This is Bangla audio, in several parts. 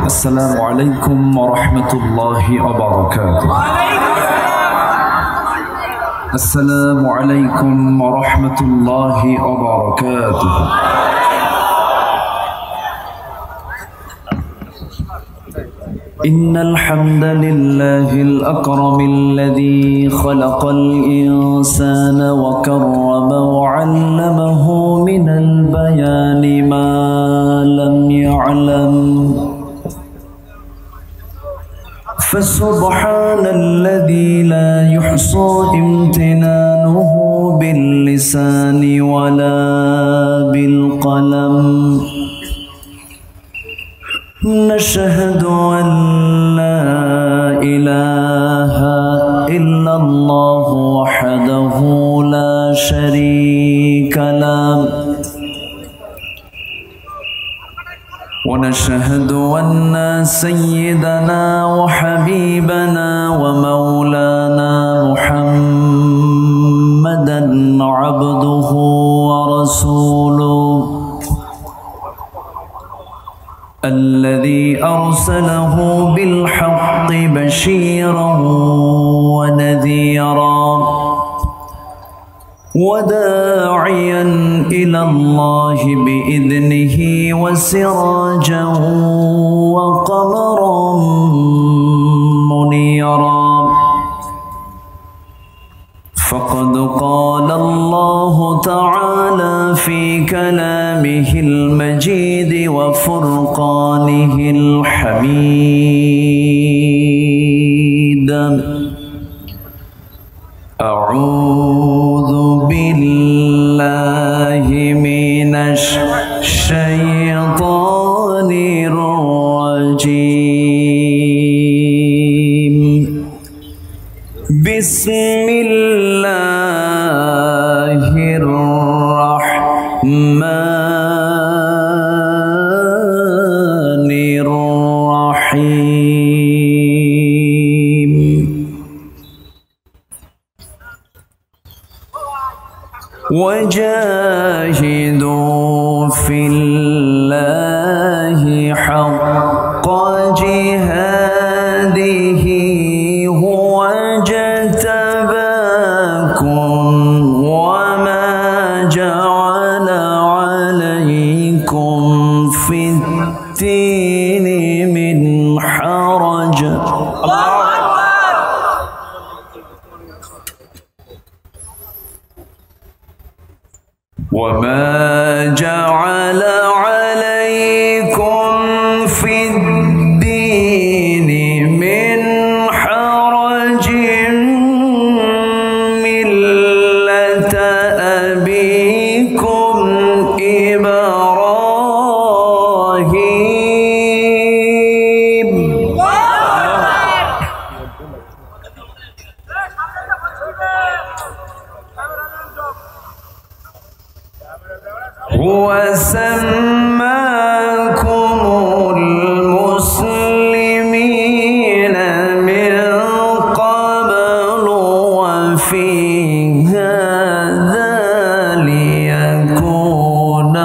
السلام عليكم ورحمة الله وبركاته. السلام عليكم ورحمة الله وبركاته. إن الحمد لله الأكرم الذي خلق الإنسان وكرم وعلمه من البيان ما لم يعلم، فسبحان الذي لا يحصى امتنانه باللسان ولا بالقلم. نشهد أن لا إله إلا الله وحده لا شريك له، ونشهد أن سيدنا وحبيبنا ومولانا محمدا عبده ورسوله الذي أرسله بالحق بشيرا ونذيرا وداعيا إلى الله بإذنه وسراجا وقمرا منيرا. فقد قال الله تعالى في كلامه المجيد وفرقانه الحميد: أعوذ بالله من الشيطان الرجيم. بسم الله الرحمن الرحيم. وجاهدوا في الله حق جهاده هو اجتباكم وما جعل عليكم في الدين من حرج. وما جعل عليكم في الدين من حرج ملة أبيكم إبراهيم. هو سماكم المسلمين من قبل وفي هذا ليكون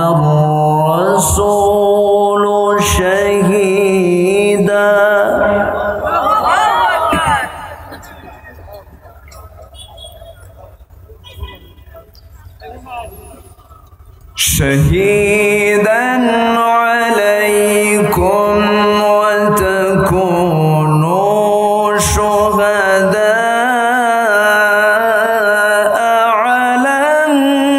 الرسول شهيدا. شهيدا عليكم وتكونوا شهداء على الناس.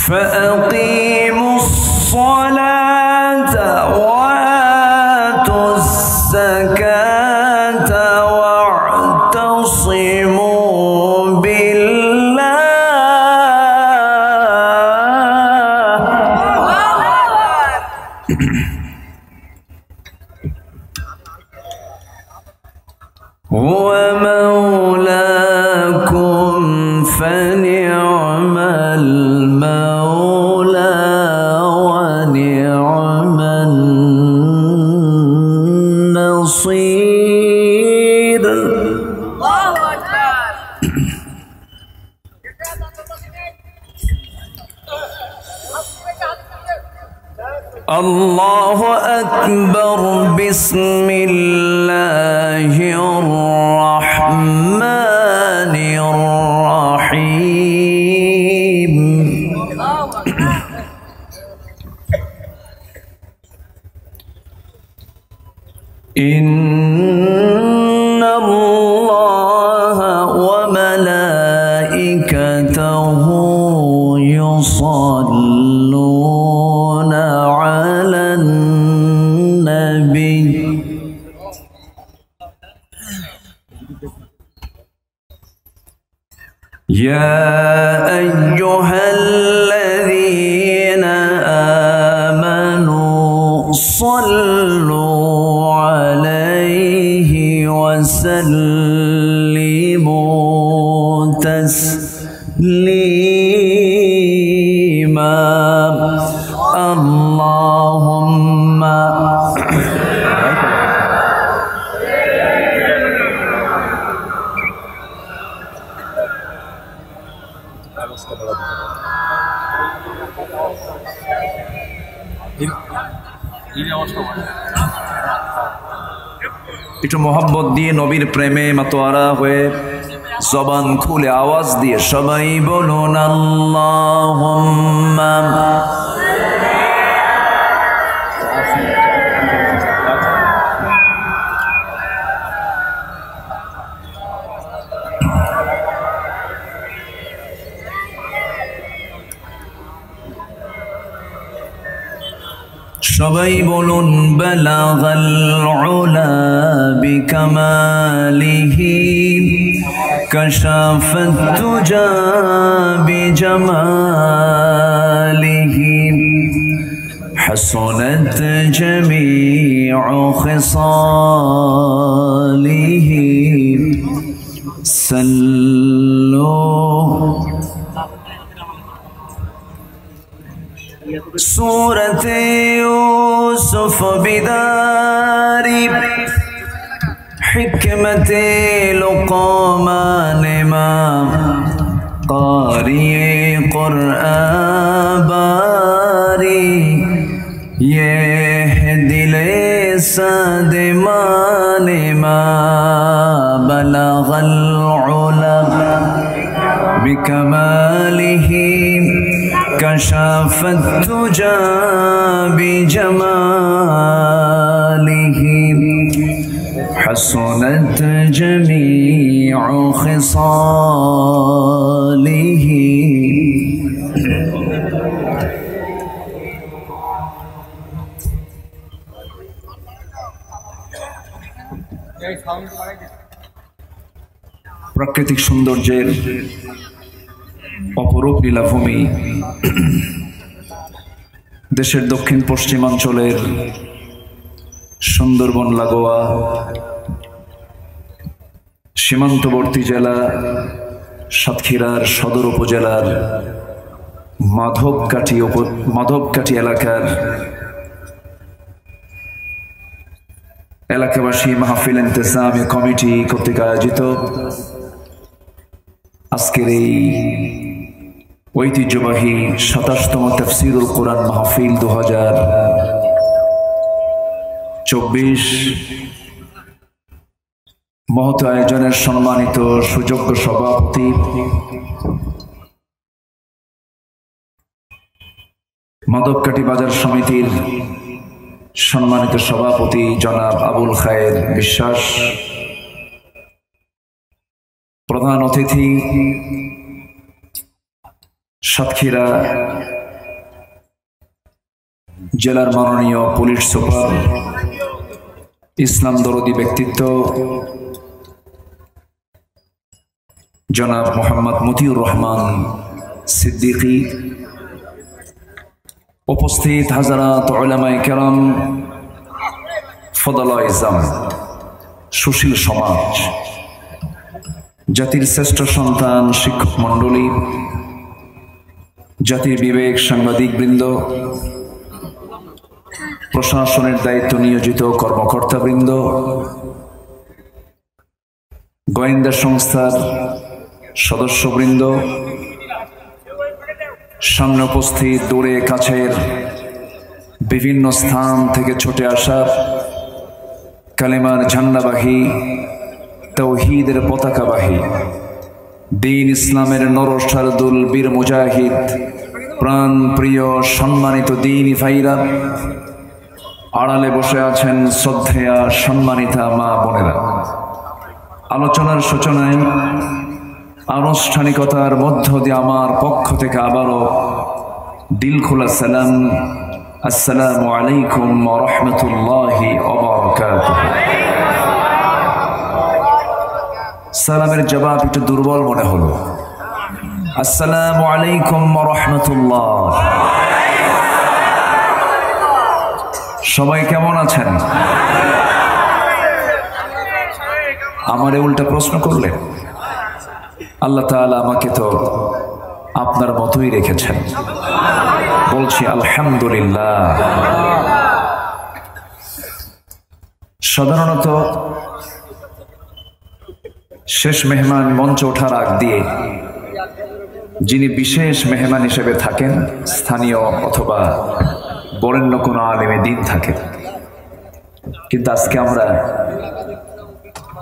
فأقيموا الصلاة وآتوا الزكاة واعتصموا بالله. هو مولاكم فنعم المولى ونعم النصير. الله أكبر بسم الله الرحمن الرحيم إن الله وملائكته يصلون على النبي يا أيها الذين آمنوا صلوا عليه وسلموا تسليما اللهم একটু মোহাব্বত দিয়ে নবীর প্রেমে মাতোয়ারা হয়ে জবান খুলে আওয়াজ দিয়ে সবাই বলুন আল্লাহুম্মা সবাই বলুন বালাগাল উলা বিকামালিহি কাশাফাত তুজা বিজামালিহি হাসানাত জামিউ খিসালিহি সাল্লু سورة يوسف بدار حكمة لقمان ما قارئ قرآن باري يهدي لساد مان ما بلغ العلا بكماله كشف التجى بجماله حسنت جميع خصاله প্রাকৃতিক সৌন্দর্যের অপরূপ লীলাভূমি দেশের দক্ষিণ পশ্চিমাঞ্চলের সুন্দরবন লাগোয়া সীমান্তবর্তী জেলা সাতক্ষীরার সদর উপজেলার মাধবকাঠি এলাকার এলাকাবাসী মাহফিল ইন্তেজামি কমিটি কর্তৃক আয়োজিত আজকের এই ঐতিহ্যবাহী ২৭তম তাফসীরুল কোরআন মাহফিল ২০২৪ মহৎ আয়োজনের সম্মানিত সুযোগ্য সভাপতি মাধবকাঠি বাজার সমিতির সম্মানিত সভাপতি জনাব আবুল খায়ের বিশ্বাস, প্রধান অতিথি সাতক্ষীরা জেলার মাননীয় পুলিশ সুপার, ইসলাম দরদি ব্যক্তিত্ব জনাব মোহাম্মদ মতিউর রহমান সিদ্দিকী, উপস্থিত হাজারাত উলামায়ে কেরাম, ফদলায়ে ইজাম, সুশীল সমাজ, জাতির শ্রেষ্ঠ সন্তান শিক্ষক মণ্ডলী, জাতির বিবেক সাংবাদিক বৃন্দ, প্রশাসনের দায়িত্ব নিয়োজিত কর্মকর্তা বৃন্দ, গোয়েন্দা সংস্থার সদস্যবৃন্দ, সামনে উপস্থিত দূরে কাছের বিভিন্ন স্থান থেকে ছুটে আসা কালেমার ঝান্ডাবাহী, তাওহীদের পতাকাবাহী, দ্বীন ইসলামের নরসারদুল বীর মুজাহিদ, প্রাণ প্রিয় সম্মানিত দ্বীনী ভাইরা, আড়ালে বসে আছেন শ্রদ্ধেয়া সম্মানিতা মা বোনেরা। আলোচনার সূচনায় আনুষ্ঠানিকতার মধ্য দিয়ে আমার পক্ষ থেকে আবারও দিল খোলা সালাম, আসসালামু আলাইকুম ওয়া রাহমাতুল্লাহি ওয়া বারাকাতুহু। সালামের জবাব একটু দুর্বল মনে হলো। আসসালামু আলাইকুম ওয়া রাহমাতুল্লাহ। সবাই কেমন আছেন? আমারে উল্টা প্রশ্ন করলেন। আল্লাহ তাআলা আমাকে তো আপনার মতোই রেখেছেন, বলছি আলহামদুলিল্লাহ। সাধারণত শেষ মেহমান মঞ্চে ওঠার আগ দিয়ে যিনি বিশেষ মেহমান হিসেবে থাকেন, স্থানীয় অথবা বরেণ্য কোনো আলেমে দ্বীন থাকে, কিন্তু আজকে আমরা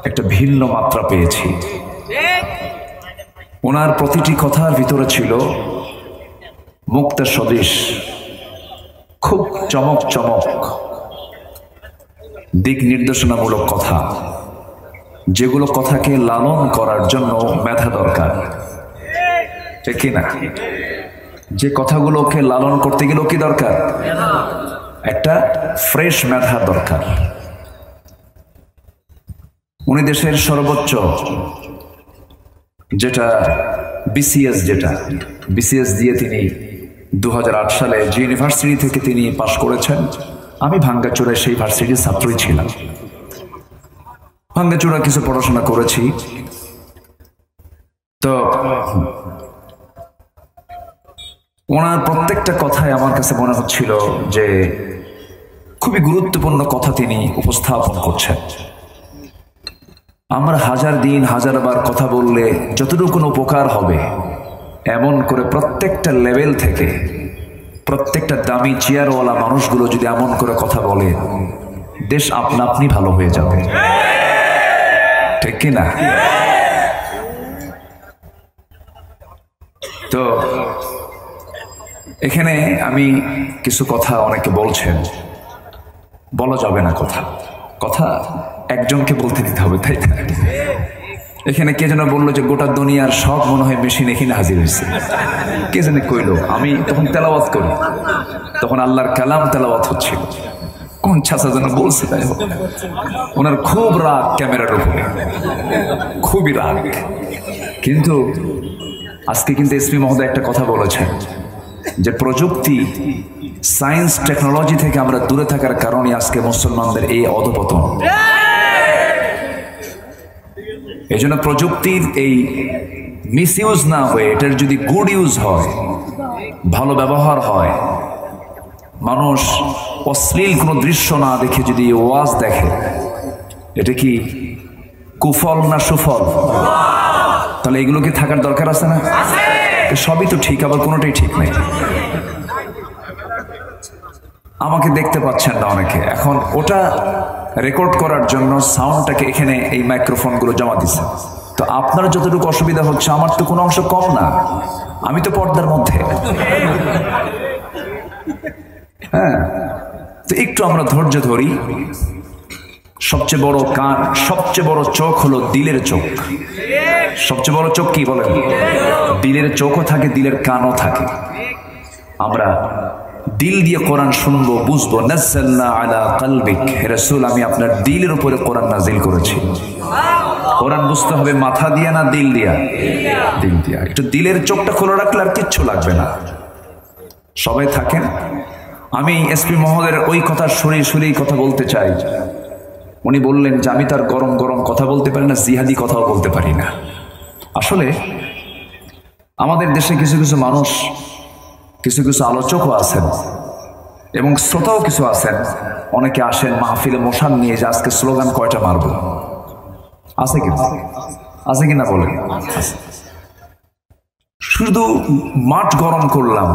একটা ভিন্ন মাত্রা পেয়েছি। ওনার প্রতিটি কথার ভিতরে ছিল মুক্তার সদৃশ খুব চমক চমক দিক নির্দেশনামূলক কথা, যেগুলো কথাকে লালন করার জন্য মেধা দরকার, ঠিক কিনা? যে কথাগুলোকে লালন করতে গেলেও কি দরকার? একটা ফ্রেশ মেধা দরকার। উনি দেশের সর্বোচ্চ যেটা বিসিএস দিয়ে তিনি 2008 সালে যে ইউনিভার্সিটি থেকে তিনি পাশ করেছেন, আমি ভাঙ্গাচোরায় সেই ভার্সিটির ছাত্রই ছিলাম। ভাঙ্গাচোরা কিছু পড়াশোনা করেছি। তো ওনার প্রত্যেকটা কথায় আমার কাছে মনে হচ্ছিল যে খুবই গুরুত্বপূর্ণ কথা তিনি উপস্থাপন করছেন। আমরা হাজার দিন হাজারবার কথা বললে যতটুকু উপকার হবে, এমন করে প্রত্যেকটা লেভেল থেকে প্রত্যেকটা দামি চেয়ারওয়ালা মানুষগুলো যদি এমন করে কথা বলে, দেশ আপনা আপনি ভালো হয়ে যাবে, ঠিক কিনা? তো এখানে আমি কিছু কথা, অনেকে বলছেন বলা যাবে না, কথা একজনকে বলতে দিতে হবে, তাই না? এখানে কে যেন বললো যে গোটা দুনিয়ার সব মনে হয় মেশিন এখানে হাজির হয়েছে, কে যেন কইলো। আমি তখন তেলাওয়াত করি, তখন আল্লাহর কালাম তেলাওয়াত হচ্ছিল। কোন ছাত্র যেন বলছে, তাই হোক, ওনার খুব রাগ ক্যামেরার উপরে, খুবই রাগ। কিন্তু আজকে কিন্তু এসপি মহোদয় একটা কথা বলেছেন যে প্রযুক্তি, সায়েন্স, টেকনোলজি থেকে আমরা দূরে থাকার কারণে আজকে মুসলমানদের এই অধপতন। এই জন্য প্রযুক্তির এই মিস ইউজ না হয়ে এটার যদি গুড ইউজ হয়, ভালো ব্যবহার হয়, মানুষ অশ্লীল কোনো দৃশ্য না দেখে যদি ওয়াজ দেখে, এটা কি কুফল না সুফল? তাহলে এগুলো কি থাকার দরকার আছে না? সবই তো ঠিক, আবার কোনোটাই ঠিক নেই। আমাকে দেখতে পাচ্ছেন না অনেকে, এখন ওটা রেকর্ড করার জন্য সাউন্ডটাকে এখানে এই মাইক্রোফোনগুলো জমা দিচ্ছে। তো আপনার যতটুকু অসুবিধা হচ্ছে, আমার তো কোনো অংশ কম না, আমি তো পর্দার মধ্যে। হ্যাঁ, তো একটু আমরা ধৈর্য ধরি। সবচেয়ে বড় কান, সবচেয়ে বড় চোখ হলো দিলের চোখ। সবচেয়ে বড় চোখ কি বলেন? দিলের চোখও থাকে, দিলের কানও থাকে। আমরা দিল দিয়ে কোরআন শুনবো, বুঝবো। নাযালনা আলা কলবিক, হে রাসূল, আমি আপনার দিলের উপরে কোরআন নাজিল করেছি। কোরআন বুঝতে হবে মাথা দিয়া না দিল দিয়া? দিল দিয়া। একটু দিলের চোখটা খোলা রাখলে আর কিচ্ছু লাগবে না। সবাই থাকেন। আমি এসপি মহোদয়ের ওই কথা শুনেই কথা বলতে চাই। উনি বললেন যে আমি তার গরম গরম কথা বলতে পারি না, জিহাদি কথাও বলতে পারি না। আসলে আমাদের দেশে কিছু কিছু মানুষ, কিছু কিছু আলোচকও আছেন এবং শ্রোতাও কিছু আছেন। অনেকে আসেন মাহফিলে মোশান নিয়ে যে আজকে স্লোগান কয়টা মারব, আছে কিনা বলেন? শুধু মাঠ গরম করলাম,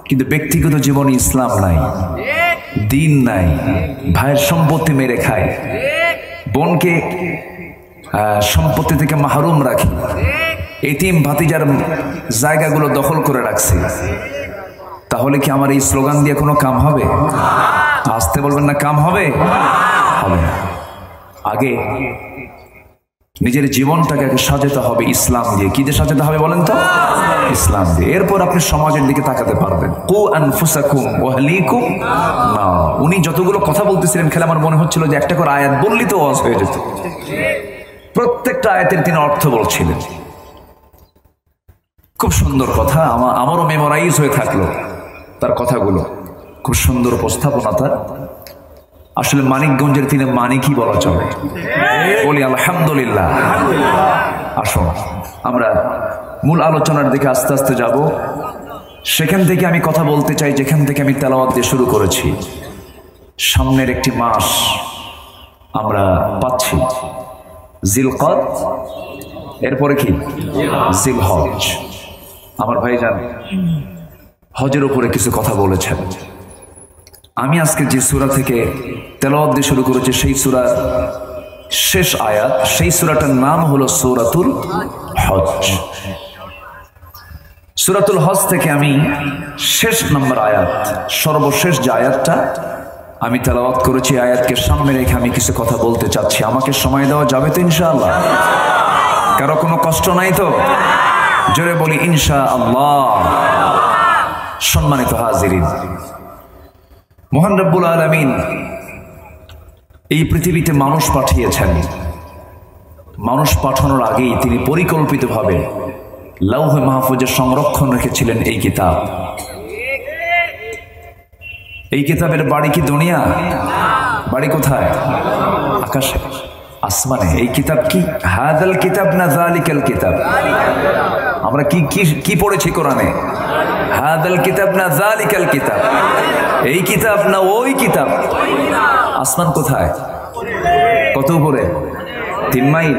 কিন্তু ব্যক্তিগত জীবনে ইসলাম নাই। দিন নাই, ভাইয়ের সম্পত্তি মেরে খায়, বোনকে সম্পত্তি থেকে মাহরুম রাখি, এতিম ভাতিজার জায়গাগুলো দখল করে রাখছি, তাহলে কি আমার এই স্লোগান দিয়ে কোনো কাম হবে? আসতে বলবেন না, কাম হবে? হবে না। আগে নিজের জীবনটাকে আগে সাজাতে হবে ইসলাম দিয়ে। কি দিয়ে সাজাতে হবে বলেন তো? ইসলাম দিয়ে। এরপর আপনি সমাজের দিকে তাকাতে পারবেন। কু আনফুসাকুম ওয়া আহলিকুম নার। উনি যতগুলো কথা বলতেছিলেন, খেলে আমার মনে হচ্ছিল যে একটা করে আয়াত বললি তো ওয়াজ হয়ে যেত। প্রত্যেকটা আয়াতের তিনি অর্থ বলছিলেন। খুব সুন্দর কথা, আমারও মেমোরাইজ হয়ে থাকলো তার কথাগুলো। খুব সুন্দর উপস্থাপনা তার। আসলে মানিকগঞ্জের তিনি মানিকই বলা চলে। বলি আলহামদুলিল্লাহ। আসো আমরা মূল আলোচনার দিকে আস্তে আস্তে যাব। সেখান থেকে আমি কথা বলতে চাই যেখান থেকে আমি তেলাওয়াত দিয়ে শুরু করেছি। সামনের একটি মাস আমরা পাচ্ছি, জিলকদ, এরপরে কি জিলহজ। আমার ভাইজান হজের উপরে কিছু কথা বলেছেন। আমি আজকে যে সূরা থেকে তেলাওয়াত দিয়ে শুরু করেছি সেই সূরার শেষ আয়াত, সেই সূরাটার নাম হলো সূরাতুল হজ। সূরাতুল হজ থেকে আমি শেষ নম্বর আয়াত, সর্বশেষ যে আয়াতটা আমি তেলাওয়াত করেছি, আয়াতকে সামনে রেখে আমি কিছু কথা বলতে চাচ্ছি। আমাকে সময় দেওয়া যাবে তো ইনশাআল্লাহ? কারো কোনো কষ্ট নাই তো? জোরে বলি ইনশাআল্লাহ। সম্মানিত হাজিরিন, মহান রব্বুল আলামিন এই পৃথিবীতে মানুষ পাঠিয়েছেন। মানুষ পাঠানোর আগেই তিনি পরিকল্পিতভাবে লৌহে মাহফুজের সংরক্ষণ রেখেছিলেন এই কিতাব। এই কিতাবের বাড়ি কি দুনিয়া? বাড়ি কোথায়? আকাশে, আসমানে। এই কিতাব কি হাদাল কিতাব না যালিকাল কিতাব? আমরা কি কি কি পড়েছি কোরআনে? হাদাল কিতাব না যালিকাল কিতাব? এই কিতাব না ওই কিতাব? আসমান কোথায়? কত উপরে? 3 মাইল,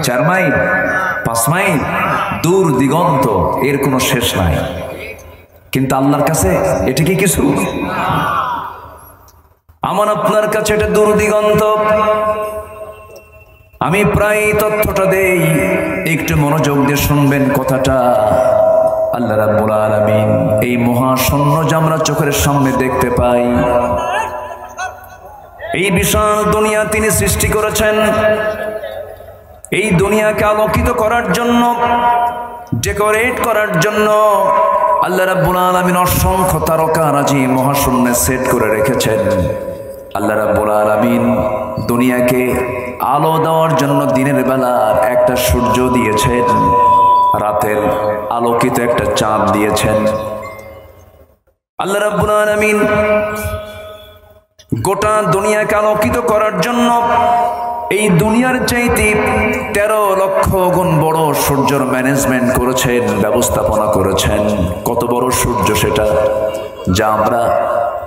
4 মাইল, 5 মাইল দূর দিগন্ত, এর কোনো শেষ নাই। কিন্তু আল্লাহর কাছে এটা কি কিছু? আমার আপনার কাছে এটা দূর দিগন্ত। আমি প্রায় তথ্যটা দেই, একটু মনোযোগ দিয়ে শুনবেন কথাটা। আল্লাহ রাব্বুল আলামিন এই মহাশূন্য যে আমরা চোখের সামনে দেখতে পাই, এই বিশাল দুনিয়া তিনি সৃষ্টি করেছেন। এই দুনিয়াকে আলোকিত করার জন্য, ডেকোরেট করার জন্য আল্লাহ রাব্বুল আলামিন অসংখ্য তারকারাজি মহাশূন্যে সেট করে রেখেছেন। আল্লাহ রাব্বুল আলামিন দুনিয়াকে আলো দেওয়ার জন্য দিনের বেলা একটা সূর্য দিয়েছেন, রাতের আলোকিত একটা চাঁদ দিয়েছেন। আল্লাহ রাব্বুল আলামিন গোটা দুনিয়াকে আলোকিত করার জন্য এই দুনিয়ার চাইতে 13 লক্ষ গুণ বড় সূর্যের ম্যানেজমেন্ট করেছেন, ব্যবস্থাপনা করেছেন। কত বড় সূর্য সেটা, যা আমরা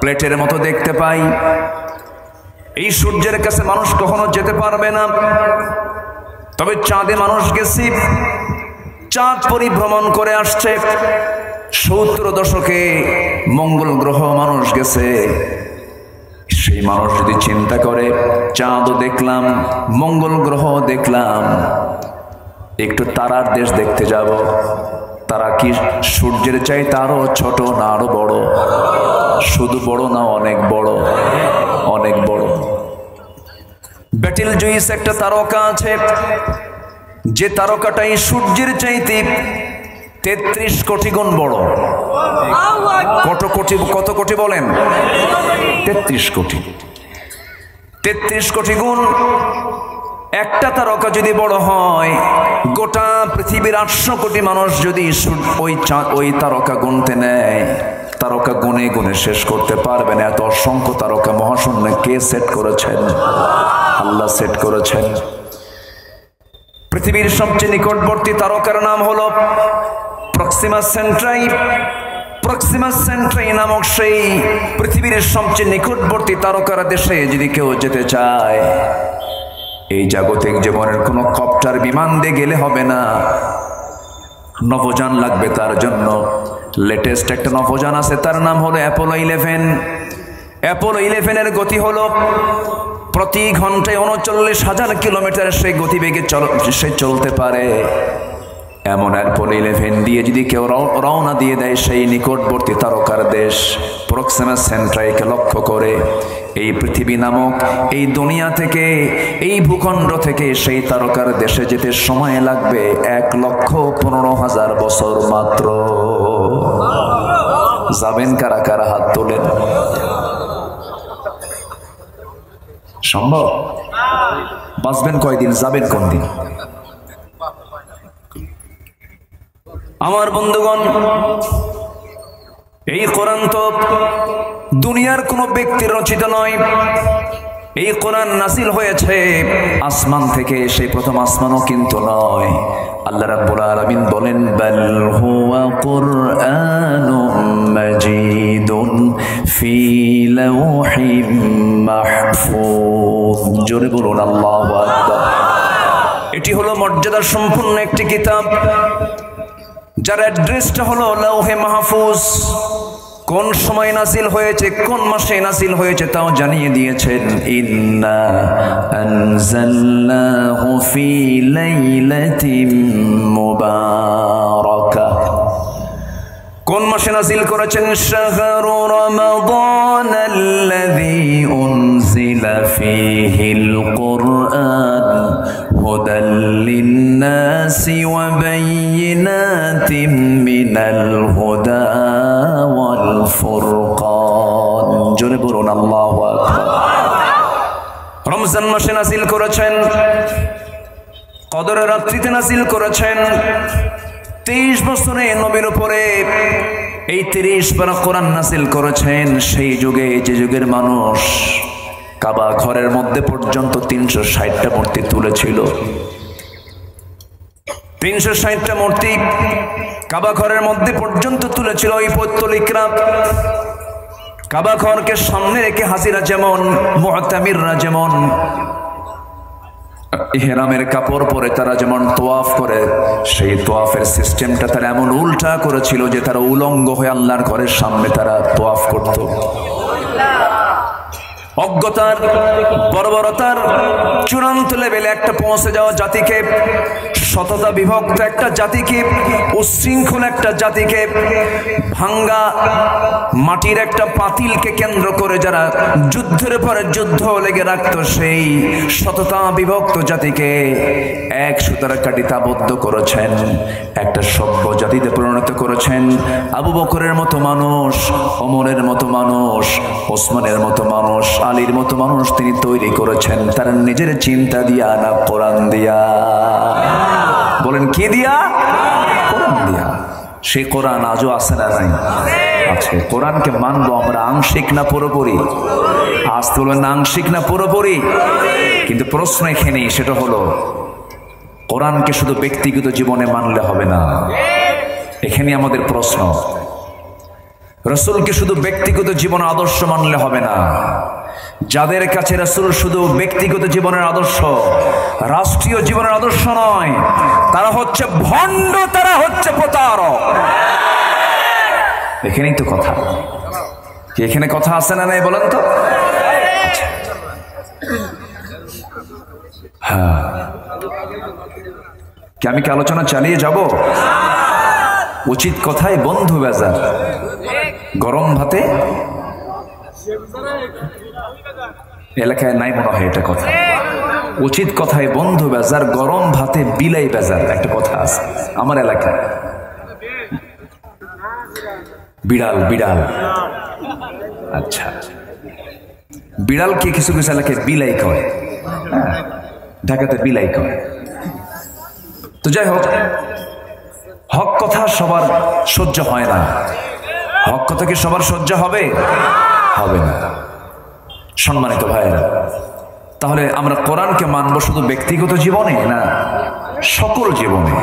প্লেটের মতো দেখতে পাই। এই সূর্যের কাছে মানুষ কখনো যেতে পারবে না। তবে চাঁদে মানুষ গেছে, চাঁদ পরিভ্রমণ করে আসছে। 70 দশকে মঙ্গল গ্রহ মানুষ গেছে। সেই মানুষ যদি চিন্তা করে চাঁদও দেখলাম, মঙ্গল গ্রহ দেখলাম, একটু তারার দেশ দেখতে যাব, তারা কি সূর্যের চাইতে আরো ছোট না আরো বড়? শুধু বড় না, অনেক বড়, অনেক বড়। বেটেল জুইস একটা তারকা আছে, যে তারকাটা এই সূর্যের চাইতে 33 কোটি গুণ বড়। কত কোটি বলেন? 33 কোটি। 33 কোটি গুণ একটা তারকা যদি বড় হয়, গোটা পৃথিবীর 800 কোটি মানুষ যদি ওই তারকা গুনতে নেয়, তারকা গুনে গুনে শেষ করতে পারবে না। এত অসংখ্য তারকা মহাশূন্যে কে সেট করেছেন? আল্লাহ সেট করেছেন। পৃথিবীর সবচেয়ে নিকটবর্তী তারকার নাম হলো প্রক্সিমা সেন্ট্রাই। প্রক্সিমা সেন্ট্রাই নামক সেই পৃথিবীর সবচেয়ে নিকটবর্তী তারকার দেশে যদি কেউ যেতে চায়, এই জাগতিক জীবনের কোনো কপ্টার বিমান দিয়ে গেলে হবে না, নভোযান লাগবে তার জন্য। লেটেস্ট একটা নভোযান আছে, তার নাম হলো অ্যাপোলো 11। অ্যাপোলো 11-এর গতি হলো প্রতি ঘন্টায় 39,000 কিলোমিটার সেই গতিবেগে সে চলতে পারে। এমন অ্যাপোলো 11 দিয়ে যদি কেউ রওনা দিয়ে দেয় সেই নিকটবর্তী তারকার দেশ প্রক্সিমা সেন্ট্রাইকে লক্ষ্য করে, এই পৃথিবী নামক এই দুনিয়া থেকে, এই ভূখণ্ড থেকে সেই তারকার দেশে যেতে সময় লাগবে 1,15,000 বছর মাত্র। যাবেন কারা কারা? হাত তোলেন। সম্ভব? বাঁচবেন কয়দিন, যাবেন কোন দিন? আমার বন্ধুগণ, এই কোরআন তো দুনিয়ার কোনো ব্যক্তির রচিত নয়। এই কোরআন নাজিল হয়েছে আসমান থেকে, সেই প্রথম আসমানও কিন্তু নয়। আল্লাহ রাব্বুল আলামিন বলেন, বাল হুয়া কুরআনুম মাজিদুন ফি লাওহিম মাহফুজ। জোরে বলুন আল্লাহু আকবার। এটি হলো মর্যাদা সম্পন্ন একটি কিতাব, যার অ্যাড্রেসটা হলো লাওহে মাহফুজ। কোন সময় নাজিল হয়েছে, কোন মাসে নাজিল হয়েছে তাও জানিয়ে দিয়েছেন। ইন্না আনজালনাহু ফি লাইলাতিন মুবারাকাহ। কোন মাসে নাজিল করেছেন? শাহরু রমাদানাল্লাযী উনজিলা ফীহিল কুরআন হুদাল লিন্নাসি ওয়া বায়িনাতিন মিনাল হুদা ওয়াল ফুরকান। জোরে বলুন আল্লাহু আকবার। রমজান মাসে নাজিল করেছেন, কদরের রাত্রিতে নাজিল করেছেন। 23 বছরে নবীর উপরে এই 30 পারা কোরআন নাজিল করেছেন। সেই যুগে, যে যুগের মানুষ কাবা ঘরের মধ্যে পর্যন্ত 360টা মূর্তি তুলেছিল। 360টা মূর্তি কাবা ঘরের মধ্যে পর্যন্ত তুলেছিল ওই পৌত্তলিকরা। কাবা ঘরকে সামনে রেখে হাজিরা যেমন, মুতামিররা যেমন ইহরামের কাপড় পরে তারা যেমন তোয়াফ করে, সেই তোয়াফের সিস্টেমটা তারা এমন উল্টা করেছিল যে তারা উলঙ্গ হয়ে আল্লাহর ঘরের সামনে তারা তোয়াফ করত। অজ্ঞতার, বর্বরতার চূড়ান্ত লেভেলে একটা পৌঁছে যাওয়া জাতিকে, শততা বিভক্ত একটা জাতিকে, উচ্ছৃঙ্খল একটা জাতিকে, ভাঙ্গা মাটির একটা পাতিলকে কেন্দ্র করে যারা যুদ্ধের পরে যুদ্ধ লেগে রাখত, সেই শততা বিভক্ত জাতিকে এক সুতার কাঠিতে আবদ্ধ করেছেন, একটা সভ্য জাতিতে পরিণত করেছেন। আবু বকরের মতো মানুষ, ওমরের মতো মানুষ, ওসমানের মতো মানুষ, আলীর মতো মানুষ তিনি তৈরি করেছেন। তারা নিজের চিন্তা দিয়া না কোরআন দিয়া। বলেন কি দিয়া? কোরআন দিয়া। সেই কোরআন আজও আছে না নাই? আছে। কোরআনকে মানবো আমরা আংশিক না পুরোপুরি? আজ তুলবেন আংশিক না পুরোপুরি? কিন্তু প্রশ্ন এখানেই, সেটা হলো কোরআনকে শুধু ব্যক্তিগত জীবনে মানলে হবে না। এখানে আমাদের প্রশ্ন। রাসূলকে শুধু ব্যক্তিগত জীবনের আদর্শ মানলে হবে না। যাদের কাছে রাসূল শুধু ব্যক্তিগত জীবনের আদর্শ, রাষ্ট্রীয় জীবনের আদর্শ নয়, তারা হচ্ছে ভণ্ড, তারা হচ্ছে প্রতারক। এখানেই তো কথা। এখানে কথা আছে না নাই বলেন তো? হ্যাঁ, কি আমি কি আলোচনা চালিয়ে যাব? উচিত কথায় বন্ধু বেজার, গরম ভাতে এলাকায় নাই মনে হয় এটা কথা। উচিত কথায় বন্ধু বেজার, গরম ভাতে বিলাই বেজার, একটা কথা আছে আমার এলাকায়। বিড়াল, বিড়াল, আচ্ছা, বিড়ালকে কিছু কিছু এলাকায় বিলাই কয়, ঢাকাতে বিলাই কয়। তো যাই হোক, হক কথা সবার সহ্য হয় না। হক কথা কি সবার সহ্য হবে? হবে না। সম্মানিত ভাইয়েরা, তাহলে আমরা কোরআনকে মানবো শুধু ব্যক্তিগত জীবনে না, সকল জীবনে,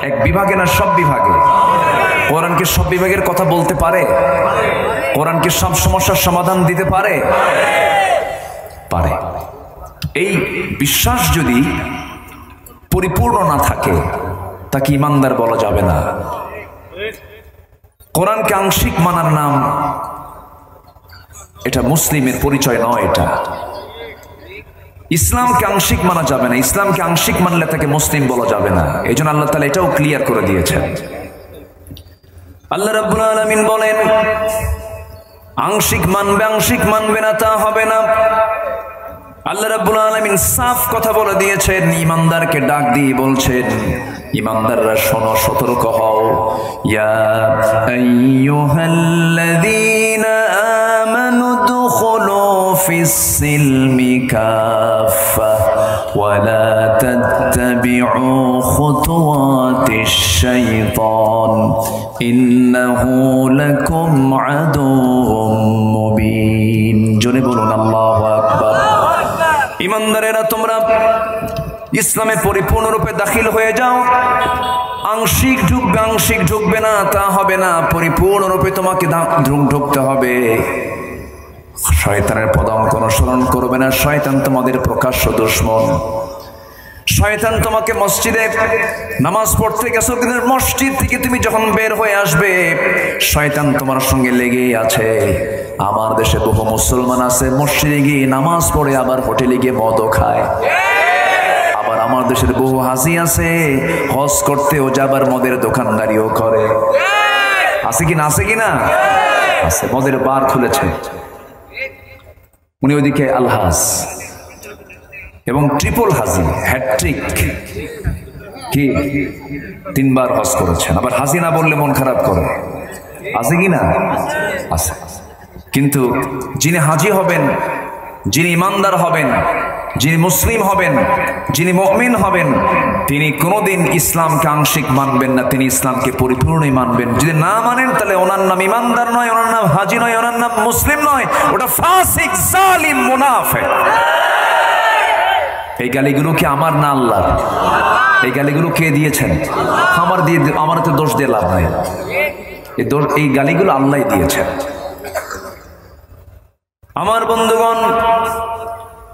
এক বিভাগে না সব বিভাগে। কোরআনকে সব বিভাগের কথা বলতে পারে? কোরআনকে সব সমস্যার সমাধান দিতে পারে? পারে। এই বিশ্বাস যদি পরিপূর্ণ না থাকে তাকে ইমানদার বলা যাবে না। কোরআনকে আংশিক মানার নাম এটা মুসলিমের পরিচয় নয়। এটা ইসলামকে আংশিক মানা যাবে না, ইসলামকে আংশিক মানলে তাকে মুসলিম বলা যাবে না। এই জন্য আল্লাহ তাআলা এটাও ক্লিয়ার করে দিয়েছেন। আল্লাহ রাব্বুল আলামিন বলেন, আংশিক মানবে না তা হবে না। আল্লাহ রাব্বুল আলামিন সাফ কথা বলে দিয়েছেন, ঈমানদারকে ডাক দিয়ে বলছেন, ঈমানদাররা শোনো, সতর্ক হও। ইয়া আইয়ুহাল্লাযীনা আমানু দুখুলু ফিস-সিলমি কাফা ওয়া লা তাত্তাবিউ খুতুওয়াতিশ শাইতান ইন্নাহু লাকুম আদুউম মুবিন। জোরে বলুন আল্লাহু আকবার। ঈমানদারেরা, তোমরা ইসলামে পরিপূর্ণরূপে দাখিল হয়ে যাও। আংশিক ঢুকবে না তা হবে না, পরিপূর্ণরূপে তোমাকে ঢুকতে হবে। শয়তানের পদাঙ্ক অনুসরণ করবে না। শয়তান তোমাদের প্রকাশ্য দুশমন। শয়তান তোমাকে মসজিদে নামাজ পড়তে গেছো, কিন্তু মসজিদ থেকে তুমি যখন বের হয়ে আসবে, শয়তান তোমার সঙ্গে লেগেই আছে। আমার দেশে বহু মুসলমান আছে, মসজিদে গিয়ে নামাজ পড়ে আবার হোটেলে গিয়ে মদও খায়। আবার আমার দেশের বহু হাজি আছে, হজ করতেও যাবার মদের দোকানদারিও করে। আছে কি না? আছে। মদের বার খুলেছে উনি, ওইদিকে আলহাজ এবং ট্রিপল হাজি, হ্যাট্রিক, কি 3 বার হজ করেছেন। আবার হাজি না বললে মন খারাপ করে। আছে কি না? আছে। কিন্তু যিনি হাজি হবেন, যিনি ইমানদার হবেন, যিনি মুসলিম হবেন, যিনি মুমিন হবেন, তিনি কোনোদিন ইসলামকে আংশিক মানবেন না, তিনি ইসলামকে পরিপূর্ণই মানবেন। যদি না মানেন, তাহলে ওনার নাম ইমানদার নয়, ওনার নাম হাজি নয়, ওনার নাম মুসলিম নয়, ওটা ফাসিক, জালিম, মুনাফিক। এই গালিগুলো কি আমার না আল্লাহর? এই গালিগুলো কে দিয়েছেন? আমার তো দোষ দিয়ে লাভ নাই। এই গালিগুলো আল্লাহ দিয়েছেন। আমার বন্ধুগণ,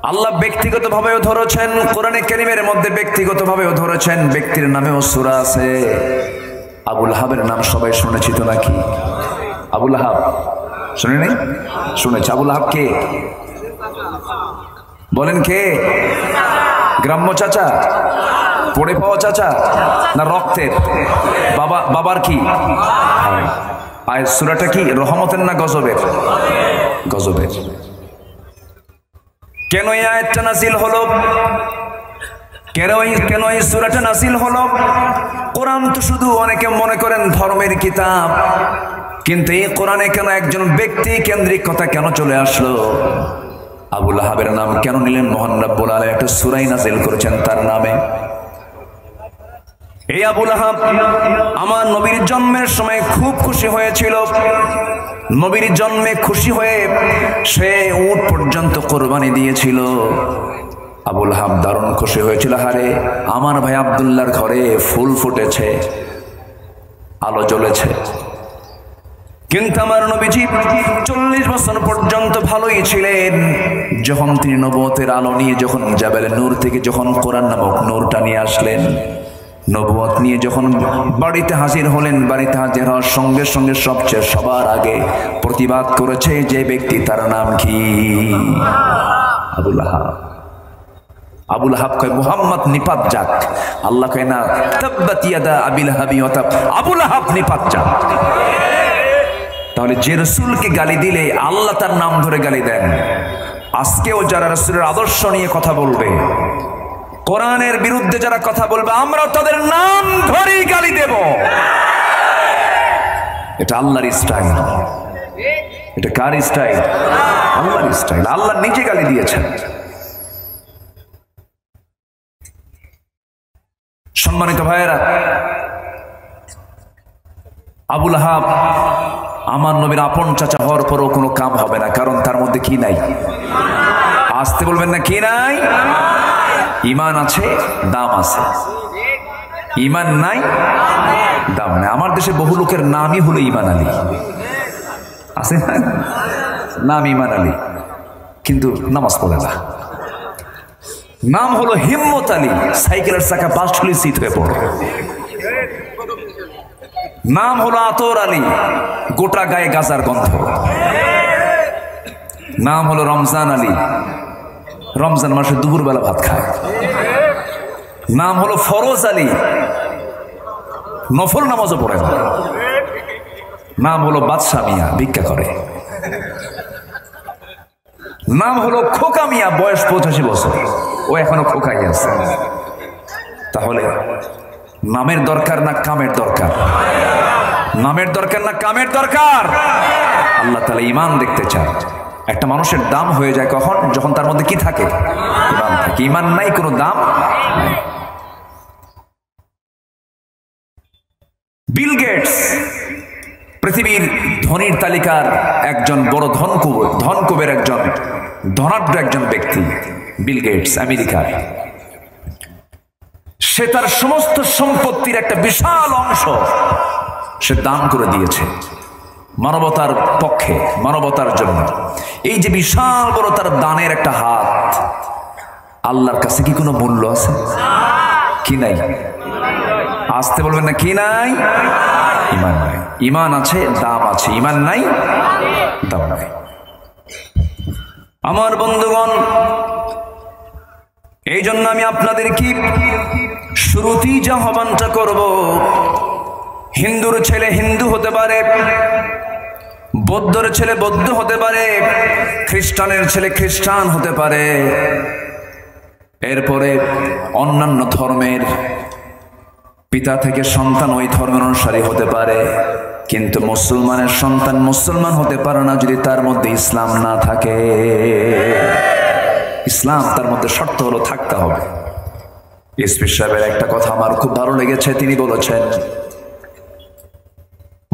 আল্লাহ ব্যক্তিগতভাবেও ধরেছেন, কোরআনে কারীমের মধ্যে ব্যক্তিগতভাবেও ধরেছেন। ব্যক্তির নামেও সূরা আছে। আবুল আহাবের নাম সবাই শুনেছি তো নাকি? আবুল আহাব শুনে নাই? শুনেছি। আবুল আহাব কে? বলেন কে? গ্রাম্য চাচা, পড়ে পাওয়া চাচা, না রক্তের? বাবার কি? আর সূরাটা কি রহমতের না গজবের? গজবের। কেন এই আয়াতটা নাযিল হলো? কেন এই সূরাটা নাযিল হলো? কোরআন তো শুধু অনেকে মনে করেন ধর্মের কিতাব, কিন্তু এই কোরআনে কেন একজন ব্যক্তি কেন্দ্রিক কথা কেন চলে আসলো? আবুল আহাবের নাম কেন নিলেন? মহান রব্বুল আলামিন একটা সূরাই নাযিল করেছেন তার নামে। এই আবুল আহাব আমার নবীর জন্মের সময় খুব খুশি হয়েছিল। নবীর জন্মে খুশি হয়ে সে উট পর্যন্ত কোরবানি দিয়েছিল। আবুল আহাব দারুণ খুশি হয়েছিল, হারে আমার ভাই আব্দুল্লাহর ঘরে ফুল ফুটেছে, আলো জ্বলেছে। কিন্তু আমার নবীজি 40 বছর পর্যন্ত ভালোই ছিলেন। যখন তিনি নবুয়তের আলো নিয়ে যখন জাবেল নূর থেকে যখন কোরআন নামক নূরটা নিয়ে আসলেন, নবুয়ত নিয়ে যখন বাড়িতে হাজির হলেন, বাড়িতে হাজির হওয়ার সঙ্গে সঙ্গে সবচেয়ে সবার আগে প্রতিবাদ করেছে যে ব্যক্তি, তার নাম কি? আবুল আহাব। আবুল আহাব কয় মুহাম্মদ নিপাত যাক। আল্লাহ কয় না, তাব্বাত ইয়াদা আবিল লাহাবি ওয়া তাব, আবুল আহাব নিপাত যাক। তাহলে যে রাসূলকে গালি দিলে আল্লাহ তার নাম ধরে গালি দেন। আজকেও যারা রাসূলের আদর্শ নিয়ে কথা বলবে, কোরআনের বিরুদ্ধে যারা কথা বলবে, আমরা তাদের নাম ধরেই গালি দেব। এটা আল্লাহর স্টাইল। এটা কার স্টাইল? আল্লাহর স্টাইল। আল্লাহ নিজে গালি দিয়েছেন। সম্মানিত ভাইয়েরা, আবুল আহাব আমার নবীর আপন চাচা হওয়ার পরও কোনো কাম হবে না, কারণ তার মধ্যে কি নাই? আসতে বলবেন না, কি নাই? ঈমান আছে, দাম আছে। ঈমান নাই, দাম নাই। আমার দেশে বহু লোকের নামই হলো ঈমান আলী। আছে না? নাম ঈমান আলী, কিন্তু নামাজ পড়ে না। নাম হলো হিম্মত আলী, সাইকেলের চাকা বাস্ট হলে সিট হয়ে পড়ে। নাম হলো আতর আলী, গোটা গায়ে গাজার গন্ধ। নাম হলো রমজান আলী, রমজান মাসে দুপুরবেলা ভাত খায়। নাম হলো ফরোজ আলী, নফল নামাজও পড়ে না। নাম হলো বাদশা মিয়া, ভিক্ষা করে। নাম হলো খোকা মিয়া, বয়স 85 বছর, ও এখনো খোকাই আছে। তাহলে নামের দরকার না কামের দরকার? নামের দরকার না কামের দরকার? আল্লাহ তাআলা ঈমান দেখতে চায়। একটা মানুষের দাম হয়ে যায় কখন? যখন তার মধ্যে কি থাকে? ঈমান থাকে। ঈমান নাই, কোনো দাম নাই। বিল গেটস পৃথিবীর ধনীর তালিকার একজন বড় ধনকুবের একজন ধনাঢ্য একজন ব্যক্তি। বিল গেটস আমেরিকার। সে তার সমস্ত সম্পত্তির একটা বিশাল অংশ সে দান করে দিয়েছে মানবতার পক্ষে, মানবতার জন্য। এই যে বিশাল বড় তার দানের একটা হাত, আল্লাহর কাছে কি কোনো মূল্য আছে? কি নাই? আসতে বলবেন না, কি নাই? ঈমান নাই। ঈমান আছে, দাম আছে। ঈমান নাই, দাম নাই। আমার বন্ধুগণ, এই জন্য আমি আপনাদের কি শুরুতেই যে আহ্বানটা করব, হিন্দুর ছেলে হিন্দু হতে পারে, বৌদ্ধর ছেলে বৌদ্ধ হতে পারে, খ্রিস্টানের ছেলে খ্রিস্টান হতে পারে, এরপরে অন্যান্য ধর্মের পিতা থেকে সন্তান ওই ধর্মের অনুসারী হতে পারে, কিন্তু মুসলমানের সন্তান মুসলমান হতে পারে না যদি তার মধ্যে ইসলাম না থাকে। ইসলাম তার মধ্যে শর্ত হলো থাকতে হবে। এসপি সাহেবের একটা কথা আমার খুব ভালো লেগেছে। তিনি বলেছেন,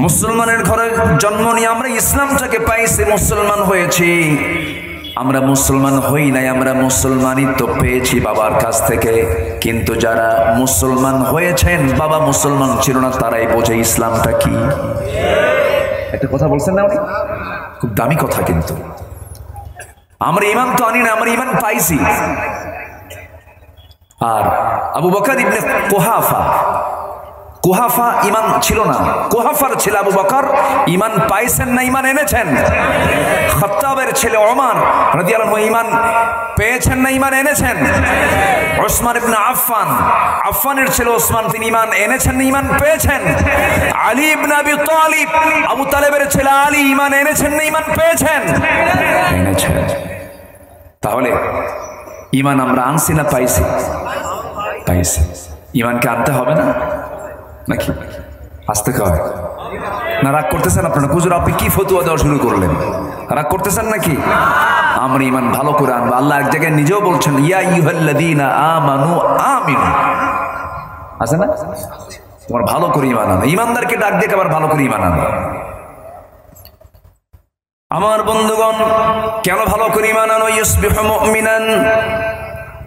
মুসলমানের ঘরে জন্ম নিয়ে আমরা ইসলামটাকে পাইছি, মুসলমান হয়েছি। আমরা মুসলমান হই নাই, আমরা মুসলমানিত্ব পেয়েছি বাবার কাছ থেকে। কিন্তু যারা মুসলমান হয়েছেন, বাবা মুসলমান ছিল না, তারাই বোঝে ইসলামটা কি। একটা কথা বলছেন না উনি, খুব দামি কথা। কিন্তু আমরা ঈমান তো আনি না, আমরা ঈমান পাইছি। আর আবু বকর ইবনে কুহাফা ঈমান ছিল না, কুহাফার ছেলে আবু বকর ঈমান পাইছেন না, ঈমান এনেছেন। খাত্তাবের ছেলে ওমর রাদিয়াল্লাহু আনহু ঈমান পেয়েছেন না, ঈমান এনেছেন। উসমান ইবনে আফফানের ছেলে ওসমান, তিনি ঈমান এনেছেন না, ঈমান পেয়েছেন। আলী ইবনে আবি তালিব, আবু তালেবের ছেলে আলী, ঈমান এনেছেন না, ঈমান পেয়েছেন? এনেছেন। তাহলে ঈমান আমরা আনছি না পাইছি? পাইছি। ঈমানকে আনতে হবে না নাকি? আসতে হয় না? রাগ করতেছেন আপনারা? হুজুর আপনি কি ফতোয়া দেওয়া শুরু করলেন? রাগ করতেছেন নাকি? আমরা ঈমান ভালো করে আনবো। আল্লাহ এক জায়গায় নিজেও বলছেন, ইয়া আইয়ুহাল্লাযীনা আমানু আমিনু। আছে না? তোমার ভালো করে ঈমান আনো। ঈমানদারকে ডাক দিয়ে আবার ভালো করে ঈমান আনো। আমার বন্ধুগণ, কেন ভালো করে ঈমান আনো? ইউসবিহু মুমিনান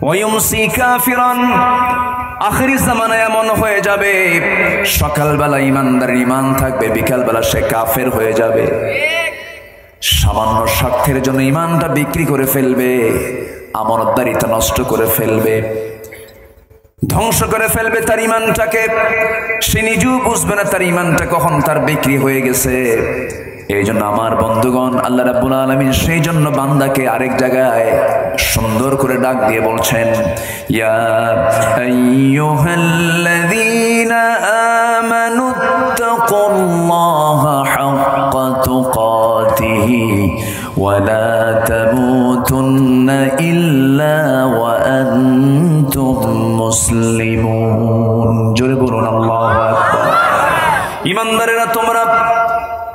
ওয়া ইউমসি কাফিরান। আখিরি জামানায় এমন হয়ে যাবে, সকালবেলা ঈমানদার ঈমান থাকবে, বিকালবেলা সে কাফের হয়ে যাবে। সামান্য স্বার্থের জন্য ঈমানটা বিক্রি করে ফেলবে, আমানতদারিতা নষ্ট করে ফেলবে, ধ্বংস করে ফেলবে তার ঈমানটাকে। সে নিজেও বুঝবে না তার ঈমানটা কখন তার বিক্রি হয়ে গেছে। এই জন্য আমার বন্ধুগণ, আল্লাহ রাব্বুল আলামিন সেই জন্য বান্দাকে আরেক জায়গায় সুন্দর করে ডাক দিয়ে বলছেন, ইয়া আইয়ুহাল্লাযীনা আমানুত্তাকুল্লাহা হাক্কা তুকাতিহি ওয়া লা তামুতুন্না ইল্লা ওয়া আনতুম মুসলিমুন। জোরে বলুন আল্লাহু আকবার। ঈমানদারেরা, তোমরা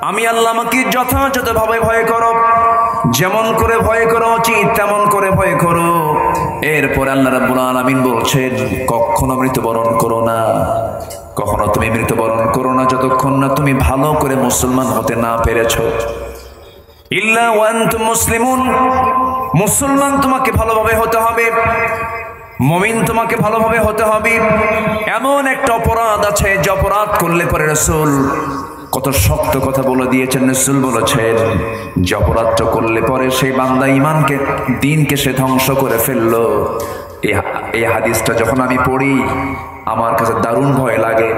আমি আল্লাহ আমাকে যথাযথভাবে ভয় করো, যেমন করে ভয় করা উচিত তেমন করে ভয় করো। এরপর আল্লাহ রাব্বুল আলামিন বলছেন, কখনো মৃত্যুবরণ করো না, কখনো তুমি মৃত্যুবরণ করো না যতক্ষণ না তুমি ভালো করে মুসলমান হতে না পেরেছো। ইল্লা ওয়া আনতুম মুসলিমুন। মুসলমান তোমাকে ভালোভাবে হতে হবে, মুমিন তোমাকে ভালোভাবে হতে হবে। এমন একটা অপরাধ আছে যে অপরাধ করলে পরে রাসূল কত শক্ত কথা বলে দিয়েছেন। রাসূল বলেছেন যে অপরাধটা করলে পরে সেই বান্দা ঈমানকে, দ্বীনকে সে ধ্বংস করে ফেললো। এই হাদিসটা যখন আমি পড়ি আমার কাছে দারুণ ভয় লাগে।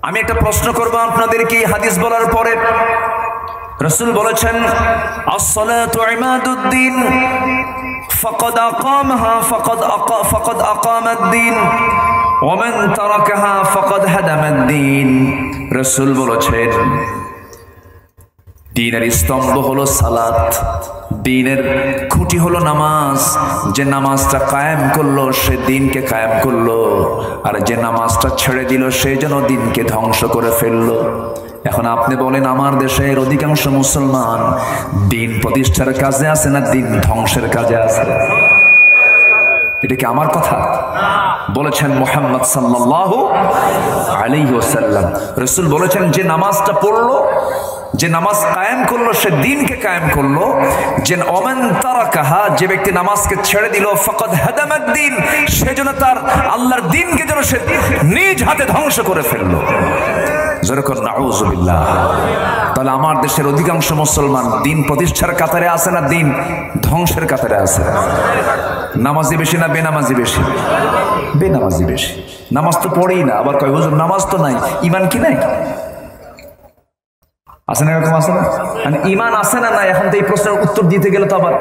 আমি একটা প্রশ্ন করবো আপনাদেরকে, এই হাদিস বলার পরে রাসূল বলেছেন as-salatu imaduddin faqad aqamaha faqad aqama ad-din wa man tarakaha faqad hadama ad-din। রাসূল বলেছেন দ্বীনের স্তম্ভ হলো সালাত, দ্বীনের খুঁটি হলো নামাজ। যে নামাজটা কায়েম করলো সে দ্বীনকে কায়েম করলো, আর যে নামাজটা ছেড়ে দিল সে যেন দ্বীনকে ধ্বংস করে ফেললো। এখন আপনি বলেন আমার দেশের অধিকাংশ মুসলমান দ্বীন প্রতিষ্ঠার কাজে আছে না দ্বীন ধ্বংসের কাজে আছে? এটা কি আমার কথা? বলেছেন মুহাম্মদ সাল্লাল্লাহু আলাইহি ওয়াসাল্লাম। রাসূল বলেছেন যে নামাজটা পড়লো, যে নামাজ কায়েম করলো সে দ্বীনকে কায়েম করলো। যে ওমান তারাকাহা, যে ব্যক্তি নামাজকে ছেড়ে দিল, ফাকাদ হাদামাদ দ্বীন, সেজন্য তার আল্লাহর দ্বীনকে যেন সে নিজ হাতে ধ্বংস করে ফেললো। যেরকম নাউযুবিল্লাহ। তাহলে আমার দেশের অধিকাংশ মুসলমান দ্বীন প্রতিষ্ঠার কাতারে আছে না দ্বীন ধ্বংসের কাতারে আছে? নামাজি বেশি না বেনামাজি বেশি? বেনামাজি বেশি। নামাজ তো পড়েই না, আবার কয় হুজুর নামাজ তো নাই, ঈমান কি নাই? আছে না এরকম? আছে না? মানে ঈমান আছে না নাই? এখন তো এই প্রশ্নের উত্তর দিতে গেলে তো আবার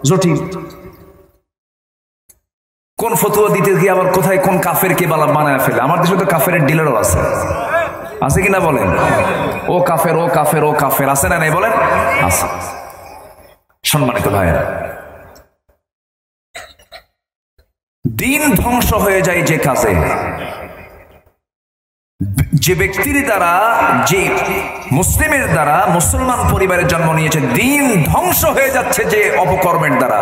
জটিল। কোন ফতোয়া দিতে গিয়ে আবার কোথায় কোন কাফের কে বানায় ফেলে। আমার দেশে তো কাফেরের ডিলারও আছে, আছে কিনা বলেন? ও কাফের, ও কাফের, ও কাফের, আছে না নাই বলেন? আছে। সম্মানিত ভাইয়েরা, দ্বীন ধ্বংস হয়ে যায় যে কাজে, যে ব্যক্তির দ্বারা, যে মুসলিমের দ্বারা মুসলমান পরিবারের জন্ম নিয়েছে, দ্বীন ধ্বংস হয়ে যাচ্ছে যে অপকর্মের দ্বারা,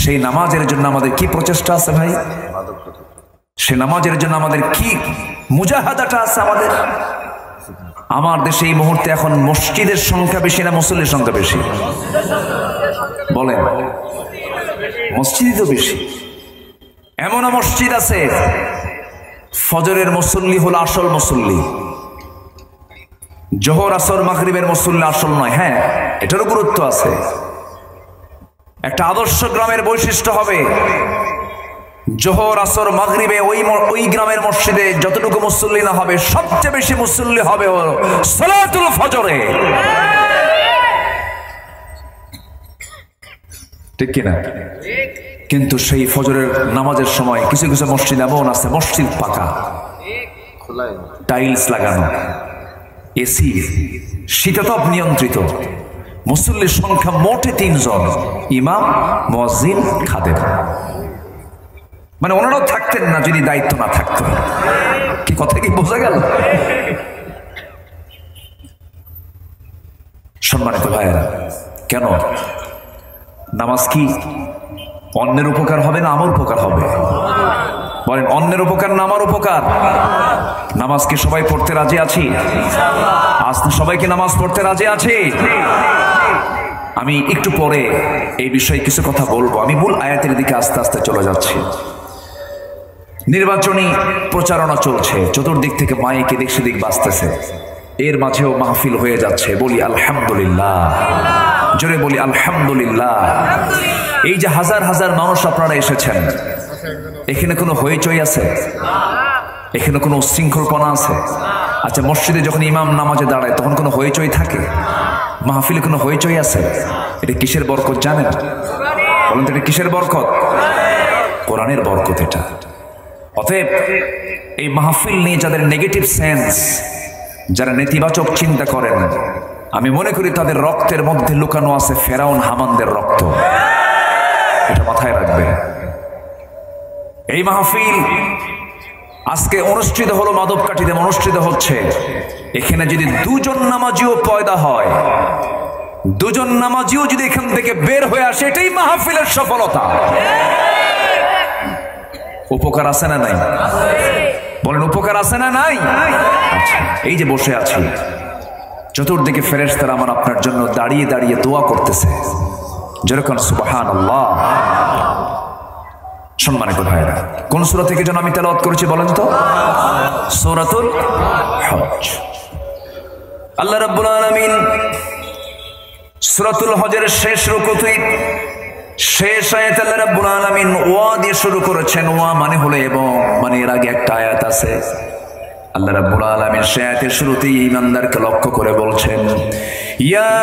সেই নামাজের জন্য আমাদের কি প্রচেষ্টা আছে ভাই? সে নামাজের জন্য আমাদের কি মুজাহাদাটা আছে আমাদের? আমার দেশে এই মুহূর্তে এখন মসজিদের সংখ্যা বেশি না মুসল্লির সংখ্যা বেশি? বলেন। মসজিদই তো বেশি। এমন মসজিদ আছে ফজরের মুসল্লি হলো আসল মুসল্লি, জোহর আসর মাগরিবের মুসল্লি আসল নয়। হ্যাঁ, এটারও গুরুত্ব আছে। একটা আদর্শ গ্রামের বৈশিষ্ট্য হবে জোহর আসর মাগরিবে ওই গ্রামের মসজিদে যতটুকু মুসল্লি না হবে, সবচেয়ে বেশি মুসল্লি হবে সালাতুল ফজরে। ঠিক কিনা? কিন্তু সেই ফজরের নামাজের সময় কিছু কিছু মসজিদ এমন আছে, মসজিদ পাকা, টাইলস লাগানো, এসি, শীতাতপ নিয়ন্ত্রিত, মুসল্লির সংখ্যা মোটে 3 জন, ইমাম, মুয়াজ্জিন, খাদেম। মানে ওনারাও থাকতেন না যদি দায়িত্ব না থাকতো। কি কথা কি বোঝা গেল? সম্মানিত ভাইয়েরা, কেন নামাজ কি অন্যের উপকার হবে না আমার উপকার হবে? বলেন, অন্যের উপকার না আমার উপকার? নামাজ কি সবাই পড়তে রাজি আছি? আজ সবাইকে নামাজ পড়তে রাজি আছি? আমি একটু পরে এই বিষয়ে কিছু কথা বলবো। আমি মূল আয়াতের দিকে আস্তে আস্তে চলে যাচ্ছি। নির্বাচনী প্রচারণা চলছে, চতুর্দিক থেকে মাইকে দিক সেদিক বাজতেছে, এর মাঝেও মাহফিল হয়ে যাচ্ছে। বলি আলহামদুলিল্লাহ, জোরে বলি আলহামদুলিল্লাহ। এই যে হাজার হাজার মানুষ আপনারা এসেছেন, এখানে কোনো হইচই আছে? এখানে কোনো উচ্ছৃঙ্খলপনা আছে? আচ্ছা, মসজিদে যখন ইমাম নামাজে দাঁড়ায় তখন কোনো হইচই থাকে? মাহফিলে কোনো হইচই আছে? এটা কিসের বরকত জানেন? বলেন তো, এটা কিসের বরকত? কোরআনের বরকত এটা। অতএব এই মাহফিল নিয়ে যাদের নেগেটিভ সেন্স, যারা নেতিবাচক চিন্তা করেন, আমি মনে করি তাদের রক্তের মধ্যে লুকানো আছে ফেরাউন হামানদের রক্ত। এটা মাথায় রাখবে। এই মাহফিল আজকে অনুষ্ঠিত হলো, মাধবকাঠিতে অনুষ্ঠিত হচ্ছে। এখানে যদি 2 জন নামাজিও পয়দা হয়, 2 জন নামাজিও যদি এখান থেকে বের হয়ে আসে, এটাই মাহফিলের সফলতা। উপকার আছে না নাই? বলেন, উপকার আছে না নাই? আচ্ছা, এই যে বসে আছি, চতুর্দিকে ফেরেশতারা আমার আপনার জন্য দাঁড়িয়ে দাঁড়িয়ে দোয়া করতেছে, যেরকম সুবহানাল্লাহ। সম্মানিত ভাইরা, কোন সূরা থেকে যেন আমি তেলাওয়াত করেছি বলেন তো? সূরাতুল হজ। আল্লাহ রাব্বুল আলামিন সূরাতুল হজের শেষ রুকুতে, শেষ আয়াতে আল্লাহ রাব্বুল আলামিন ওয়া দিয়ে শুরু করেছেন। ওয়া মানে হলো এবং, মানে এর আগে একটা আয়াত আছে আল্লাহ রাব্বুল আলামিন আয়াতের শুরুতেই ঈমানদারকে লক্ষ্য করে বলছেন, ইয়া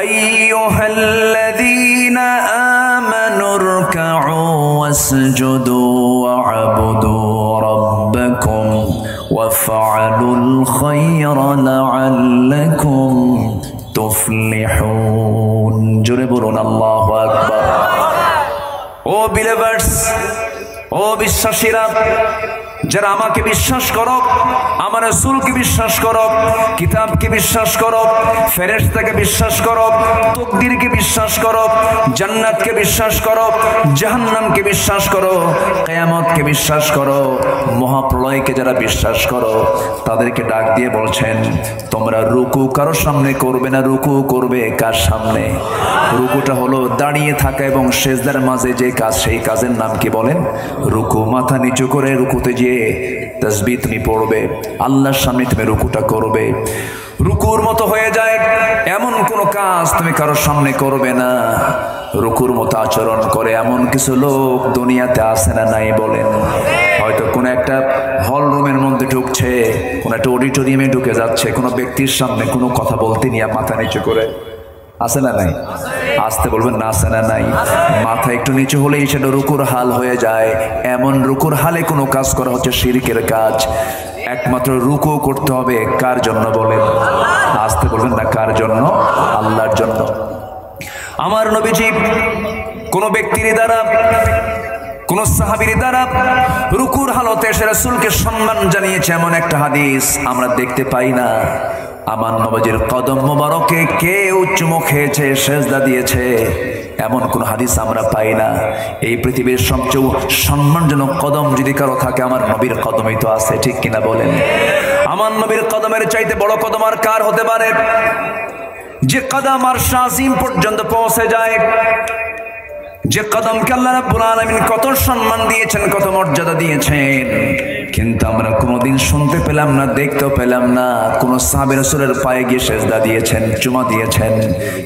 আইয়ুহাল্লাযীনা আমানুরকাউ ওয়াসজুদু ওয়া'বুদু রাব্বাকুম ওয়াফআলুল খায়রা লা'আল্লাকুম তুফলিহুন। জোরে বলুন আল্লাহু আকবার। ও বিলিভার্স, ও বিশ্বাসীরা, যারা আমাকে বিশ্বাস করো, আমার রাসূলকে বিশ্বাস করো, কিতাবকে বিশ্বাস করো, ফেরেশতাকে বিশ্বাস করো, তাকদীরকে বিশ্বাস করো, জান্নাতকে বিশ্বাস করো, জাহান্নামকে বিশ্বাস করো, কিয়ামতকে বিশ্বাস করো, মহাপ্রলয়কে যারা বিশ্বাস করো, তাদেরকে ডাক দিয়ে বলছেন, তোমরা রুকু কারোর সামনে করবে না, রুকু করবে কার সামনে? রুকুটা হলো দাঁড়িয়ে থাকা এবং সেজদার মাঝে যে কাজ, সেই কাজের নাম কি বলেন? রুকু। মাথা নিচু করে রুকুতে গিয়ে তাসবিহ তুমি পড়বে, আল্লাহর সামনে তুমি রুকুটা করবে। রুকুর মতো হয়ে যায় এমন কোন কাজ তুমি কারোর সামনে করবে না। রুকুর মতো আচরণ করে এমন কিছু লোক দুনিয়াতে আছে না নাই বলেন? হয়তো কোন একটা হল রুমের মধ্যে ঢুকছে, কোন একটা অডিটোরিয়ামে ঢুকে যাচ্ছে, কোনো ব্যক্তির সামনে কোনো কথা বলতে নিয়ে মাথা নিচু করে, আছে না নাই? আসতে বলবেন না, আছে না নাই? মাথা একটু নিচু হলেই সেটা রুকুর হাল হয়ে যায়। এমন রুকুর হালে কোনো কাজ করা হচ্ছে শিরকের কাজ। একমাত্র রুকু করতে হবে কার জন্য বলেন? আসতে বলবেন না, কার জন্য? আল্লাহর জন্য। আমার নবীজি কোন ব্যক্তির দ্বারা, কোন সাহাবীর দ্বারা রুকুর হালতে এসে রাসূলকে সম্মান জানিয়েছে এমন একটা হাদিস আমরা দেখতে পাই না। আমার নবীজির কদম মোবারকে কে চুমু খেয়েছে, সেজদা দিয়েছে, এমন কোন হাদিস আমরা পাই না। এই পৃথিবীর সবচেয়ে সম্মানজনক কদম যদি কারো থাকে, আমার নবীর কদমই তো আছে, ঠিক কিনা বলেন? আমার নবীর কদমের চাইতে বড় কদম আর কার হতে পারে? যে কদম আরশ আজিম পর্যন্ত পৌঁছে যায়, যে কদমকে আল্লাহ রাব্বুল আলামিন কত সম্মান দিয়েছেন, কত মর্যাদা দিয়েছেন, কিন্তু আমরা কোনোদিন শুনতে পেলাম না, দেখতেও পেলাম না কোন সাহাবী রাসূলের পায়ে গিয়ে সেজদা দিয়েছেন, চুমা দিয়েছেন।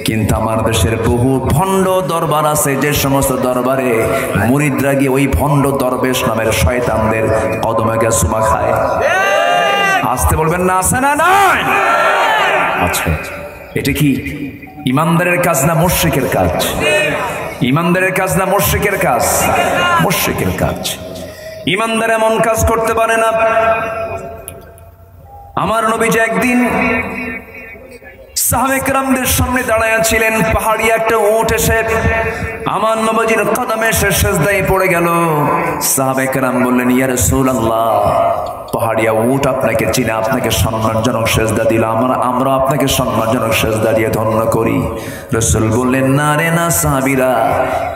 কিন্তু আমার দেশের বহু ভণ্ড দরবার আছে, যে সমস্ত দরবারে মুরিদরা গিয়ে ওই ভণ্ড দরবেশ নামের শয়তানদের কদমে গিয়ে চুমা খায়। আসতে বলবেন না, আছে না নাই? আচ্ছা, এটা কি ইমানদারের কাজ না মুশরিকের কাজ? ইমানদারের কাজ না মুশরিকের কাজ? মুশরিকের কাজ। ইমানদার এমন কাজ করতে পারে না। আমার নবীজি একদিন সাহাবে কেরামদের সামনে দাঁড়ায়া ছিলেন, পাহাড়ি একটা উট এসে আমার নবীজির কদমে এসে সেজদায় পড়ে গেল। সাহাবে কেরাম বললেন, ইয়া রাসূলুল্লাহ, পাহাড়িয়া উট আপনাকে চিনে, আপনাকে সম্মানজনক সেজদা দিল, আমরা আপনাকে সম্মানজনক সেজদা দিয়ে ধন্য করি। রাসূল বললেন, না রে না সাহাবীরা,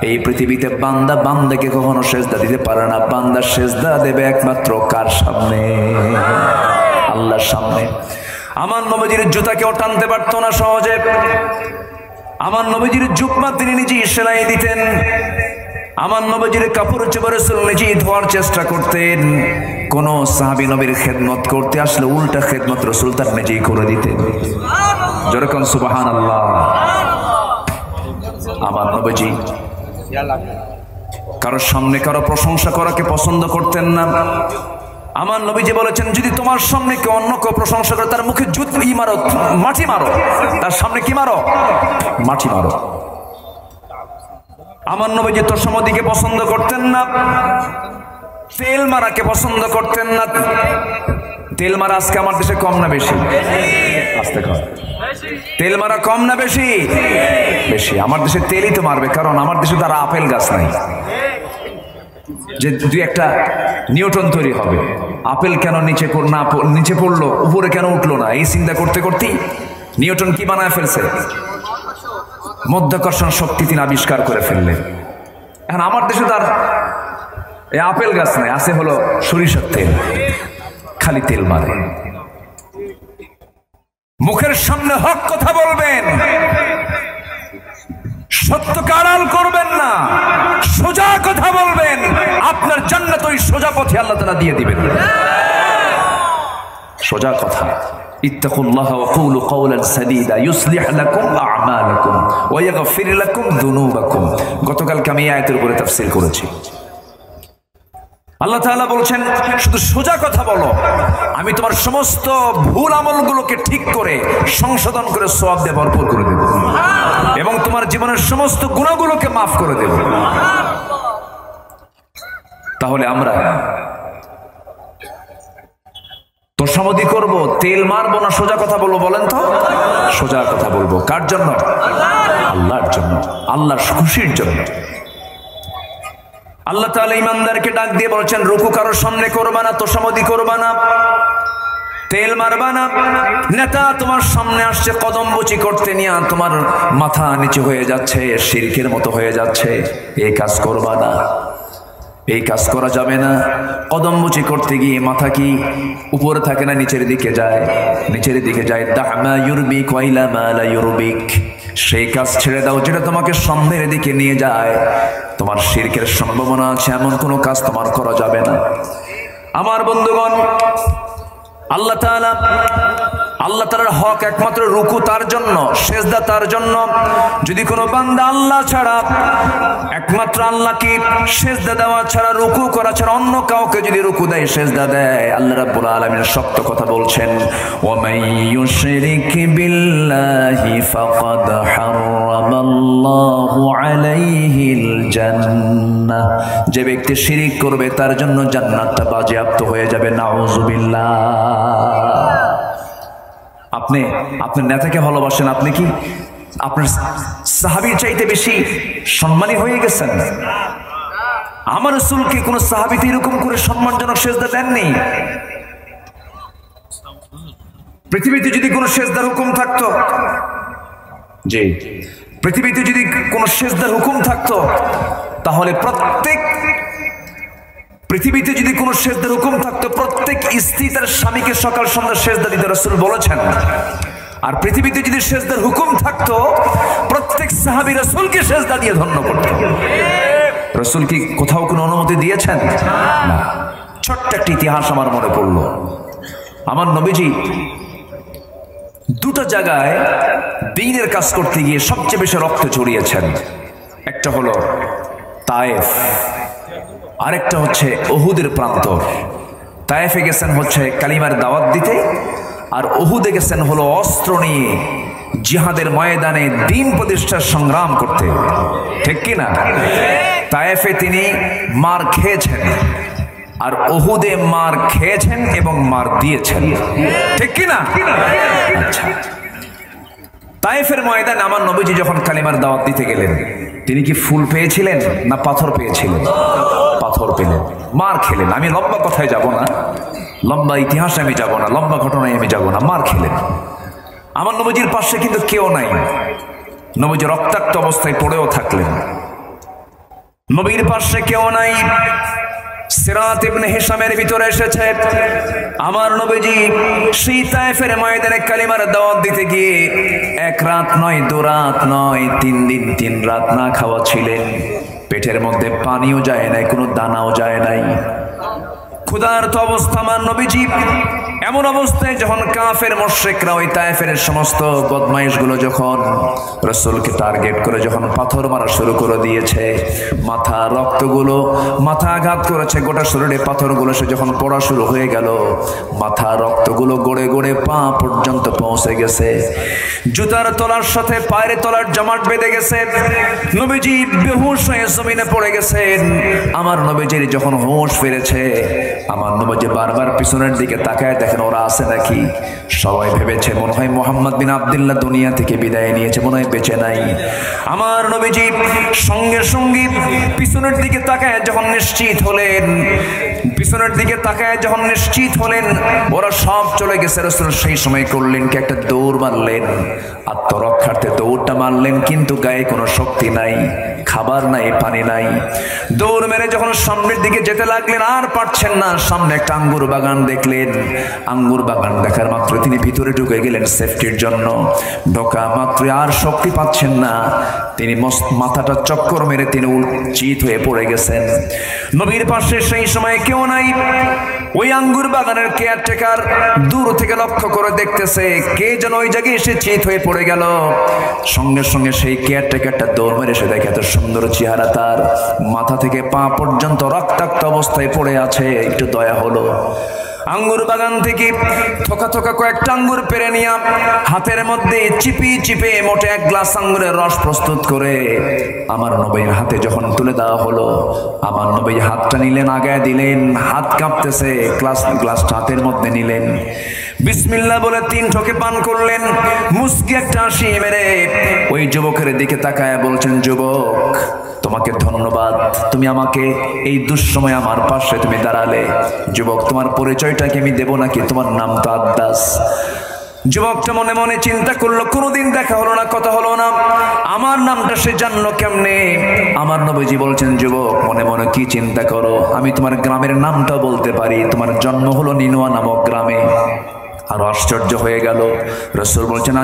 এই পৃথিবীতে বান্দা বান্দাকে কখনো সেজদা দিতে পারে না। বান্দা সেজদা দেবে একমাত্র কার সামনে? আল্লাহর সামনে। আমার নবীজির জুতা কেউ টানতে পারতো না সহজে। আমার নবীজির জুব্বা তিনি নিজেই সেলাই দিতেন। আমার নবীজির কাপড় চোপড় রাসূল নিজেই ধোয়ার চেষ্টা করতেন। কোন সাহাবী নবীর খেদমত করতে আসলে উল্টা খেদমত রাসূল তার নিজেই করে দিতেন। যেরকম সুবহানাল্লাহ। আমার নবীজি কারোর সামনে কারো প্রশংসা করাকে পছন্দ করতেন না। আমার নবীজি বলেছেন, যদি তোমার সামনে কেউ অন্য কেউ প্রশংসা করে, তার মুখে জুতি মারো, মাটি মারো, তার সামনে কি মারো? মাটি মারো। আমার নবীজি তোষামোদীকে পছন্দ করতেন না, তেল মারাকে পছন্দ করতেন না। তেল মারা আজকে আমার দেশে কম না বেশি? আস্তে কর। তেল মারা কম না বেশি? বেশি। আমার দেশে তেলই তো মারবে, কারণ আমার দেশে তার আপেল গাছ নাই যে দুই একটা নিউটন তৈরি হবে। আপেল কেন নিচে পড়লো, উপরে কেন উঠলো না, এই চিন্তা করতে করতেই নিউটন কি বানায় ফেলছে? মাধ্যাকর্ষণ শক্তি তিনি আবিষ্কার করে ফেললেন। এখন আমার দেশে তার এই আপেল গাছ নাই, আছে হলো সরিষার তেল, খালি তেল মারে। মুখের সামনে হক কথা বলবেন, সত্যকে আড়াল করবেন না, সোজা কথা বলবেন, আপনার জান্নাত ওই সোজা পথে আল্লাহ তাআলা দিয়ে দিবেন। সোজা কথা। ইত্তাকুল্লাহ ওয়া কুলু কাওলান সাদীদা ইউসলিহ লাকুম আ'মালাকুম ওয়া ইয়াগফির লাকুম যুনুবাকুম। গতকালকে আমি এই আয়াতের উপরে তাফসীর করেছি। আল্লাহ তাআলা বলছেন শুধু সোজা কথা বলো, আমি তোমার সমস্ত ভুল আমলগুলোকে ঠিক করে সংশোধন করে সওয়াব দিয়ে ভরপুর করে দেব এবং তোমার জীবনের সমস্ত গুনাহগুলোকে মাফ করে দেব। তাহলে আমরা তোষামোদি করব, তেল মারবো না সোজা কথা বলবো? বলেন তো। সোজা কথা বলবো। কার জন্য? আল্লাহর জন্য, আল্লাহর খুশির জন্য। আল্লাহ তাআলা ইমানদারকে ডাক দিয়ে বলছেন রুকু কারোর সামনে করবা না, তোষামোদি করবা না, তেল মারবা না। নেতা তোমার সামনে আসছে কদম বুচি করতে নিয়ে তোমার মাথা নিচে হয়ে যাচ্ছে, শিরকের মতো হয়ে যাচ্ছে, এই কাজ করবা না, এই কাজ করা যাবে না। কদম মুচি করতে গিয়ে মাথা কি উপরে থাকে না নিচের দিকে যায়? নিচের দিকে যায়। দামা ইউরবিক ওয়াইলা মা লা ইউরবিক, সেই কাজ ছেড়ে দাও যেটা তোমাকে সন্দেহের দিকে নিয়ে যায়। তোমার শিরকের সম্ভাবনা আছে, এমন কোনো কাজ তোমার করা যাবে না। আমার বন্ধুগণ, আল্লাহ তাআলার হক একমাত্র রুকু তার জন্য, সেজদা তার জন্য। যদি কোনো বান্দা আল্লাহ ছাড়া, একমাত্র আল্লাহকে সেজদা দেওয়া ছাড়া, রুকু করা ছাড়া অন্য কাউকে যদি রুকু দেয়, সেজদা দেয়, আল্লাহ রাব্বুল আলামিন শক্ত কথা বলছেন, ওয়া মান ইউশরিক বিল্লাহি ফাকাদ হারামাল্লাহু আলাইহিল জান্নাহ, যে ব্যক্তি শিরিক করবে তার জন্য জান্নাতটা বাজেয়াপ্ত হয়ে যাবে। নাউযুবিল্লাহ। আপনি আপনার নেতাকে ভালোবাসেন, আপনি কি আপনার সাহাবীর চাইতে বেশি সম্মানী হয়ে গেছেন? আমার রাসূলকে কোন সাহাবী এরকম করে সম্মানজনক সেজদা দেননি। পৃথিবীতে যদি কোনো সেজদার হুকুম থাকতো, জি, পৃথিবীতে যদি কোনো সেজদার হুকুম থাকতো, তাহলে পৃথিবীতে যদি কোনো সেজদার হুকুম থাকতো, প্রত্যেক স্ত্রী তার স্বামীকে সকাল সন্ধ্যা সেজদা দিতে রাসূল বলেছেন। আর পৃথিবীতে যদি সেজদার হুকুম থাকতো, প্রত্যেক সাহাবী রাসূলকে সেজদা দিয়ে ধন্য করত। রাসূল কি কোথাও কোনো অনুমতি দিয়েছেন? না। ছোট্ট একটা ইতিহাস আমার মনে পড়লো। আমার নবীজি দুটো জায়গায় দ্বীনের কাজ করতে গিয়ে সবচেয়ে বেশি রক্ত ঝরিয়েছেন। একটা হলো তায়েফ, আরেকটা হচ্ছে উহুদের প্রান্তর। তায়েফে গেছেন হচ্ছে কালিমার দাওয়াত দিতে, আর উহুদে গেছেন হলো অস্ত্র নিয়ে জিহাদের ময়দানে দ্বীন প্রতিষ্ঠার সংগ্রাম করতে। ঠিক কিনা? তায়েফে তিনি মার খেয়েছেন, আর উহুদে মার খেয়েছেন এবং মার দিয়েছেন। ঠিক কিনা? আচ্ছা, তায়েফের ময়দানে আমার নবীজি যখন কালিমার দাওয়াত দিতে গেলেন, তিনি কি ফুল পেয়েছিলেন না পাথর পেয়েছিলেন? পাথর পেলেন, মার খেলেন। আমি লম্বা কথায় যাব না, লম্বা ইতিহাসে আমি যাব না, লম্বা ঘটনায় আমি যাব না। মার খেলেন। আমার নবীজির পাশে কিন্তু কেউ নাই। নবীজি রক্তাক্ত অবস্থায় পড়েও থাকলেন। নবীর পাশে কেউ নাই। সিরাত ইবনে হিশামের ভিতরে এসেছে, আমার নবীজি সেই তায়েফের ময়দানে কালিমার দাওয়াত দিতে গিয়ে এক রাত নয়, দু রাত নয়, 3 দিন 3 রাত না খাওয়া ছিলেন। পেটের মধ্যে পানিও যায় নাই, কোনো দানাও যায় নাই। ক্ষুধার্ত অবস্থা আমার নবীজি। এমন অবস্থায় যখন কাফের মুশরিকরা, ওই তায়েফের সমস্ত বদমাইশগুলো যখন রাসূলকে টার্গেট করে যখন পাথর মারা শুরু করে দিয়েছে, মাথা রক্তগুলো, মাথা আঘাত করেছে, গোটা শরীরে পাথরগুলো সে যখন পড়া শুরু হয়ে গেল, মাথা রক্তগুলো গড়ে গড়ে পা পর্যন্ত পৌঁছে গেছে। জুতার তলার সাথে পায়ের তলার জমাট বেঁধে গেছে। নবীজি বেহুশ হয়ে জমিনে পড়ে গেছেন। আমার নবীজির যখন হুঁশ ফিরেছে, আমার নবীজি বারবার পিছনের দিকে তাকায় দেখেন ওরা আছে নাকি। সবাই ভেবেছে মনে হয় মুহাম্মদ বিন আব্দুল্লাহ দুনিয়া থেকে বিদায় নিয়েছে, মনে হয় বেঁচে নাই। আমার নবীজি সঙ্গে সঙ্গে পিছনের দিকে তাকায় যখন নিশ্চিত হলেন, পিছনের দিকে তাকায় যখন নিশ্চিত হলেন ওরা সব চলে গেছে, রাসূল সেই সময় করলেন কি একটা দৌড় মারলেন, আত্মরক্ষার্থে দৌড়টা মারলেন, কিন্তু গায়ে কোনো শক্তি নাই, খাবার নাই, পানি নাই। দৌড় মেরে যখন সামনের দিকে যেতে লাগলেন, আর পারছেন না। সামনে একটা আঙ্গুর বাগান দেখলেন। আঙ্গুর বাগান দেখার মাত্র তিনি ভিতরে ঢুকে গেলেন সেফটির জন্য। ঢোকা মাত্র আর শক্তি পাচ্ছেন না, তিনি মাথাটা চক্কর মেরে তিনি চিত হয়ে পড়ে গেছেন। নবীর পাশে সেই সময় কেউ নাই। ওই আঙ্গুর বাগানের কেয়ারটেকার দূর থেকে লক্ষ্য করে দেখতেছে কে যেন ওই জায়গায় এসে চিত হয়ে পড়ে গেল। সঙ্গে সঙ্গে সেই কেয়ারটেকারটা দৌড় মেরে এসে দেখে এত সুন্দর চেহারা, তার মাথা থেকে পা পর্যন্ত রক্তাক্ত অবস্থায় পড়ে আছে। একটু দয়া হলো। আঙ্গুর বাগান থেকে থোকা থোকা কয়েকটা আঙ্গুর পেরে নিয়ে হাতের মধ্যে চিপি চিপে মোটে 1 গ্লাস আঙ্গুরের রস প্রস্তুত করে আমার নবীর হাতে যখন তুলে দেওয়া হলো, আমার নবী হাতটা নিলেন, আগায় দিলেন, হাত কাঁপতেছে, গ্লাসটা হাতের মধ্যে নিলেন, বিসমিল্লাহ বলে 3 ঠোকে পান করলেন। মুস্কি একটা হাসি মেরে ওই যুবকের দিকে তাকায় বলছেন, যুবক তোমাকে ধন্যবাদ, তুমি আমাকে এই দুঃসময় আমার পাশে তুমি দাঁড়ালে। যুবক তোমার পরিচয়টা কি আমি দেব নাকি? তোমার নাম তো আদ্দাস। যুবকটা মনে মনে চিন্তা করলো, কোনোদিন দেখা হলো না, কথা হলো না, আমার নামটা সে জানলো কেমনে? আমার নবীজি বলছেন, যুবক মনে মনে কি চিন্তা করো, আমি তোমার গ্রামের নামটা বলতে পারি, তোমার জন্ম হলো নিনুয়া নামক গ্রামে। আরো আশ্চর্য হয়ে গেল। রাসূল বলছেন,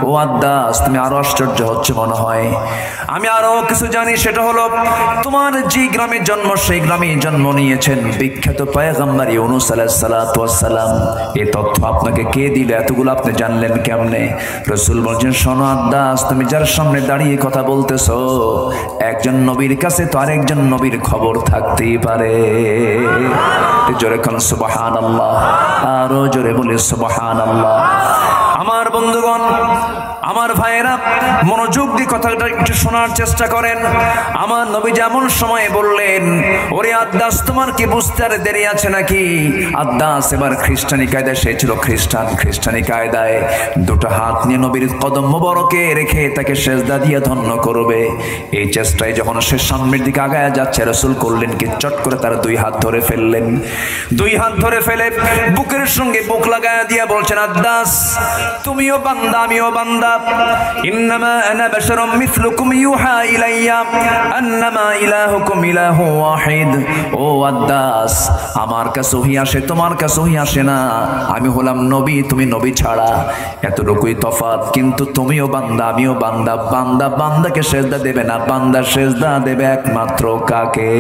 ও আদ্দাস তুমি আরো আশ্চর্য হচ্ছে মনে হয়, আমি আরো কিছু জানি, সেটা হলো তোমার যে গ্রামে জন্ম সেই গ্রামে জন্ম নিয়েছেন বিখ্যাত পয়গম্বর ইউনূস আলাইহিস সালাতু ওয়াস সালাম। এই তথ্য আপনাকে কে দিল? এতগুলো আপনি জানলেন কেমনে? রাসূল বলছেন, শোনো আদ্দাস, তুমি যার সামনে দাঁড়িয়ে কথা বলতেছো, একজন নবীর কাছে তো আরেকজন নবীর খবর থাকতেই পারে। জোরে কোন সুবহানাল্লাহ, আরো জোরে বলে সুবহানাল্লাহ। আমার বন্ধুগণ, আমার ভাইয়েরা, মনোযোগ দিয়ে কথাটা একটু শোনার চেষ্টা করেন। আমার নবী যেমন সময় বললেন, ওরে আদ্দাস তোমার কি বুঝতে আর দেরি আছে নাকি? আদ্দাস এবার খ্রিস্টানি কায়দায়, সে ছিল খ্রিস্টান, খ্রিস্টানি কায়দায় 2টা হাত নিয়ে নবীর কদম মোবারকে রেখে তাকে সেজদা দিয়ে ধন্য করবে। এই চেষ্টায় যখন সে সামনের দিকে আগায় যাচ্ছে, রাসূল করলেন কি, চট করে তার 2 হাত ধরে ফেললেন। 2 হাত ধরে ফেলে বুকের সঙ্গে বুক লাগায় দিয়া বলছেন, আদ্দাস তুমিও বান্দা আমিও বান্দা, ইন্নামা আনা বাশারুম মিসলুকুম ইউহা ইলাইয়া আন্নামা ইলাহুকুম ইলাহু ওয়াহিদ। ও আদ্দাস, আমার কাছে ওহী আসে, তোমার কাছে ওহী আসে না, আমি হলাম নবী, তুমি নবী ছাড়া, এতটুকুই তফাৎ, কিন্তু তুমিও বান্দা আমিও বান্দা। বান্দা বান্দাকে সেজদা দেবে না, বান্দা সেজদা দেবে একমাত্র কাকে?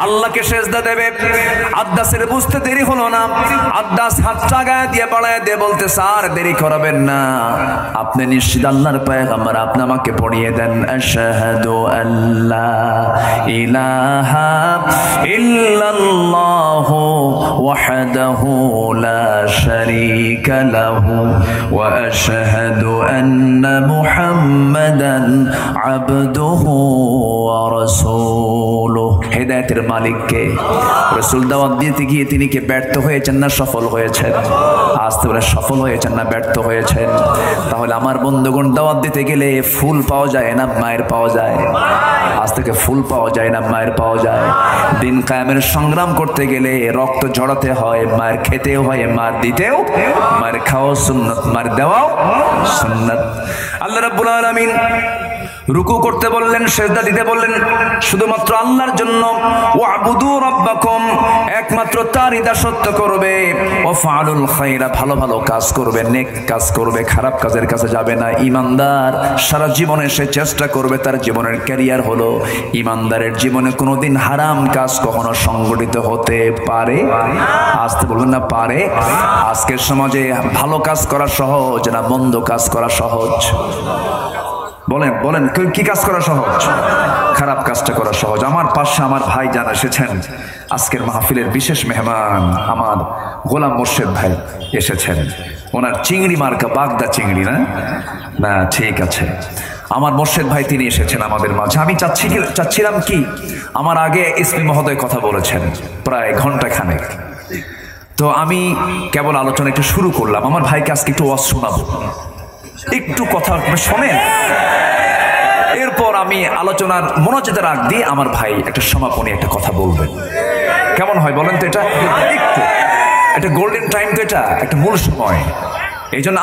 আল্লাহকে সেজদা দেবে। আদ্দাসের বুঝতে দেরি হলো না। আদ্দাস হাতটা গায়ে দিয়ে বাড়ায় দিয়ে বলতে, স্যার দেরি করাবেন না, আপনি নিশ্চিত আল্লাহর পয়গম্বর, আপনি আমাকে পড়িয়ে দেন, আশহাদু আল্লা ইলাহা ইল্লাল্লাহু ওয়াহদাহু লা শারীকা লাহু ওয়া আশহাদু আন্না মুহাম্মাদান আবদুহু ওয়া রাসূলুহু। হেদায়েতের মালিককে। রাসূল দাওয়াত দিতে গিয়ে তিনি কি ব্যর্থ হয়েছেন না সফল হয়েছেন? আসতে বলে সফল হয়েছেন না ব্যর্থ হয়েছেন? তাহলে আমার বন্ধুগণ, দাওয়াত দিতে গেলে ফুল পাওয়া যায় না মায়ের পাওয়া যায়? আজ থেকে ফুল পাওয়া যায় না মায়ের পাওয়া যায়? দিন কায়েমের সংগ্রাম করতে গেলে রক্ত ঝরাতে হয়, মায়ের খেতেও হয়, মার দিতেও, মায়ের খাওয়া সুন্নাত, মার দেওয়াও সুন্নাত। আল্লাহ রাব্বুল আলামিন রুকু করতে বললেন, সেজদা দিতে বললেন শুধুমাত্র আল্লাহর জন্য। ওয়াবুদু রাব্বাকুম, একমাত্র তারই দাসত্ব করবে। ওয়াফআলুল খায়রা, ভালো ভালো কাজ করবে, নেক কাজ করবে, খারাপ কাজের কাছে যাবে না। ঈমানদার সারা জীবনে সে চেষ্টা করবে, তার জীবনের ক্যারিয়ার হলো ঈমানদারের জীবনে কোনোদিন হারাম কাজ কখনো সংগঠিত হতে পারে? আসতে বলবেন না পারে? আজকের সমাজে ভালো কাজ করা সহজ না মন্দ কাজ করা সহজ? বলেন বলেন, কি কাজ করা সহজ? খারাপ কাজটা করা সহজ। আমার পাশে আমার ভাই যারা এসেছেন, আজকের মাহফিলের বিশেষ মেহমান আমার গোলাম মোর্শেদ ভাই এসেছেন। ওনার চিংড়ি মার্কা বাগদা চিংড়ি, না না ঠিক আছে, আমার মোর্শেদ ভাই তিনি এসেছেন আমাদের মাঝে। আমি চাচ্ছিলাম কি, আমার আগে এসপি মহোদয় কথা বলেছেন প্রায় ঘন্টাখানেক, তো আমি কেবল আলোচনা একটু শুরু করলাম। আমার ভাইকে আজকে একটু ওয়াজ শোনাবো, একটু কথা শোনেন, এরপর আমি আলোচনার মনোযোগ রাখ দিয়ে আমার ভাই একটা সমাপনী একটা কথা বলবেন। কেমন হয় বলেন তো? এটা একটু একটা গোল্ডেন টাইম, তো এটা একটা মূল সময়। এই জন্য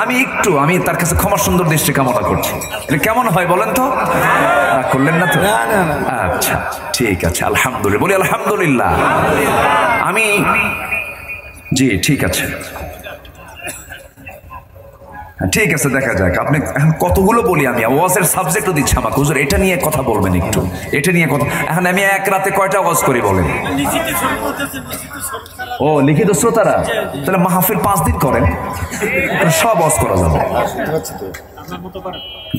আমি তার কাছে ক্ষমা সুন্দর দৃষ্টি কামনা করছি। এটা কেমন হয় বলেন তো? করলেন না তো? আচ্ছা ঠিক আছে, আলহামদুলিল্লাহ বলি, আলহামদুলিল্লাহ। আমি জি ঠিক আছে, ঠিক আছে, দেখা যাক। আপনি এখন কতগুলো বলি, আমি ওয়াজের সাবজেক্টও দিচ্ছি আমাকে, হুজুর এটা নিয়ে কথা বলবেন একটু, এটা নিয়ে কথা। এখন আমি এক রাতে কয়টা ওয়াজ করি বলেন? ও লিখিত শ্রোতারা, তাহলে মাহফিল 5 দিন করেন, সব ওয়াজ করা যাবে।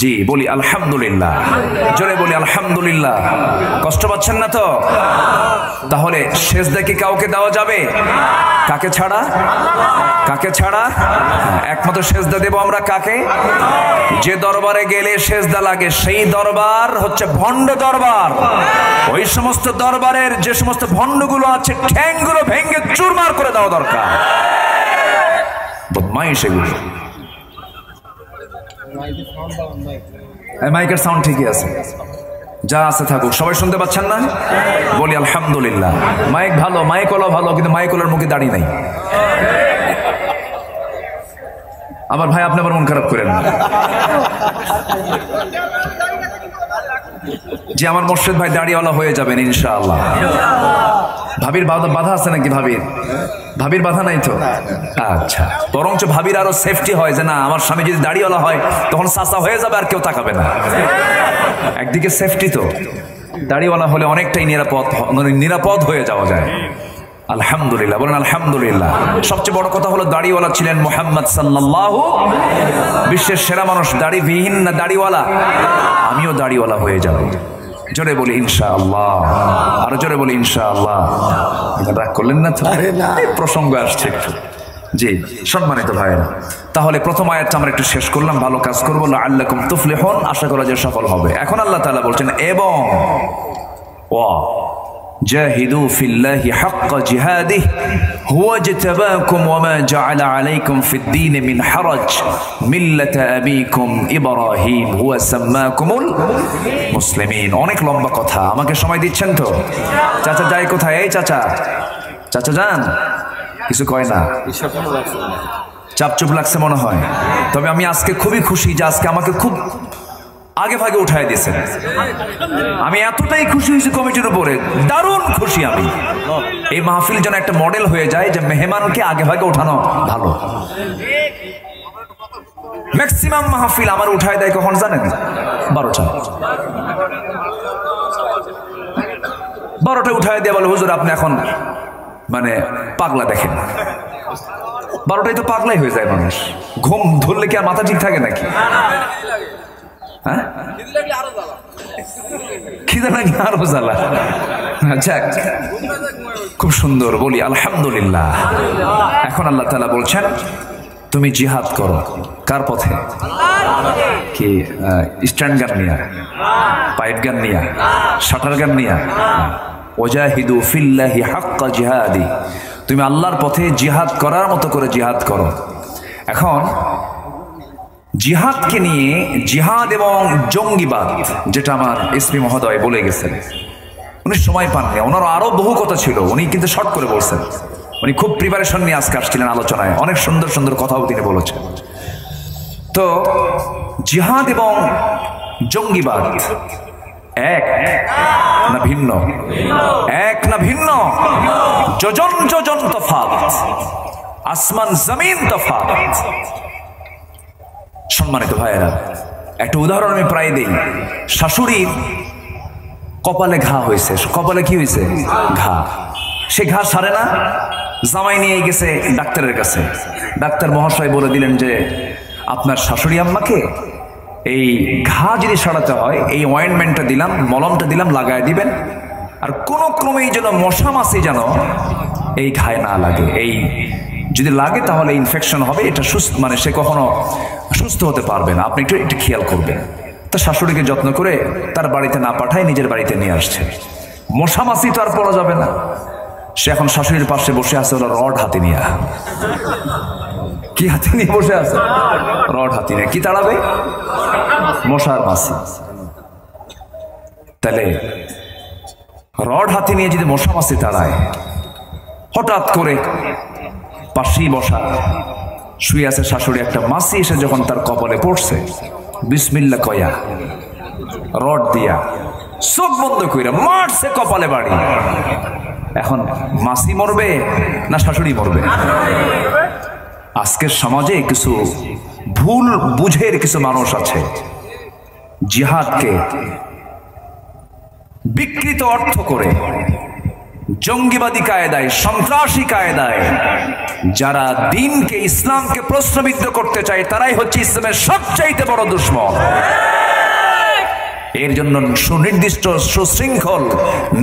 জি বলি আলহামদুলিল্লাহ, জোরে বলি আলহামদুলিল্লাহ। কষ্ট পাচ্ছেন না তো? তাহলে সেজদা কি কাউকে দেওয়া যাবে? কাকে ছাড়া? কাকে ছাড়া? একমাত্র সেজদা দেব আমরা কাকে? যে দরবারে গেলে সেজদা লাগে সেই দরবার হচ্ছে ভণ্ড দরবার। ওই সমস্ত দরবারের যে সমস্ত ভণ্ডগুলো আছে ঠ্যাংগুলো ভেঙে চুরমার করে দেওয়া দরকার। বদমাইশ এগুলো। মাইকের সাউন্ড ঠিকই আছে, যা আছে থাকুক। সবাই শুনতে পাচ্ছেন না? বলি আলহামদুলিল্লাহ। মাইক ভালো, মাইক ওলা ভালো, কিন্তু মাইক ওলার মুখে দাড়ি নাই। আবার ভাই আপনি আবার মন খারাপ করেন না। যে আমার মোর্শেদ ভাই দাড়িওয়ালা হয়ে যাবেন ইনশাআল্লাহ। ভাবির বাধা আছে নাকি? ভাবির বাধা নাই তো? আচ্ছা, বরঞ্চ ভাবির আরো সেফটি হয় যে না আমার স্বামী যদি দাড়িওয়ালা হয় তখন চাচা হয়ে যাবে, আর কেউ তাকাবে না। একদিকে সেফটি তো, দাড়িওয়ালা হলে অনেকটাই নিরাপদ হয়ে যাওয়া যায়। আলহামদুলিল্লাহ, বলেন আলহামদুলিল্লাহ। সবচেয়ে বড় কথা হলো দাড়িওয়ালা ছিলেন মুহাম্মদ সাল্লাল্লাহু, বিশ্বের সেরা মানুষ। দাড়িবিহীন না দাড়িওয়ালা? আমিও দাড়িওয়ালা হয়ে যাব। জোরে বলি ইনশাআল্লাহ, আরো জোরে বলি ইনশাআল্লাহ। রাগ করলেন না তো? প্রসঙ্গ আসছে একটু। জি সম্মানিত ভাইয়েরা, তাহলে প্রথম আয়াতটা আমরা একটু শেষ করলাম, ভালো কাজ করবো লাআল্লাকুম তুফলিহুন, আশা করা যে সফল হবে। এখন আল্লাহ তাআলা বলছেন এবং جاهدوا في الله حق جهاده هو اجتباكم وما جعل عليكم في الدين من حرج ملة أبيكم إبراهيم هو سماكم المسلمين। অনেক লম্বা কথা, আমাকে সময় দিচ্ছেন তো? চাচা যাই কোথায়? এই চাচা, চাচা যান, কিছু কয় না, চাপচুপ লাগছে মনে হয়। তবে আমি আজকে খুবই খুশি যে আজকে আমাকে খুব আগে ভাগে উঠায় দিয়েছেন। আমি এতটাই খুশি হয়েছি কমিটির উপরে, দারুণ খুশি আমি। এই মাহফিল যেন একটা মডেল হয়ে যায় যে মেহমানকে আগে ভাগে উঠানো ভালো। ম্যাক্সিমাম মাহফিল আমার উঠায় দেয় কখন জানেন? 12টায় উঠায় দিয়ে বলে হুজুর আপনি এখন মানে পাগলা দেখেন। 12টায় তো পাগলাই হয়ে যায় মানুষ। ঘুম ধরলে কি আর মাথা ঠিক থাকে নাকি? খিদে নাকি আরো জ্বালা। যাক, খুব সুন্দর, বলি আলহামদুলিল্লাহ। এখন আল্লাহ তাআলা বলছেন তুমি জিহাদ করো। কার পথে? কি স্ট্যান্ড গান নিয়া, পাইপ গান নিয়া, শাটার গান নিয়া? ওয়াজাহিদু ফিল্লাহি হাক্কা জিহাদি, তুমি আল্লাহর পথে জিহাদ করার মতো করে জিহাদ করো। এখন জিহাদকে নিয়ে, জিহাদ এবং জঙ্গিবাদ, যেটা আমার এসপি মহোদয় বলে গেছেন, উনি সময় পাননি, ওনার আরো বহু কথা ছিল, উনি কিন্তু শর্ট করে বলছেন। উনি খুব প্রিপারেশন নিয়ে আজকে আসছিলেন আলোচনায়, অনেক সুন্দর সুন্দর কথাও তিনি বলেছেন। তো জিহাদ এবং জঙ্গিবাদ এক না ভিন্ন? এক না ভিন্ন? যোজন যোজন তফাৎ, আসমান জমিন তফাৎ। সম্মানিত ভাইয়েরা, একটা উদাহরণ আমি প্রায় দেই। শাশুড়ির কপালে ঘা হয়েছে। কপালে কি হয়েছে? ঘা। সে ঘা সারে না, জামাই নিয়ে গেছে ডাক্তারের কাছে। ডাক্তার মহাশয় বলে দিলেন যে আপনার শাশুড়ি আম্মাকে এই ঘা যদি সারাতে হয় এই অয়েন্টমেন্টটা দিলাম, মলমটা দিলাম, লাগায় দিবেন। আর কোনো ক্রমেই যেন মশা মাছি যেন এই ঘায়ে না লাগে। এই যদি লাগে তাহলে ইনফেকশন হবে, এটা সুস্থ মানে সে কখনো সুস্থ হতে পারবে না, আপনি একটু খেয়াল করবেন। তা শাশুড়িকে যত্ন করে তার বাড়িতে না পাঠায় নিজের বাড়িতে নিয়ে আসছে। মশা মাছি তো আর পড়া যাবে না। সে এখন শাশুড়ির পাশে বসে আছে, ওরা রড হাতে নিয়ে। কি হাতে নিয়ে বসে আছে? রড হাতে নিয়ে। কি তাড়াবে? মশার মাছি। তাহলে রড হাতে নিয়ে যদি মশা মাছি তাড়ায়, হঠাৎ করে পাশেই বসা শুয়ে আছে শাশুড়ি, একটা মাছি এসে যখন তার কপালে পড়ছে, বিসমিল্লাহ কয়া রড দিয়া চোখ বন্ধ কইরা মারছে কপালে বাড়ি। এখন মাছি মরবে না শাশুড়ি মরবে? আজকের সমাজে কিছু ভুল বুঝের কিছু মানুষ আছে, জিহাদকে বিকৃত অর্থ করে জঙ্গিবাদী কায়দায়, সন্ত্রাসী কায়দায় যারা দ্বীনকে, ইসলামকে প্রশ্নবিদ্ধ করতে চায়, তারাই হচ্ছে ইসলামের সবচাইতে বড় দুশমন। এর জন্য সুনির্দিষ্ট সুশৃঙ্খল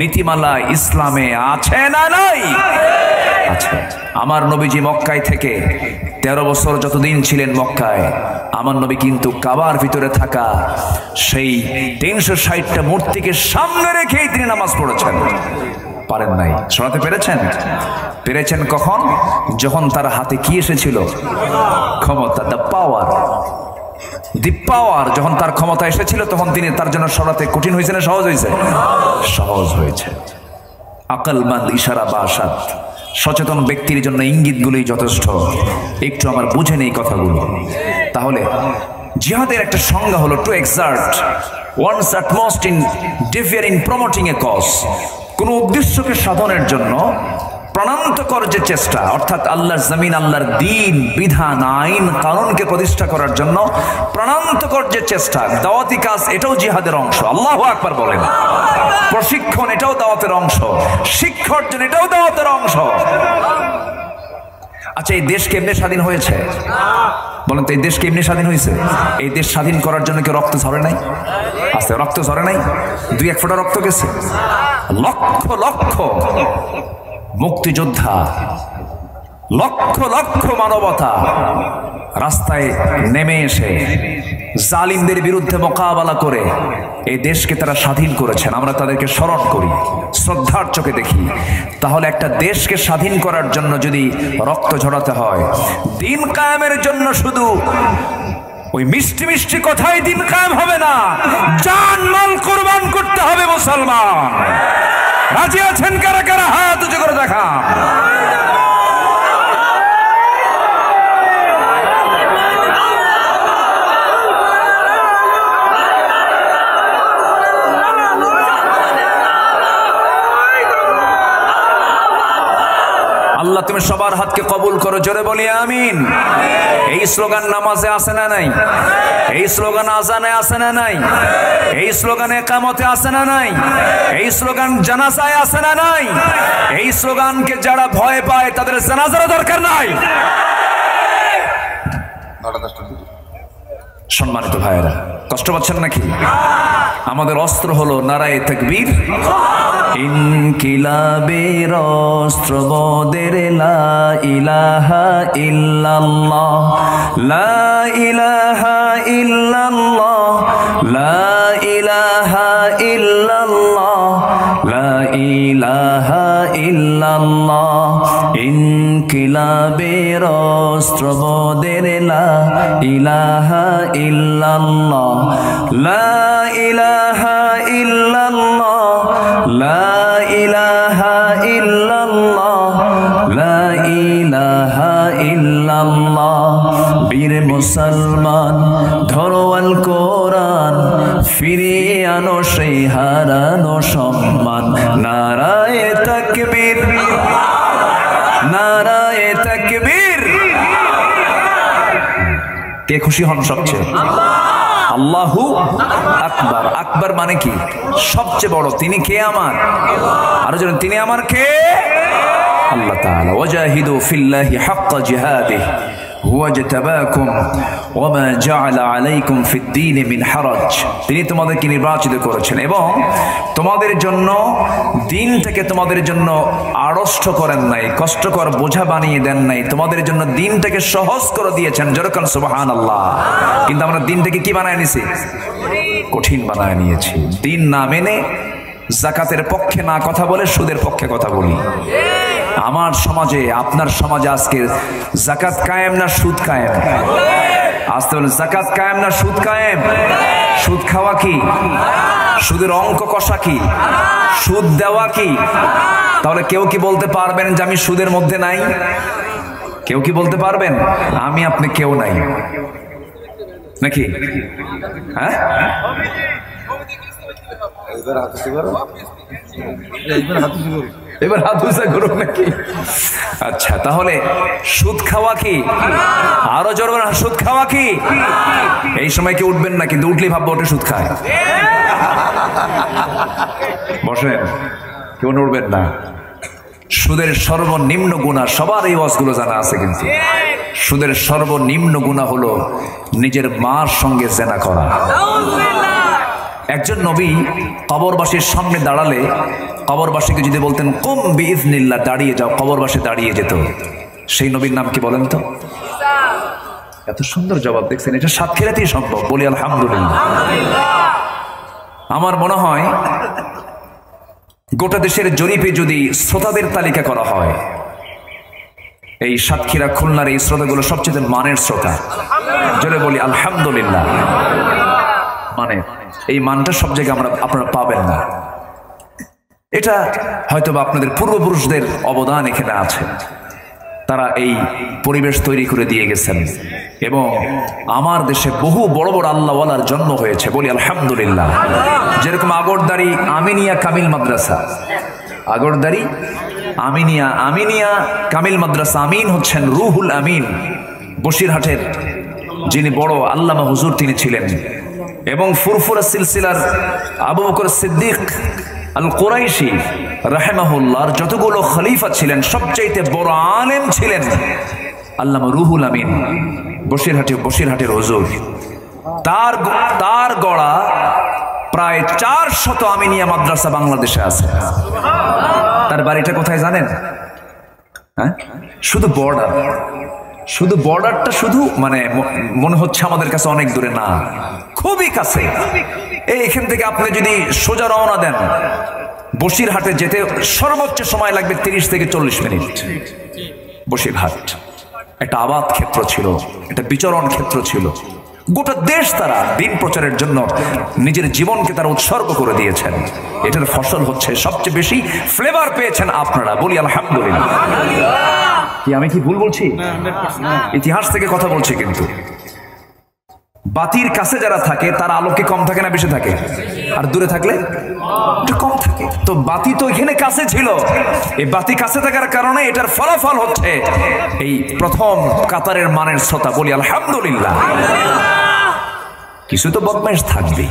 নীতিমালা ইসলামে আছে না নাই? আছে। আমার নবীজি মক্কায় থেকে 13 বছর যতদিন ছিলেন মক্কায়, আমার নবী কিন্তু কাবার ভিতরে থাকা সেই 360টা মূর্তিকে সামনে রেখেই তিনি নামাজ পড়েছেন। পারেন নাই, শোনাতে পেরেছেন? পেরেছেন কখন? যখন তার হাতে কি এসেছিল? ক্ষমতা, দ্য পাওয়ার। দি পাওয়ার যখন তার ক্ষমতা এসেছিল, তখন তিনি তার জন্য সরাতে কঠিন হয়েছে না সহজ হয়েছে? সহজ হয়েছে। আকলমান্দ ইশারা বাসাত, সচেতন ব্যক্তির জন্য ইঙ্গিতগুলোই যথেষ্ট। একটু আমার বুঝে নেই কথাগুলো। তাহলে জিহাদের একটা সংজ্ঞা হলো to exert one's utmost in devier in promoting a cause, কোন উদ্দেশ্যকে সাধনের জন্য প্রাণান্তকর যে চেষ্টা, অর্থাৎ আল্লাহর জমিন, আল্লাহর দ্বীন, বিধান, আইন, কানুনকে প্রতিষ্ঠা করার জন্য প্রাণান্তকর যে চেষ্টা, দাওয়াতি কাজ, এটাও জিহাদের অংশ। আল্লাহু আকবার বলেন। প্রশিক্ষণ, এটাও দাওয়াতের অংশ। শিক্ষা অর্জন, এটাও দাওয়াতের অংশ। আচ্ছা, এই দেশ কেমনে স্বাধীন হয়েছে বলেন তো? এই দেশ কেমনে স্বাধীন হয়েছে? এই দেশ স্বাধীন করার জন্য কি রক্ত ঝরে নাই? আস্তে রক্ত ঝরে নাই? 2-1 ফোঁটা রক্ত গেছে? লক্ষ লক্ষ মুক্তিযোদ্ধা, লক্ষ লক্ষ মানবতা রাস্তায় নেমে এসে জালিমদের বিরুদ্ধে মোকাবেলা করে এই দেশকে তারা স্বাধীন করেছেন। আমরা তাদেরকে স্মরণ করি, শ্রদ্ধার চোখে দেখি। তাহলে একটা দেশকে স্বাধীন করার জন্য যদি রক্ত ঝরাতে হয়, দিন কায়েমের জন্য শুধু ওই মিষ্টি মিষ্টি কথাই দিন কায়েম হবে না, জান মাল কুরবান করতে হবে মুসলমান। রাজি আছেন কারা কারা? হাত উঁচু করে দেখা। আল্লাহ তুমি সবার হাতকে কবুল করো, জোরে বলি আমিন। এই স্লোগান নামাজে আছে না নাই? এই স্লোগান আজানে আছে না নাই? এই স্লোগান ইকামতে আছে না নাই? এই স্লোগান জানাজায় আছে না নাই? এই স্লোগানকে যারা ভয় পায় তাদের জানাজার দরকার নাই। সম্মানিত ভাইয়েরা, কষ্ট পাচ্ছেন নাকি? আমাদের অস্ত্র হলো নারায়ে তাকবীর, ইনকিলাবের অস্ত্র মোদের লা ইলাহা ইল্লাল্লাহ, লা ইলাহা ইল্লাল্লাহ, লা ইলাহা ইল্লাল্লাহ, লা ইলাহা ইল্লাল্লাহ। ইনকিলাবের অস্ত্র মোদের লা ইলাহা ইল্লাল্লাহ, লা ইলাহা ইল্লাল্লাহ, লা ইলাহা ইল্লাল্লাহ, লা ইলাহা ইল্লাল্লাহ। বীর মুসলমান ধরো আল কোরআন, ফিরিয়ে আনো সেই হারানো সম্মান। নারায়ে তাকবীর, নারায়ে তাকবীর। কে খুশি হন সবচেয়ে? আল্লাহু আকবার। আকবার মানে কি? সবচেয়ে বড়। তিনি কে? আমার। আরো জানেন তিনি আমার কে? আল্লাহ তাআলা। ওয়াজাহিদু ফিল্লাহি হাক্কা জিহাদিহি হুয়া ইজতাবাকুম ওয়া মা জাআলা আলাইকুম ফিদ-দীন মিন হারাজ। তিনি তোমাদেরকে নির্বাচিত করেছেন এবং তোমাদের জন্য দ্বীনটাকে তোমাদের জন্য আড়ষ্ট করেন নাই, কষ্টকর বোঝা বানিয়ে দেন নাই, তোমাদের জন্য দ্বীনটাকে সহজ করে দিয়েছেন। যেরকম সুবহানাল্লাহ। কিন্তু আমরা দ্বীনটাকে কি বানায় নিয়েছি? কঠিন বানায় নিয়েছি। দ্বীন না মেনে যাকাতের পক্ষে না কথা বলে সুদের পক্ষে কথা বলি। আমার সমাজে, আপনার সমাজে আজকে যাকাত কায়েম না সুদ কায়েম? আসতে বলেন, যাকাত কায়েম না সুদ কায়েম? সুদ খাওয়া কি? সুদের অঙ্ক কষা কি? সুদ দেওয়া কি? তাহলে কেউ কি বলতে পারবেন যে আমি সুদের মধ্যে নাই? কেউ কি বলতে পারবেন? আমি আপনি কেউ নাই নাকি? হ্যাঁ, এবার হাত উঁচা করুন নাকি? আচ্ছা, তাহলে সুদ খাওয়া কি? আরো জোর করে, সুদ খাওয়া কি? এই সময় কি উঠবেন না, কিন্তু উঠলেই ভাববো ওটা সুদ খায়। বসেন, কেউ উঠবেন না। সুদের সর্বনিম্ন গুনাহ, সবার এই ওয়াজগুলো জানা আছে, কিন্তু সুদের সর্বনিম্ন গুনাহ হলো নিজের মার সঙ্গে জেনা করা। একজন নবী কবরবাসীর সামনে দাঁড়ালে কবরবাসীকে যদি বলতেন কুম বিইজনিল্লাহ, দাঁড়িয়ে যাও, কবরবাসী দাঁড়িয়ে যেত। সেই নবীর নাম কি বলেন তো? এত সুন্দর জবাব দেখছেন, এটা সাতক্ষীরাতেই সম্ভব, বলি আলহামদুলিল্লাহ। আমার মনে হয় গোটা দেশের জরিপে যদি শ্রোতাদের তালিকা করা হয়, এই সাতক্ষীরা খুলনার এই শ্রোতাগুলো সবচেয়ে মানের শ্রোতা। জোরে বলি আলহামদুলিল্লাহ। মানে এই মানটা সব জায়গায় আপনারা পাবেন না। এটা হয়তো বা আপনাদের পূর্বপুরুষদের অবদান এখানে আছে, তারা এই পরিবেশ তৈরি করে দিয়ে গেছেন, এবং আমার দেশে বহু বড় বড় আল্লাহওয়ালার জন্ম হয়েছে, বলি আলহামদুলিল্লাহ। যেরকম আগরদারি আমিনিয়া কামিল মাদ্রাসা, আগরদারি আমিনিয়া কামিল মাদ্রাসা, আমিন হচ্ছেন রুহুল আমিন, বসিরহাটের যিনি বড় আল্লামা হুজুর তিনি ছিলেন, এবং ফুরফুরা সিলসিলার আবু বকর সিদ্দিক আল কুরাইশি রাহিমাহুল্লাহর যতগুলো খলিফা ছিলেন সবচাইতে বড় আলেম ছিলেন আল্লামা রুহুল আমিন, বসিরহাটের হুজুর। তার গড়া প্রায় 400 আমিনিয়া মাদ্রাসা বাংলাদেশে আছে। তার বাড়িটা কোথায় জানেন? হ্যাঁ, শুধু বর্ডারটা শুধু মানে মনে হচ্ছে আমাদের কাছে অনেক দূরে, না, খুবই কাছে। এখান থেকে আপনি যদি সোজা রওনা দেন, বসিরহাটে যেতে সর্বোচ্চ সময় লাগবে 30 থেকে 40 মিনিট। বসিরহাট একটা আবাদ ক্ষেত্র ছিল, একটা বিচরণ ক্ষেত্র ছিল। গোটা দেশ তারা দিন প্রচারের জন্য নিজের জীবনকে তারা উৎসর্গ করে দিয়েছেন। এটার ফসল হচ্ছে সবচেয়ে বেশি ফ্লেভার পেয়েছেন আপনারা, বলি আলহামদুলিল্লাহ। কি আমি কি ভুল বলছি? ইতিহাস থেকে কথা বলছি। কিন্তু বাতির কাছে যারা থাকে তারা আলোকে কম থাকে না বেশি থাকে? আর দূরে থাকলে একটু কম থাকে। তো বাতি তো এখানে কাছে ছিল, এই বাতি কাছে থাকার কারণে এটার ফলাফল হচ্ছে এই প্রথম কাতারের মানের শ্রোতা, বলি আলহামদুলিল্লাহ। কিছু তো বদমাইশ থাকবে,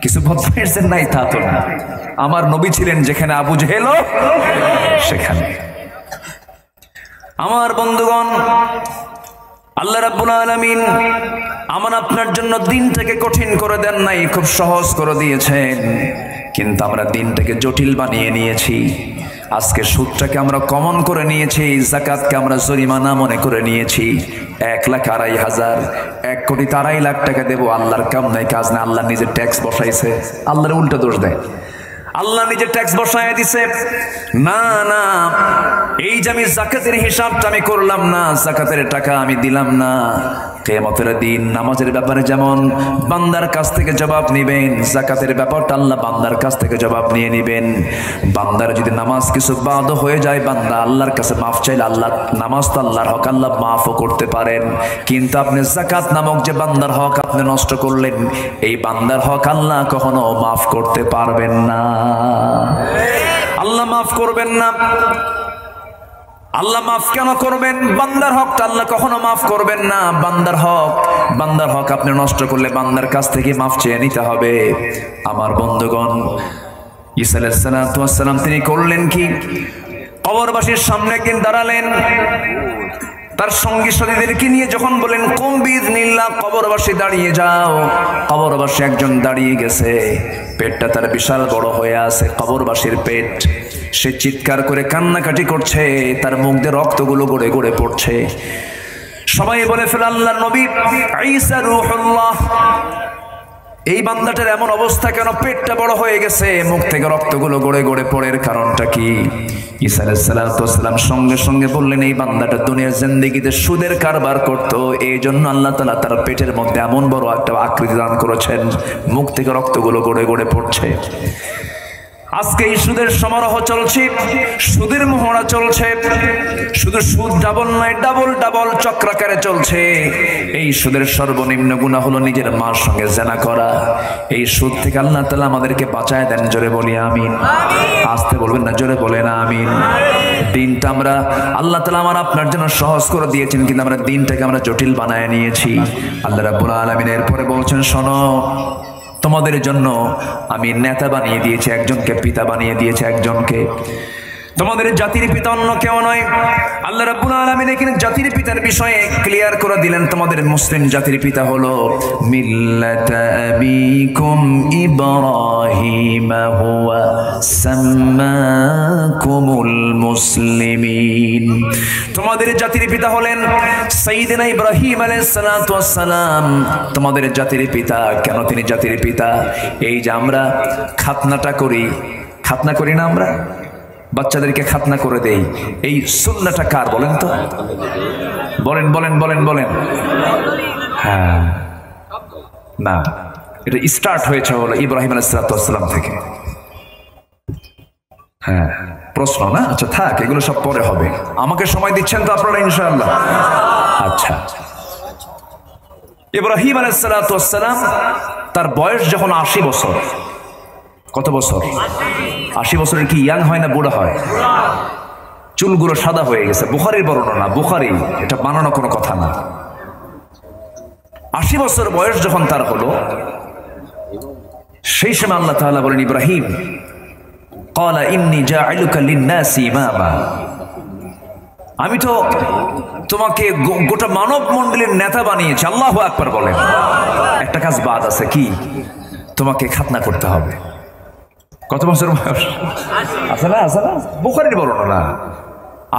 কিছু বদমাইশের নাই তা তো না। আমার নবী ছিলেন যেখানে আবু জেহেল সেখানে। আমার বন্ধুগণ, আল্লাহ রাব্বুল আলামিন আমার আপনার জন্য দিনটাকে কঠিন করে দেন নাই, খুব সহজ করে দিয়েছেন। কিন্তু আমরা দিনটাকে জটিল বানিয়ে নিয়েছি। আজকে সুদটাকে আমরা কমন করে নিয়েছি, যাকাতকে আমরা জরিমানা মনে করে নিয়েছি। 1,02,500 1,02,00,000 টাকা দেবো, আল্লাহর কাম নাই কাজ নাই। আল্লাহ নিজের ট্যাক্স বসাইছে, আল্লাহর উল্টা দোষ দেয়। আল্লাহ নিজের ট্যাক্স বসায় দিছে। না না, এই যে আমি যাকাতের হিসাবটা আমি করলাম না, যাকাতের টাকা আমি দিলাম না, কিয়ামতের দিন নামাজের ব্যাপারে যেমন বান্দার কাছ থেকে জবাব নেবেন, যাকাতের ব্যাপারটা আল্লাহ বান্দার কাছ থেকে জবাব নিয়ে নেবেন। বান্দার যদি নামাজ কিছু বাদ হয়ে যায়, বান্দা আল্লাহর কাছে মাফ চাইলে আল্লাহ, নামাজ তো আল্লাহর হক, আল্লাহ মাফও করতে পারেন। কিন্তু আপনি যাকাত নামক যে বান্দার হক আপনি নষ্ট করলেন, এই বান্দার হক আল্লাহ কখনো মাফ করতে পারবেন না। আল্লাহ মাফ করবেন না। আল্লাহ মাফ কেন করবেন? বান্দার হকটা আল্লাহ কখনো মাফ করবেন না। বান্দার হক আপনি নষ্ট করলে বান্দার কাছ থেকে মাফ চেয়ে নিতে হবে। আমার বন্ধুগণ, ঈসা আলাইহিস সালাম তিনি করলেন কি? কবরবাসীর সামনে একদিন দাঁড়ালেন, তার সঙ্গী সাথীদেরকে নিয়ে যখন বলেন কুম বিইজনিল্লাহ, কবরবাসী দাঁড়িয়ে যাও। কবরবাসী একজন দাঁড়িয়ে গেছে, পেটটা তার বিশাল বড় হয়ে আছে, কবরবাসীর পেট। সে চিৎকার করে কান্নাকাটি করছে, তার মুখ দিয়ে রক্তগুলো গড়ে গড়ে পড়ছে। সবাই বলে ফেলে আল্লাহর নবী ঈসা রূহুল্লাহ। এই বান্দাটার এমন অবস্থা কেন? পেটটা বড় হয়ে গেছে, মুখ থেকে রক্তগুলো গড়ে গড়ে পড়ের কারণটা কি? ঈসা আলাইহিস সালাম সঙ্গে সঙ্গে বললেন, এই বান্দাটা দুনিয়ার জিন্দেগিতে সুদের কারবার করত, এই জন্য আল্লাহ তাআলা তার পেটের মধ্যে এমন বড় একটা আকৃতি দান করেছেন, মুখ থেকে রক্তগুলো গড়ে গড়ে পড়ছে। আজকে এই সুদের সমারোহ চলছে, সুদের মহড়া চলছে। শুধু সুদ ডাবল নয়, ডাবল ডাবল চক্রাকারে চলছে। এই সুদের সর্বনিম্ন গুনাহ হলো নিজের মার সঙ্গে জেনা করা। এই সুদ থেকে আল্লাহ তাআলা আমাদেরকে বাঁচায় দেন। জোরে বলি আমিন। আসতে বলবেন না, জোরে বলেন আমিন। দিনটা আমরা আল্লাহ তাআলা আমার আপনার জন্য সহজ করে দিয়েছেন, কিন্তু আমরা দিনটাকে আমরা জটিল বানায় নিয়েছি। আল্লাহ রাব্বুল আলামিন এরপরে বলছেন, শোনো, তোমাদের জন্য আমি নেতা বানিয়ে দিয়েছি একজনকে, পিতা বানিয়ে দিয়েছি একজনকে। তোমাদের জাতির পিতা অন্য কেউ নয়। আল্লাহ রাব্বুল আলামিন এখানে জাতির পিতার বিষয়ে ক্লিয়ার করে দিলেন, তোমাদের মুসলিম জাতির পিতা হলো মিল্লাতা আবিকুম ইব্রাহিম হুয়া সাম্মাকুমুল মুসলিমিন। তোমাদের জাতির পিতা হলেন সাইয়েদনা ইব্রাহিম আলাইহিস সালাতু ওয়াস সালাম। তোমাদের জাতির পিতা কেন তিনি জাতির পিতা? এই যে আমরা খাতনাটা করি, খাতনা করি না আমরা, বাচ্চাদেরকে খাতনা করে দেই, এই সুন্নাহটা কার বলেন তো? বলেন বলেন বলেন বলেন। হ্যাঁ, না, এটা স্টার্ট হয়েছে হলো ইব্রাহিম আলাইহিস সালাতু ওয়াস সালাম থেকে। হ্যাঁ, প্রশ্ন না? আচ্ছা থাক, এগুলো সব পরে হবে। আমাকে সময় দিচ্ছেন তো আপনারা ইনশাআল্লাহ? আচ্ছা, ইব্রাহিম আলাইহিস সালাতু ওয়াস সালাম তার বয়স যখন 80 বছর। কত বছর? 80 বছরের কি ইয়াং হয় না বুড়া হয়? চুলগুলো সাদা হয়ে গেছে। বুখারীর বর্ণনা, বুখারী, এটা বানানো কোনো কথা না। 80 বছর বয়স যখন তার হলো, সেই সময় আল্লাহ তাআলা বলেন, ইব্রাহিম ক্বালা ইন্নী জাইলুকা লিন-নাসি ইমামা, আমি তো তোমাকে গোটা মানব মণ্ডলীর নেতা বানিয়েছি। আল্লাহু আকবার বলেন। একটা কাজ বাদ আছে, কি? তোমাকে খাতনা করতে হবে। কত বছর বয়স? আছে না, আছে না, বুখারীর বর্ণনা।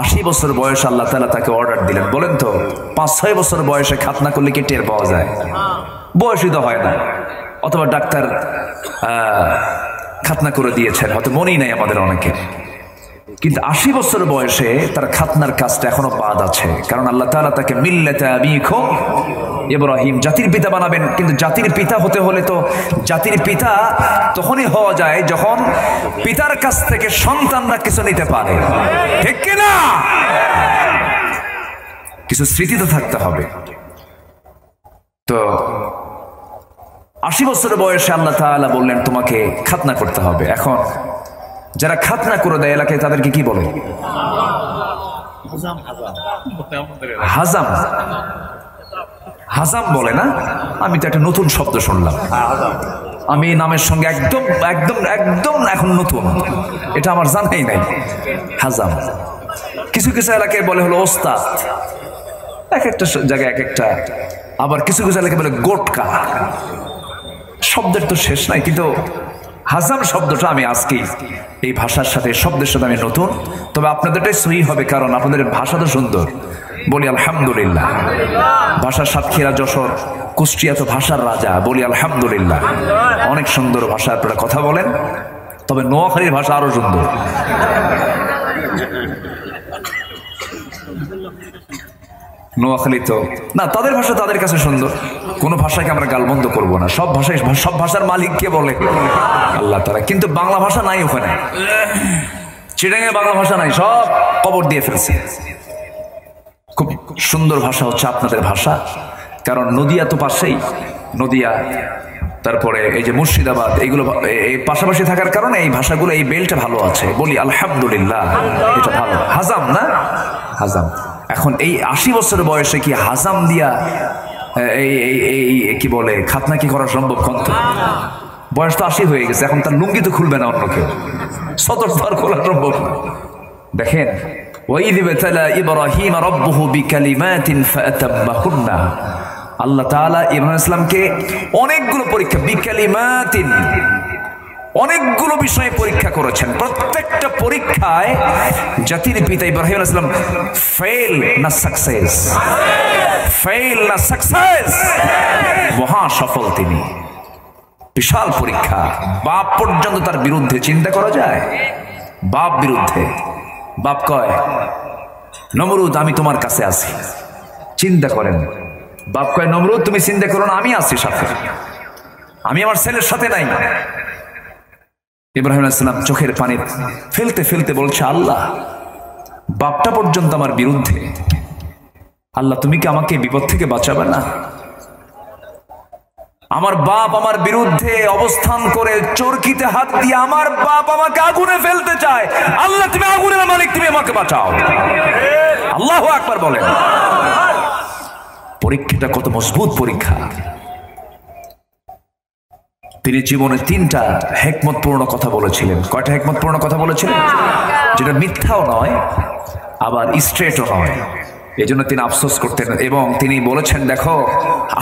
80 বছর বয়স আল্লাহ তাআলা তাকে অর্ডার দিলেন। বলেন তো 5-6 বছর বয়সে খাতনা করলে কি টের পাওয়া যায়? বয়সই তো হয় না। অথবা ডাক্তার খাতনা করে দিয়েছেন, হয়তো মনেই নাই আমাদের অনেকের। কিন্তু 80 বছর বয়সে তার খাতনার কাজটা এখনো বাদ আছে, কারণ আল্লাহ তাআলা তাকে মিল্লাতা আবিকুম ইব্রাহিম, জাতির পিতা বানাবেন। কিন্তু জাতির পিতা হতে হলে তো জাতির পিতা তখনই হওয়া যায় যখন পিতার কাছ থেকে সন্তানরা কিছু নিতে পারে, ঠিক কিনা? কিছু স্মৃতি তো থাকতে হবে। তো 80 বছর বয়সে আল্লাহ তাআলা বললেন তোমাকে খাতনা করতে হবে। এখন যারা খাতনা করে দেয় এলাকায় তাদেরকে কি বলে? হাজাম। হাজাম বলে না? আমি তো একটা নতুন শব্দ শুনলাম। আমি নামের সঙ্গে একদম একদম একদম এখন নতুন, এটা আমার জানাই নাই। হাজাম কিছু কিছু এলাকায় বলে হলো ওস্তাদ, এক একটা জায়গায় এক একটা। আবার কিছু কিছু এলাকায় বলে গোটকা। শব্দের তো শেষ নাই, কিন্তু হাজাম শব্দটা আমি আজকে এই ভাষার সাথে, শব্দের সাথে আমি নতুন। তবে আপনাদেরটাই সহি হবে, কারণ আপনাদের ভাষা তো সুন্দর। বলি আলহামদুলিল্লাহ। ভাষার সাতক্ষীরা, যশোর, কুষ্টিয়া তো ভাষার রাজা। বলি আলহামদুলিল্লাহ, অনেক সুন্দর ভাষা আপনারা কথা বলেন। তবে নোয়াখালীর ভাষা আরো সুন্দর। নোয়াখালী তো না, তাদের ভাষা তাদের কাছে সুন্দর। কোনো ভাষাকে আমরা গালবন্ধ করবো না। সব ভাষায়, সব ভাষার মালিক কে বলে? আল্লাহ তাআলা। কিন্তু বাংলা ভাষা নাই ওখানে। চিটাঙে বাংলা ভাষা নাই, সব কবর দিয়ে ফেলছে। খুব সুন্দর ভাষা হচ্ছে আপনাদের ভাষা, কারণ নদিয়া তো পাশেই। নদিয়া, তারপরে এই যে মুর্শিদাবাদ, এইগুলো এই পাশাপাশি থাকার কারণে এই ভাষাগুলো, এই বেলটা ভালো আছে। বলি আলহামদুলিল্লাহ, এটা ভালো। হাজাম না? হাজাম। এখন এই 80 বছর বয়সে কি হাজাম দিয়া এই কি বলে খাতনা কি করা সম্ভব? কত বয়স তো 80 হয়ে গেছে, এখন তার লুঙ্গি তো খুলবে না অন্য কেউ, সতর্কতার খোলা সম্ভব না। দেখেন, ওয়াইদ ইবতালা ইব্রাহিম রাব্বুহু বিকালিমাতিন ফাআতাম্মাহুন্না, আল্লাহ তাআলা ইব্রাহিম ইসলামকে অনেকগুলো পরীক্ষা, বিকালিমাতিন, অনেকগুলো বিষয়ে পরীক্ষা করেছেন। প্রত্যেকটা পরীক্ষায় জাতির পিতা ইব্রাহিম আলাইহিস সালাম ফেল না সাকসেস, ফেল না সাকসেস, মহা সফল তিনি। বিশাল পরীক্ষা। বাপ পর্যন্ত তার বিরুদ্ধে, চিন্তা করা যায়? বাপ বিরুদ্ধে। বাপ কয়, নমরুদ আমি তোমার কাছে আছি। চিন্তা করেন, বাপ কয় নমরুদ তুমি চিন্তা করো না, আমি আছি সাথে, আমি আমার ছেলের সাথে নাই। ইব্রাহিম আলাইহিস সালাম চোখের পানি ফেলতে ফেলতে বলছে, আল্লাহ বাপটা পর্যন্ত আমার বিরুদ্ধে, আল্লাহ তুমি কি আমাকে বিপদ থেকে বাঁচাবে না? আমার বাপ আমার বিরুদ্ধে অবস্থান করে চরকিতে হাত দিয়ে আমার বাপ আমাকে আগুনে ফেলতে চায়, আল্লাহ তুমি আগুনের মালিক, তুমি আমাকে বাঁচাও। আল্লাহু আকবার বলেন। পরীক্ষাটা কত মজবুত পরীক্ষা। তিনি জীবনে 3টা হিকমতপূর্ণ কথা বলেছিলেন। কয়টা হিকমতপূর্ণ কথা বলেছিলেন? যেটা মিথ্যাও নয় আবার স্ট্রেটও নয়। এই জন্য তিনি আফসোস করতেন এবং তিনি বলেছেন, দেখো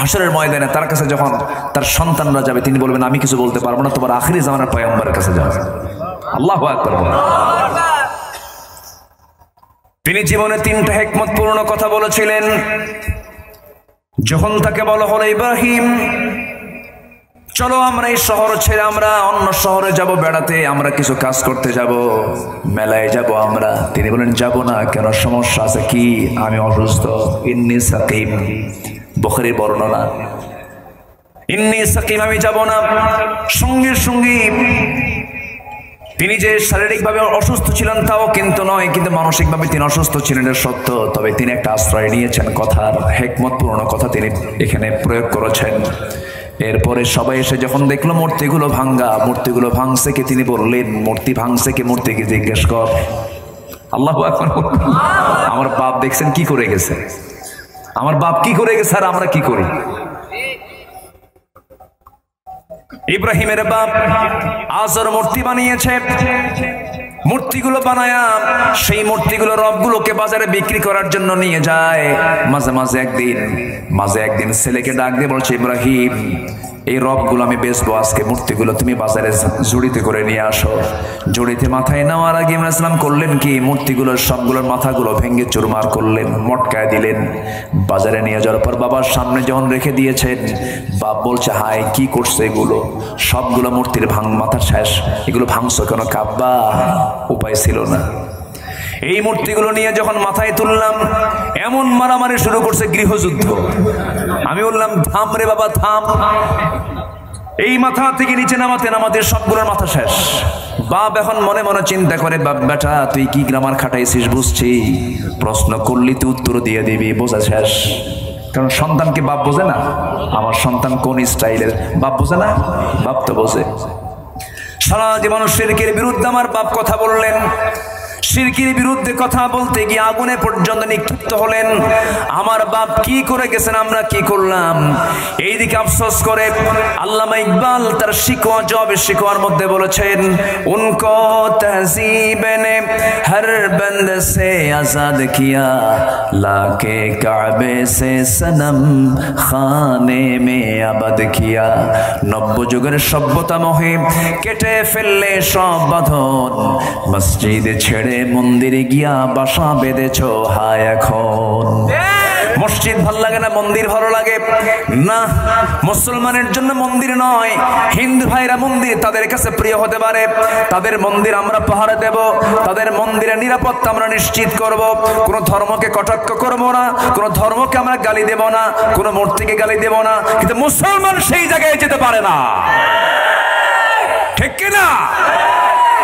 হাসরের ময়দানে তার কাছে যখন তার সন্তানরা যাবে তিনি বলবেন, আমি কিছু বলতে পারবো না, তোমার আখিরি জামানার পয়গম্বরের কাছে যাবে। আল্লাহু আকবার। তিনি জীবনে 3টা হিকমতপূর্ণ কথা বলেছিলেন। যখন তাকে বলা হলো, ইব্রাহিম চলো আমরা এই শহর ছেড়ে আমরা অন্য শহরে যাব বেড়াতে, আমরা কিছু কাজ করতে যাব, মেলায় যাব আমরা। তিনি বলেন, যাব না কেন? সমস্যা আছে কি? আমি অসুস্থ। ইন্নী সাকিম, বুখারীর বর্ণনা। ইন্নী সাকিম, আমি যাব না। সঙ্গে সঙ্গে তিনি যে শারীরিকভাবে অসুস্থ ছিলেন তাও কিন্তু নয়, কিন্তু মানসিকভাবে তিনি অসুস্থ ছিলেন, এটা সত্য। তবে তিনি একটা আশ্রয় নিয়েছেন, কথার হিকমতপূর্ণ কথা তিনি এখানে প্রয়োগ করেছেন। এরপরে সবাই এসে যখন দেখলো মূর্তিগুলো ভাঙ্গা, মূর্তিগুলো ভাঙছে কে? তিনি বললেন, মূর্তি ভাঙছে কে? মূর্তিকে জিজ্ঞেস কর। আল্লাহু আকবার। আমার বাপ দেখছেন কি করে গেছে, আমার বাপ কি করে গেছে আর আমরা কি করি? ইব্রাহিমের বাপ আজর মূর্তি বানিয়েছে। মূর্তিগুলো বানায়া সেই মূর্তিগুলো রবগুলোকে বাজারে বিক্রি করার জন্য নিয়ে যায়। মাঝে একদিন ছেলেকে ডাক দিয়ে বলছে, ইব্রাহিম এই রবগুলো আমি বেচবো আজকে, মূর্তিগুলো তুমি বাজারে জড়িতে করে নিয়ে আসো। জড়িতে মাথায় নেওয়ার আগে ইব্রাহিম ইসলাম করলেন কি? মূর্তিগুলোর সবগুলোর মাথাগুলো ভেঙে চুরমার করলেন, মটকায় দিলেন। বাজারে নিয়ে যাওয়ার পর বাবার সামনে যখন রেখে দিয়েছেন, বাপ বলছে, হায় কি করছে এগুলো? সবগুলো মূর্তির মাথা শেষ, এগুলো ভাঙছো কেন? কাব্বা, উপায় ছিল না। এই মূর্তিগুলো নিয়ে যখন মাথায় তুললাম, এমন মারামারি শুরু করছে, গৃহযুদ্ধ। আমি বললাম, থাম রে বাবা থাম। এই মাথা থেকে নিচে নামাতে সবগুলোর মাথা শেষ। বাপ এখন মনে মনে চিন্তা করে, বাপ বেটা তুই কি গ্রামার খাটাইছিস বুঝছি, প্রশ্ন করলি তুই উত্তর দিয়ে দিবি, বোঝা শেষ। কারণ সন্তানকে বাপ বোঝে না, আমার সন্তান কোন স্টাইলের, বাপ বোঝে না, বাপ তো বোঝে। সারা জীবন শিরকের বিরুদ্ধে আমার বাপ কথা বললেন, শিরকির বিরুদ্ধে কথা বলতে গিয়ে আগুনে পর্যন্ত নিক্ষিপ্ত হলেন। আমার বাপ কি করে গেছেন, আমরা কি করলাম? এইদিকে আফসোস করে আল্লামা ইকবাল তার শিকোয়ার মধ্যে বলেছেন, উনকো তহজিবে নে হর বন্দ সে আজাদ কিয়া, লাকে কাবে সে সনম খানে মে আবাদ কিয়া। নব্য যুগের সভ্যতা মোহে কেটে ফেললে সব বাঁধন, মসজিদে ছেড়ে মন্দিরে গিয়া বাসা বেঁধেছো হায় এখন। মসজিদ ভালো লাগে না, মন্দির ভালো লাগে না। মুসলমানের জন্য মন্দির নয়, হিন্দু ভাইরা মন্দির তাদের কাছে প্রিয় হতে পারে। তাদের মন্দির আমরা পাহারা দেব, তাদের মন্দিরের নিরাপত্তা আমরা নিশ্চিত করব। কোন ধর্মকে কটাক্ষ করবো না, কোন ধর্মকে আমরা গালি দেব না, কোন মূর্তিকে গালি দেব না। কিন্তু মুসলমান সেই জায়গায় যেতে পারে না, ঠিক কিনা?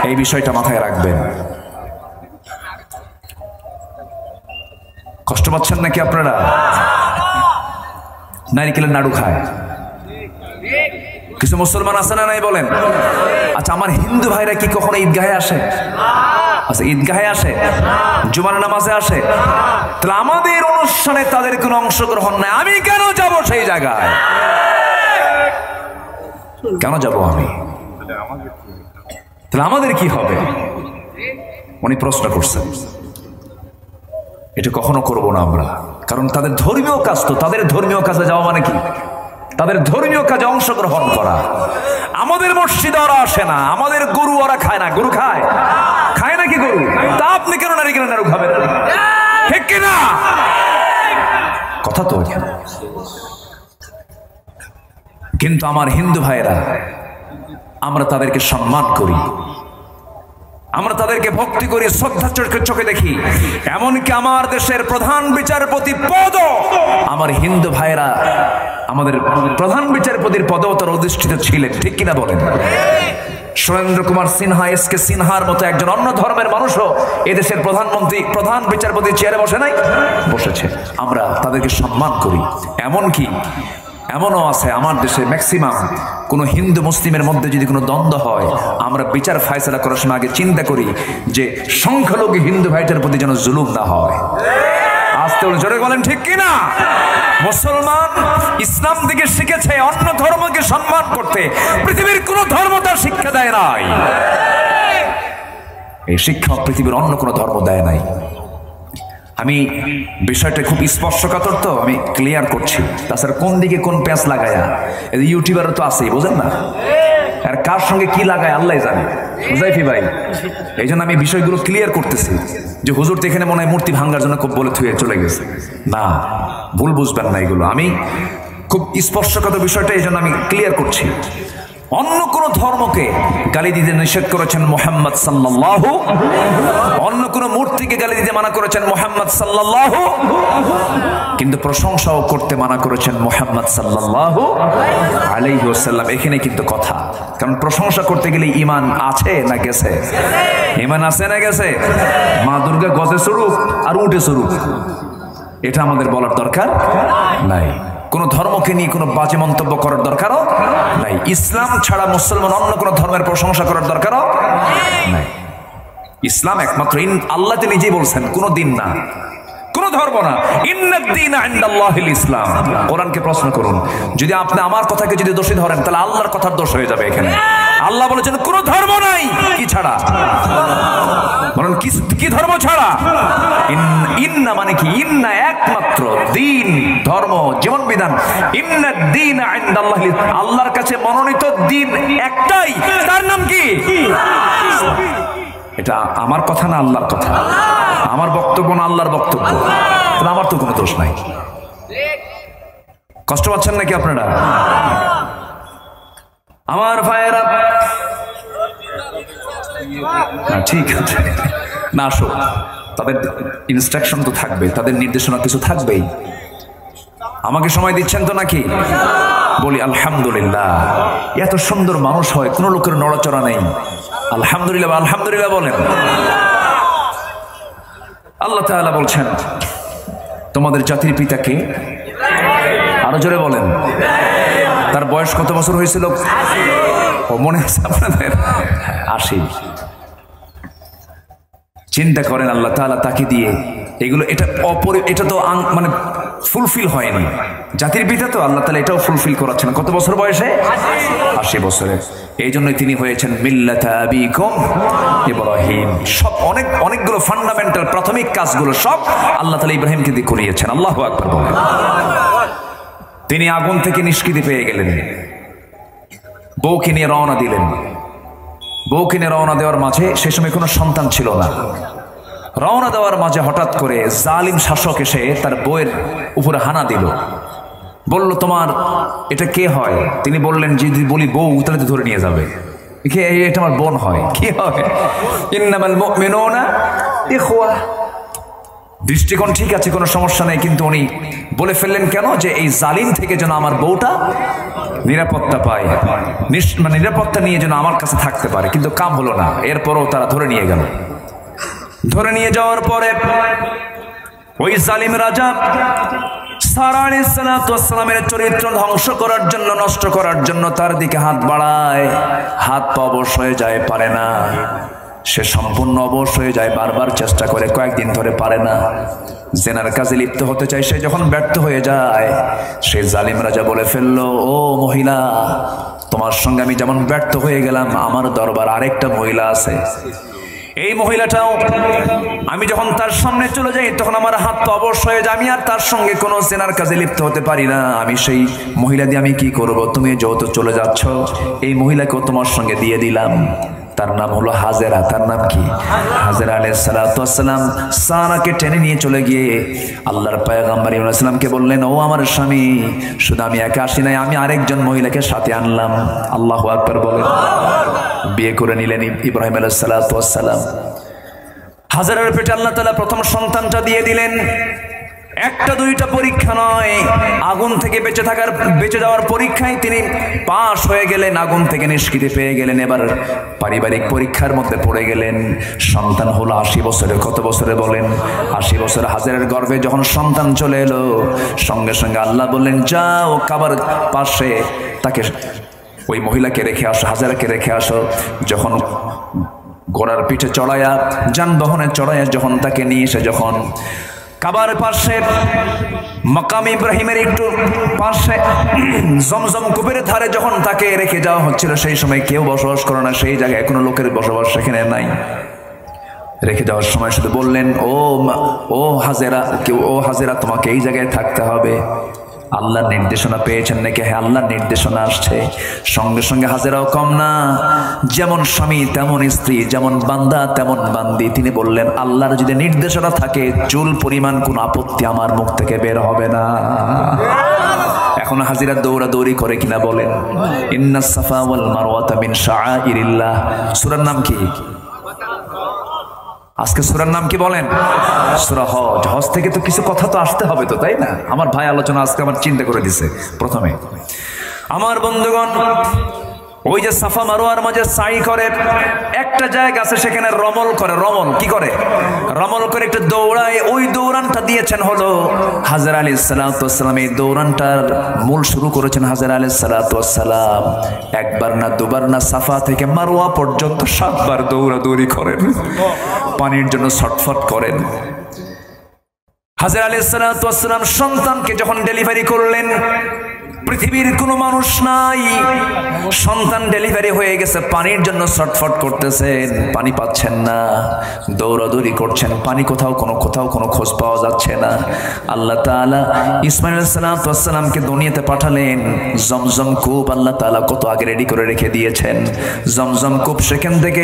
এই বিষয়টা মাথায় রাখবেন। কষ্ট পাচ্ছেন নাকি আপনারা? নারিকেলের নাড়ু খায় কিছু মুসলমান আছে না নাই বলেন? আচ্ছা, আমার হিন্দু ভাইরা কি কখনো ঈদগাহে আসে? আচ্ছা, ঈদগাহে আসে, জুমার নামাজে আসে। তাহলে আমাদের অনুষ্ঠানে তাদের কোনো অংশগ্রহণ নাই, আমি কেন যাব সেই জায়গায়? কেন যাব আমি? তাহলে আমাদের কি হবে? উনি প্রশ্ন করছেন। এটা কখনো করবো না আমরা, কারণ তাদের ধর্মীয় কাজ, তো তাদের ধর্মীয় কাজে যাওয়া মানে কি? তাদের ধর্মীয় কাজে অংশগ্রহণ করা। আমাদের মসজিদে ওরা আসে না, আমাদের গরু ওরা খায় না। গরু খায়? খায় নাকি গরু? তা আপনি কেন নারিকেলের নাড়ু খাবেন? ঠিক কিনা? কথা তো এখানে। কিন্তু আমার হিন্দু ভাইয়েরা, আমরা তাদেরকে সম্মান করি, আমরা তাদেরকে ভক্তি করি, শ্রদ্ধা চোখে দেখি। এমনকি আমার দেশের প্রধান বিচারপতি পদ, আমার হিন্দু ভাইরা আমাদের প্রধান বিচারপতির পদেও তারা অধিষ্ঠিত ছিলেন, ঠিক কিনা বলেন? সুরেন্দ্র কুমার সিনহা, এসকে সিনহার মতো একজন অন্য ধর্মের মানুষও এদেশের প্রধান বিচারপতি চেয়ারে বসে নাই, বসেছে। আমরা তাদেরকে সম্মান করি। এমনকি এমনও আছে আমার দেশে ম্যাক্সিমাম কোনো হিন্দু মুসলিমের মধ্যে যদি কোনো দ্বন্দ্ব হয়, আমরা বিচার ফায়সালা করার সময় আগে চিন্তা করি যে সংখ্যালঘু হিন্দু ভাইটার প্রতি যেন জুলুম না হয়। আজ আস্তে জোরে বলেন ঠিক কিনা? মুসলমান ইসলাম থেকে শিখেছে অন্য ধর্মকে সম্মান করতে, পৃথিবীর কোন ধর্ম তার শিক্ষা দেয় নাই। এই শিক্ষা পৃথিবীর অন্য কোন ধর্ম দেয় নাই। আমি বিষয়টা খুব স্পর্শকাতর, তো আমি ক্লিয়ার করছি। তাছাড়া কোন দিকে কোন প্যাঁচ লাগায়া, ইউটিউবারও তো আছেই, বোঝেন না? আর কার সঙ্গে কি লাগায় আল্লাহ জানে, বুঝাইফি ভাই। এই জন্য আমি বিষয়গুলো ক্লিয়ার করতেছি যে হুজুর তো এখানে মনে হয় মূর্তি ভাঙ্গার জন্য খুব বলে থুয়ে চলে গেছে। না, ভুল বুঝবেন না, এগুলো আমি খুব স্পর্শকাতর বিষয়টা এই জন্য আমি ক্লিয়ার করছি। অন্য কোন ধর্মকে গালি দিতে নিষেধ করেছেন মুহাম্মদ সাল্লাল্লাহু, অন্য কোন মূর্তিকে গালি দিতে মানা করেছেন মুহাম্মদ সাল্লাল্লাহু, কিন্তু প্রশংসাও করতে মানা করেছেন মুহাম্মদ সাল্লাল্লাহু আলাইহি ওয়াসাল্লাম। এখানে কিন্তু কথা, কারণ প্রশংসা করতে গেলে ঈমান আছে না গেছে? ঈমান আছে না গেছে? মা দুর্গা গজে স্বরূপ আর উঠে স্বরূপ, এটা আমাদের বলার দরকার নাই। কোন ধর্মকে নিয়ে কোনো বাজে মন্তব্য করার দরকারও নাই। ইসলাম ছাড়া মুসলমান অন্য কোন ধর্মের প্রশংসা করার দরকারও নাই। ইসলাম একমাত্র, আল্লাহ তিনি নিজেই বলছেন, কোন দিন না, কোন ধর্ম না, ইন্নাদ-দীনা ইনদাল্লাহিল ইসলাম। কোরআনকে প্রশ্ন করুন, যদি আপনি আমার কথাকে যদি দোষী ধরেন তাহলে আল্লাহর কথার দোষ হয়ে যাবে। এখানে আল্লাহ বলেছেন কোন ধর্ম নাই, কি ছাড়া? বলেন কি ধর্ম ছাড়া? ইন্না মানে কি? ইন্না একমাত্র, দিন ধর্ম জীবন বিধান, ইন্নাদ-দীনা ইনদাল্লাহিল, আল্লাহর কাছে মনোনীত দিন একটাই, তার নাম কি? এটা আমার কথা না আল্লাহর কথা, আমার বক্তব্য না আল্লাহর বক্তব্য, তাহলে আমার তো কোনো দোষ নাই। কষ্ট পাচ্ছেন নাকি আপনারা? আমার ভাইয়েরা, ঠিক আছে না, আসো, তাদের ইনস্ট্রাকশন তো থাকবে, তাদের নির্দেশনা কিছু থাকবেই। আমাকে সময় দিচ্ছেন তো নাকি? বলি আলহামদুলিল্লাহ। এত সুন্দর মানুষ হয়, কোন লোকের নড়াচড়া নেই। আলহামদুলিল্লাহ, আলহামদুলিল্লাহ বলেন। আল্লাহ তাআলা বলছেন তোমাদের জাতির পিতাকে, আরো জোরে বলেন। তার বয়স কত বছর হয়েছিল? ও মনে আছে আপনাদের? 80। চিন্তা করেন, আল্লাহ তাআলা তাকে দিয়ে এগুলো, এটা তো মানে ফুলফিল হয়নি। জাতির পিতা তো, আল্লাহ তাআলা এটাও ফুলফিল করাচ্ছেন। কত বছর বয়সে? 80 বছরে। এই জন্য তিনি হয়েছেন মিল্লাতা আবিকুম ইব্রাহিম। সব অনেকগুলো ফান্ডামেন্টাল প্রাথমিক কাজগুলো সব আল্লাহ তাআলা ইব্রাহিমকে দিয়ে করিয়েছেন। আল্লাহু আকবার বলেন। তিনি আগুন থেকে নিষ্কৃতি পেয়ে গেলেন, বউকে নিয়ে রওনা দিলেন। বউকে নিয়ে রওনা দেওয়ার মাঝে, সে সময় কোনো সন্তান ছিল না, রওনা দেওয়ার মাঝে হঠাৎ করে জালিম শাসক এসে তার বউয়ের উপরে হানা দিল। বলল, তোমার এটা কে হয়? তিনি বললেন, যদি বলি বউ তাহলে তো ধরে নিয়ে যাবে, এটা আমার বোন হয়। কি হয়? ইন্নামাল মুমিনুনা ইখওয়া। দৃষ্টিকোণ ঠিক আছে, কোনো সমস্যা নেই, কিন্তু উনি বলে ফেললেন কেন? যে এই জালিম থেকে যেন আমার বউটা নিরাপত্তা পায়, মানে নিরাপত্তা নিয়ে যেন আমার কাছে থাকতে পারে। কিন্তু কাম হলো না। এরপরও তারা ধরে নিয়ে গেল। ধরে নিয়ে যাওয়ার পরে ওই জালিম রাজা সারা আলাইহিস সালাতু ওয়াস সালামের চরিত্র ধ্বংস করার জন্য, নষ্ট করার জন্য তার দিকে হাত বাড়ায়। হাত পা অবশ হয়ে যায়, পারে না। সে সম্পূর্ণ অবশ হয়ে যায়, বারবার চেষ্টা করে, কয়েকদিন ধরে পারে না। জেনার কাজে লিপ্ত হতে চায়, সে যখন ব্যর্থ হয়ে যায়, সে জালিম রাজা বলে ফেললো, ও মহিলা, তোমার সঙ্গে আমি যেমন ব্যর্থ হয়ে গেলাম, আমার দরবার আরেকটা মহিলা আছে। এই মহিলাটাও আমি যখন তার সামনে চলে যাই তখন আমার হাত তো অবশ হয়ে যায়, আমি আর তার সঙ্গে কোনো জেনার কাজে লিপ্ত হতে পারি না। আমি সেই মহিলা দিয়ে আমি কি করব? তুমি যেহেতু চলে যাচ্ছ, এই মহিলাকেও তোমার সঙ্গে দিয়ে দিলাম। তার নাম হলো হাজেরা। তার নাম কি? হাজেরা আলাইহিস সালাতু ওয়াস সালাম সারাকে টেনে নিয়ে চলে গিয়ে আল্লাহর পয়গম্বর ইব্রাহিম আলাইহিস সালামকে বললেন, ও আমার স্বামী, শুধু আমি একা আসি নাই, আমি আরেকজন মহিলাকে সাথে আনলাম। আল্লাহু আকবার বলেন। বিয়ে করে নিলেন ইব্রাহিম আলাইহিস সালাতু ওয়াস সালাম। হাজেরার পেটে আল্লাহ তাআলা প্রথম সন্তানটা দিয়ে দিলেন। একটা দুইটা পরীক্ষা নয়, আগুন থেকে বেঁচে যাওয়ার পরীক্ষায় তিনি পাশ হয়ে গেলেন, আগুন থেকে নিষ্কৃতি পেয়ে গেলেন। এবার পারিবারিক পরীক্ষার মধ্যে পড়ে গেলেন। সন্তান হলো 80 বছরে। কত বছরে বলেন? 80 বছরে হাজেরার গর্ভে যখন সন্তান চলে এলো, সঙ্গে সঙ্গে আল্লাহ বললেন, যাও কাবার পাশে তাকে, ওই মহিলাকে রেখে আসো, হাজেরাকে রেখে আসো। যখন ঘোড়ার পিঠে চড়াইয়া, যানবাহনে চড়াইয়া যখন তাকে নিয়ে এসে যখন কাবার পাশে মাকাম ইব্রাহিমের একটু পাশে জমজম কূপের ধারে যখন তাকে রেখে যাওয়া হচ্ছিল, সেই সময় কেউ বসবাস করে না, সেই জায়গায় কোনো লোকের বসবাস সেখানে নাই। রেখে যাওয়ার সময় শুধু বললেন, ও হাজেরা তোমাকে এই জায়গায় থাকতে হবে। আল্লাহর নির্দেশনা পেয়েছেন নাকি? হ্যাঁ, আল্লাহর নির্দেশনা আসছে। সঙ্গে সঙ্গে হাজেরাও কম না, যেমন স্বামী তেমন স্ত্রী, যেমন বান্দা তেমন বান্দি। তিনি বললেন, আল্লাহর যদি নির্দেশনা থাকে চুল পরিমাণ কোনো আপত্তি আমার মুখ থেকে বের হবে না। এখন হাজিরা দৌড়াদৌড়ি করে কিনা বলেন? ইন্নাস সাফা ওয়াল মারওয়াতা মিন শাআইরিল্লাহ। সূরার নাম কি? আজকে সূরার নাম কি বলেন? সূরা হজ। হজ থেকে তো কিছু কথা তো আসতে হবে তো, তাই না? আমার ভাই আলোচনা আজকে আমার চিন্তা করে দিছে প্রথমে। আমার বন্ধুগণ, ওই যে সাফা মারওয়ার মাঝে সাই করে, একটা জায়গা আছে সেখানে রমল করে। রমল কি করে? রমল করে একটু দৌড়ায়। ওই দৌড়ানটা দিয়েছেন হলো হাজরা আলাইহিস সালাতু ওয়াস সালাম। এই দৌড়ানটার মূল শুরু করেছেন হাজরা আলাইহিস সালাতু ওয়াস সালাম। একবার না দুবার না, সাফা থেকে মারওয়া পর্যন্ত 7 বার দৌড়াদৌড়ি করেন, পানির জন্য ছটফট করেন। হাজরা আলাইহিস সালাতু ওয়াস সালাম সন্তানকে যখন ডেলিভারি করলেন, পৃথিবীর কোনো মানুষ নাই, সন্তান ডেলিভারি হয়ে গেছে, পানির জন্য ছটফট করতেছেন, পানি পাচ্ছেন না, দৌড়াদৌড়ি করছেন, পানি কোথাও কোনো খোঁজ পাওয়া যাচ্ছে না। আল্লাহ তাআলা ইসমাঈল আলাইহিস সালামকে দুনিয়াতে পাঠালেন। জমজম কূপ আল্লাহ তাআলা কত আগে রেডি করে রেখে দিয়েছেন। জমজম কূপ সেখান থেকে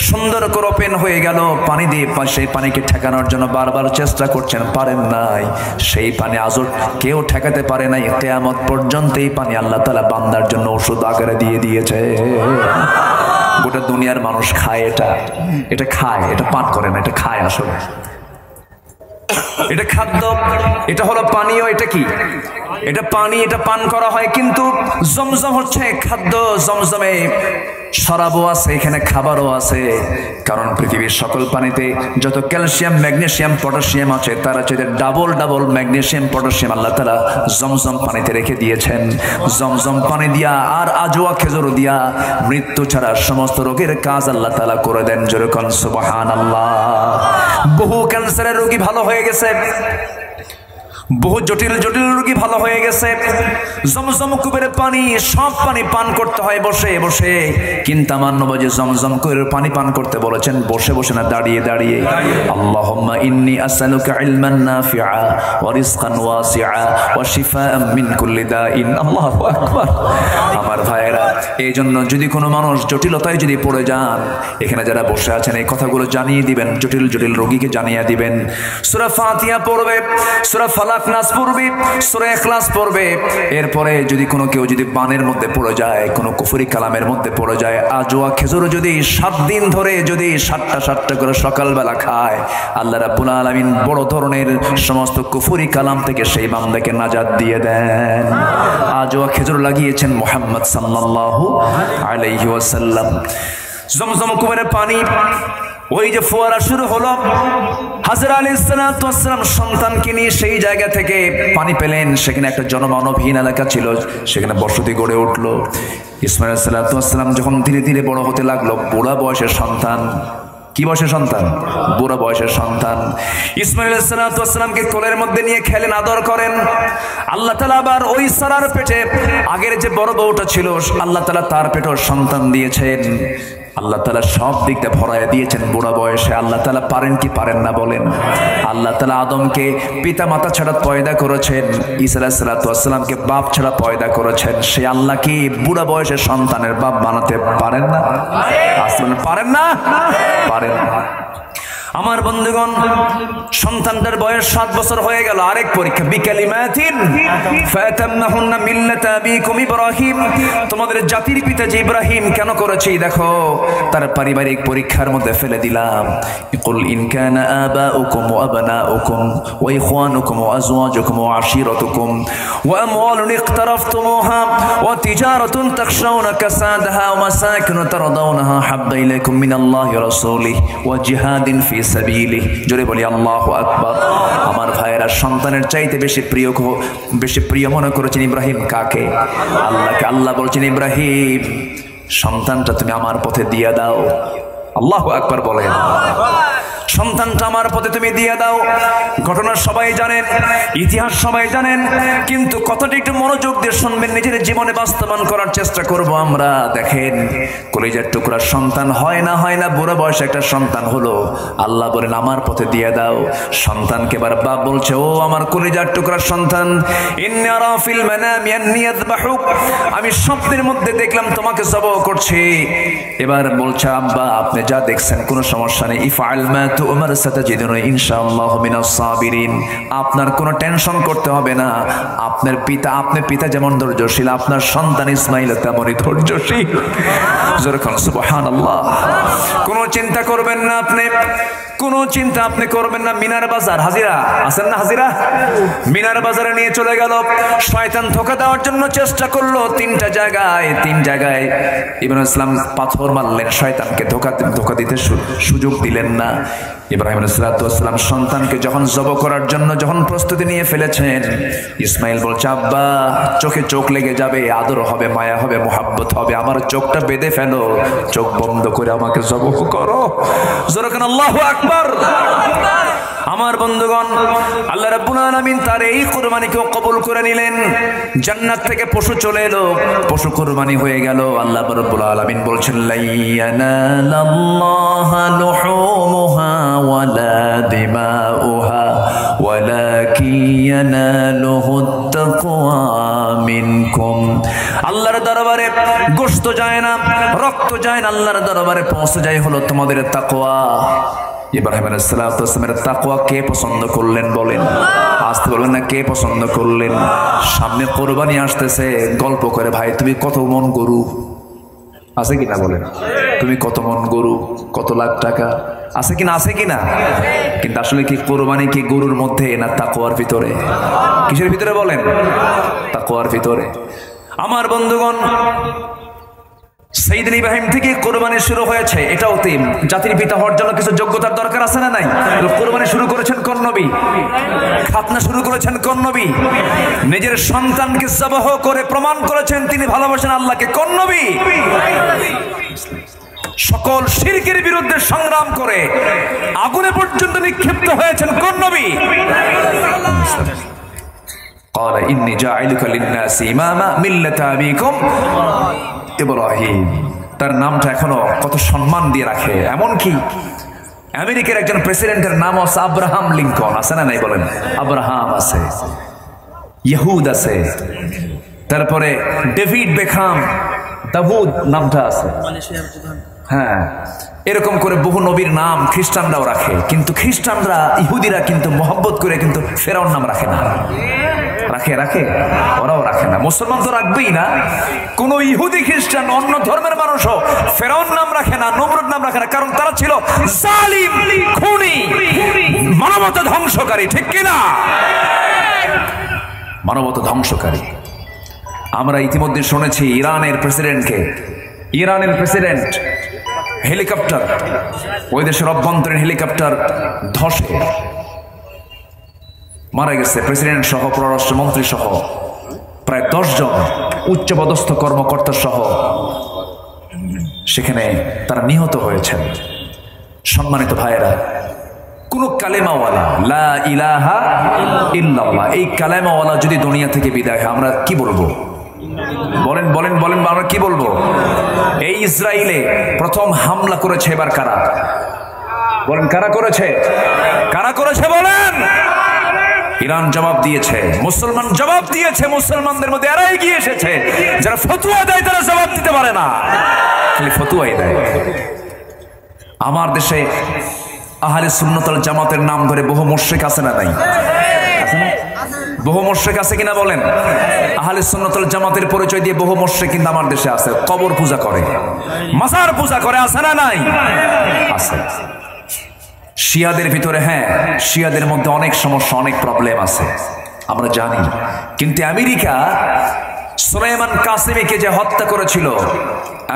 সুন্দর করে ওপেন হয়ে গেল। পানি দিয়ে সেই পানিকে ঠেকানোর জন্য বারবার চেষ্টা করছেন, পারেন নাই। সেই পানি আজও কেউ ঠেকাতে পারে নাই। কিয়ামত পর্যন্ত এই পানি আল্লাহ তাআলা বান্দার জন্য ওষুধ আকারে দিয়ে দিয়েছে। গোটা দুনিয়ার মানুষ খায় এটা খায়, এটা পান করে না, এটা খায়। আসলে এটা খাদ্য, এটা হলো পানীয়। এটা কি? এটা পানি, এটা পান করা হয়। কিন্তু জমজম হচ্ছে খাদ্য। জমজমে শরাবও আছে, এখানে খাবারও আছে। কারণ পৃথিবীর সকল পানিতে যত ক্যালসিয়াম, ম্যাগনেসিয়াম, পটাশিয়াম আছে, তার হচ্ছে ডাবল ম্যাগনেসিয়াম, পটাশিয়াম আল্লাহ তাআলা জমজম পানিতে রেখে দিয়েছেন। জমজম পানি দিয়া আর আজওয়া খেজুর দিয়া মৃত্যু ছাড়া সমস্ত রোগের কাজ আল্লাহ তাআলা করে দেন। যেরকম সুবহানাল্লাহ। বহু ক্যান্সারের রোগী ভালো হয়ে গেছে, বহু জটিল রোগী ভালো হয়ে গেছে। জমজম কূপের পানি, সব পানি পান করতে হয় বসে বসে। কিন্তু আমার নবী জমজম কূপের পানি পান করতে বলেছেন বসে বসে না, দাঁড়িয়ে দাঁড়িয়ে। আল্লাহুম্মা ইন্নী আসআলুকা ইলমান নাফিআ ওয়া রিজকান ওয়াসিআ ওয়া শিফাআন মিন কুল্লি দাইন। আল্লাহু আকবার। আমার ভাইয়েরা, এই জন্য যদি কোনো মানুষ জটিলতায় যদি পড়ে যান, এখানে যারা বসে আছেন এই কথাগুলো জানিয়ে দিবেন, জটিল রোগীকে জানিয়ে দিবেন। সূরা ফাতিহা পড়বে, সূরা ফালাক নাস পড়বে, সূরা ইখলাস পড়বে। এরপরে যদি কেউ যদি বানের মধ্যে পড়ে যায়, কোনো কুফরি কালামের মধ্যে পড়ে যায়, আজওয়া খেজুর যদি 7 দিন ধরে যদি 7টা করে সকালবেলা খায়, আল্লাহ রাব্বুল আলামিন বড় ধরনের সমস্ত কুফরি কালাম থেকে সেই বান্দাকে নাজাত দিয়ে দেন। আজওয়া খেজুর লাগিয়েছেন মুহাম্মদ সাল্লাল্লাহু আলাইহি ওয়াসাল্লাম। জমজম কূপের পানি, ওই যে ফোয়ারা শুরু হলো, হাজরা আলাইহিস সালাতু ওয়াস সালাম সন্তানকে নিয়ে সেই জায়গা থেকে পানি পেলেন। সেখানে একটা জনমানবহীন এলাকা ছিল, সেখানে বসতি গড়ে উঠলো। ইসমাঈল আলাইহিস সালাতু ওয়াস সালাম যখন ধীরে ধীরে বড় হতে লাগলো, বুড়া বয়সের সন্তান। কি বয়সের সন্তান? বুড়া বয়সের সন্তান। ইসমাঈল আলাইহিস সালাতু ওয়াস সালামকে কোলের মধ্যে নিয়ে খেলেন, আদর করেন। আল্লাহ তাআলা আবার ওই সারার পেটে আগের যে বড় বউটা ছিল, আল্লাহ তাআলা তার পেটেও সন্তান দিয়েছেন। আল্লাহ তাআলা সব দিক দিয়ে ভরায় দিয়েছেন বুড়া বয়সে। আল্লাহ তাআলা পারেন কি পারেন না বলেন? আল্লাহ তাআলা আদমকে পিতা মাতা ছাড়া পয়দা করেছেন, ঈসা আলাইহিস সালাতু ওয়াস সালামকে বাপ ছাড়া পয়দা করেছেন। সে আল্লাহ কি বুড়া বয়সে সন্তানের বাপ বানাতে পারেন না? আসলে পারেন না? পারেন। আমার বন্ধুগণ, সন্তানটার বয়স 7 বছর হয়ে গেল। আরেক পরীক্ষা, বিকালিমাতিন ফাতাম্মাহুন্না মিল্লাতা আবিকুম ইব্রাহিম। তোমাদের জাতির পিতা যে ইব্রাহিম কেন করেছে দেখো, তার পারিবারিক পরীক্ষার মধ্যে ফেলে দিলাম। কুল ইন কানা আবাউকুম ওয়া আবনাউকুম ওয়া ইখওয়ানুকুম ওয়া আজওয়াজুকুম ওয়া আশীরাতুকুম ওয়া আমওয়ালুন ইকতারাফতুমুহা ওয়া তিজারাতুন তাখশাউনা কাসাদাহা ওয়া মাসাকিনু তারদাউনাহা হাব্বা ইলাইকুম মিনাল্লাহি ওয়া রাসূলিহি ওয়া জিহাদিন ফি সাবিলিহি। জোরে বলি আল্লাহু আকবার। আমার ভাইয়েরা, সন্তানের চাইতে বেশি প্রিয় মনে করেছেন ইব্রাহিম কাকে? আল্লাহকে। আল্লাহ বলছেন, ইব্রাহিম সন্তানটা তুমি আমার পথে দিয়ে দাও। আল্লাহু আকবার বলেন। সন্তানটা আমার পথে তুমি দিয়ে দাও। ঘটনা সবাই জানেন, ইতিহাস সবাই জানেন, কিন্তু কথাটি একটু মনোযোগ দিয়ে শুনবেন, নিজের জীবনে বাস্তবায়ন করার চেষ্টা করব আমরা। দেখেন, কলিজার টুকরা সন্তান হয় না বুড়ো বয়সে একটা সন্তান হলো, আল্লাহ বলেন আমার পথে দিয়ে দাও। সন্তানকে এবার বাপ বলছে, ও আমার কলিজার টুকরা সন্তান, ইন্নী আরা ফিল মানামি আন্নী আযবাহুক, আমি স্বপ্নের মধ্যে দেখলাম তোমাকে জবাহ করছি। এবার বলছে, আব্বা আপনি যা দেখছেন কোনো সমস্যা নেই, ইফআল মা তু'মার সাতাজিদুনি ইনশাআল্লাহু মিনাস সাবিরিন, আপনার কোনো টেনশন করতে হবে না। আপনার পিতা যেমন ধৈর্যশীল, আপনার সন্তান ইসমাইল তেমনই ধৈর্যশীল। যেরকম সুবহানাল্লাহ। কোনো চিন্তা করবেন না, কোনো চিন্তা আপনি করবেন না। মিনার বাজার হাজিরা আছেন না, হাজিরা মিনার বাজারে নিয়ে চলে গেল। শয়তান ধোঁকা দেওয়ার জন্য চেষ্টা করলো তিন জায়গায় ইব্রাহিম ইসলাম পাথর মারলেন, শয়তানকে ধোঁকা দিতে সুযোগ দিলেন না। ইব্রাহিম আলাইহিসসালাম সন্তানকে যখন জবাহ করার জন্য যখন প্রস্তুতি নিয়ে ফেলেছেন, ইসমাইল বলছে, আব্বা চোখে চোখ লেগে যাবে, আদর হবে, মায়া হবে, মোহাব্বত হবে, আমার চোখটা বেঁধে ফেলো, চোখ বন্ধ করে আমাকে জবাহ করো। যেরকম আল্লাহু আকবার। আমার বন্ধুগণ, আল্লাহ রাব্বুল আলামিন তার এই কুরবানিকেও কবুল করে নিলেন। জান্নাত থেকে পশু চলে এলো, পশু কুরবানি হয়ে গেল। আল্লাহ রাব্বুল আলামিন বলছেন, লা ইয়ানালাল্লাহু লুহুমুহা ওয়ালা দিমাউহা ওয়ালাকিন ইয়ানালুহুত তাকওয়া মিনকুম। আল্লাহর দরবারে গোশত যায় না, রক্ত যায় না, আল্লাহর দরবারে পৌঁছে যায় হলো তোমাদের তাকওয়া। ইব্রাহিম আলাইহিস সালামের তাকওয়া কে পছন্দ করলেন বলেন? আসতে বলবেন না, কে পছন্দ করলেন? সামনে কোরবানি আসতেছে, গল্প করে, ভাই তুমি কত মন গরু আছে কিনা বলেন, তুমি কত মন গরু, কত লাখ টাকা আছে কিনা? কিন্তু আসলে কি কোরবানি কি গরুর মধ্যে না তাকওয়ার ভিতরে? কিসের ভিতরে বলেন? তাকওয়ার ভিতরে। আমার বন্ধুগণ, সাইয়েদনা ইব্রাহিম থেকে কোরবানি শুরু হয়েছে। এটাও জাতির পিতা হওয়ার জন্য কিছু যোগ্যতার দরকার আছে না নাই? কোরবানি শুরু করেছেন কোন নবী? খাতনা শুরু করেছেন কোন নবী? নিজের সন্তানকে জবাহ করে প্রমাণ করেছেন তিনি ভালোবাসেন আল্লাহকে কোন নবী? সকল শিরকের বিরুদ্ধে সংগ্রাম করে আগুনে পর্যন্ত নিক্ষিপ্ত হয়েছেন কোন নবী? قال إني جاعلك للناس إماما ملة أبيكم ইব্রাহিম। তার নামটা এখনো কত সম্মান দিয়ে রাখে। এমনকি আমেরিকার একজন প্রেসিডেন্টের নাম আছে আব্রাহাম লিঙ্কন, আছে না নাই বলেন? আব্রাহাম আছে, ইহুদ আছে, তারপরে ডেভিড বেখাম, দাউদ নামটা আছে, হ্যাঁ, এরকম করে বহু নবীর নাম খ্রিস্টানরাও রাখে। কিন্তু খ্রিস্টানরা, ইহুদিরা কিন্তু মহব্বত করে কিন্তু ফেরাউন নাম রাখে না। রাখে ওরাও রাখে না। মুসলমান তো রাখবেই না। কোন ইহুদি খ্রিস্টান অন্য ধর্মের মানুষও ফেরাউন নাম রাখে না, নমরুদ নাম রাখে না, কারণ তারা ছিল জালিম, খুনি, মানবতা ধ্বংসকারী। ঠিক কিনা? মানবতা ধ্বংসকারী। আমরা ইতিমধ্যে শুনেছি ইরানের প্রেসিডেন্ট হেলিকপ্টার, ওই দেশের অভ্যন্তরীণ হেলিকপ্টার ধসে মারা গেছে। প্রেসিডেন্ট সহ, পররাষ্ট্রমন্ত্রী সহ, প্রায় 10 জন উচ্চপদস্থ কর্মকর্তা সহ সেখানে তারা নিহত হয়েছেন। সম্মানিত ভাইয়েরা, কোন কালেমাওয়ালা, লা ইলাহা ইল্লাল্লাহ, এই কালেমাওয়ালা যদি দুনিয়া থেকে বিদায় হয়, আমরা কি বলবো? বলেন আমরা কি বলবো? এই ইসরায়েলে প্রথম হামলা করেছে এবার কারা? বলেন, কারা করেছে বলেন? ইরান জবাব দিয়েছে, মুসলমান জবাব দিয়েছে। মুসলমানদের মধ্যে এরা এগিয়ে এসেছে, যারা ফতোয়া দেয় তারা জবাব দিতে পারে না, খালি ফতোয়াই দেয়। আমার দেশে আহলে সুন্নাত ওয়াল জামাতের নাম ধরে বহু মুশরিক আছে না নাই? বহু মুশরিক আছে কিনা বলেন? আহলে সুন্নাত ওয়াল জামাতের পরিচয় দিয়ে বহু মুশরিক কিন্তু আমার দেশে আছে। কবর পূজা করে, মাজার পূজা করে, আছে না নাই? আছে। শিয়াদের ভিতরে, হ্যাঁ, শিয়াদের মধ্যে অনেক সমস্যা, অনেক প্রবলেম আছে, আমরা জানি। কিন্তু আমেরিকা সুলাইমান কাসেমিকে যে হত্যা করেছিল,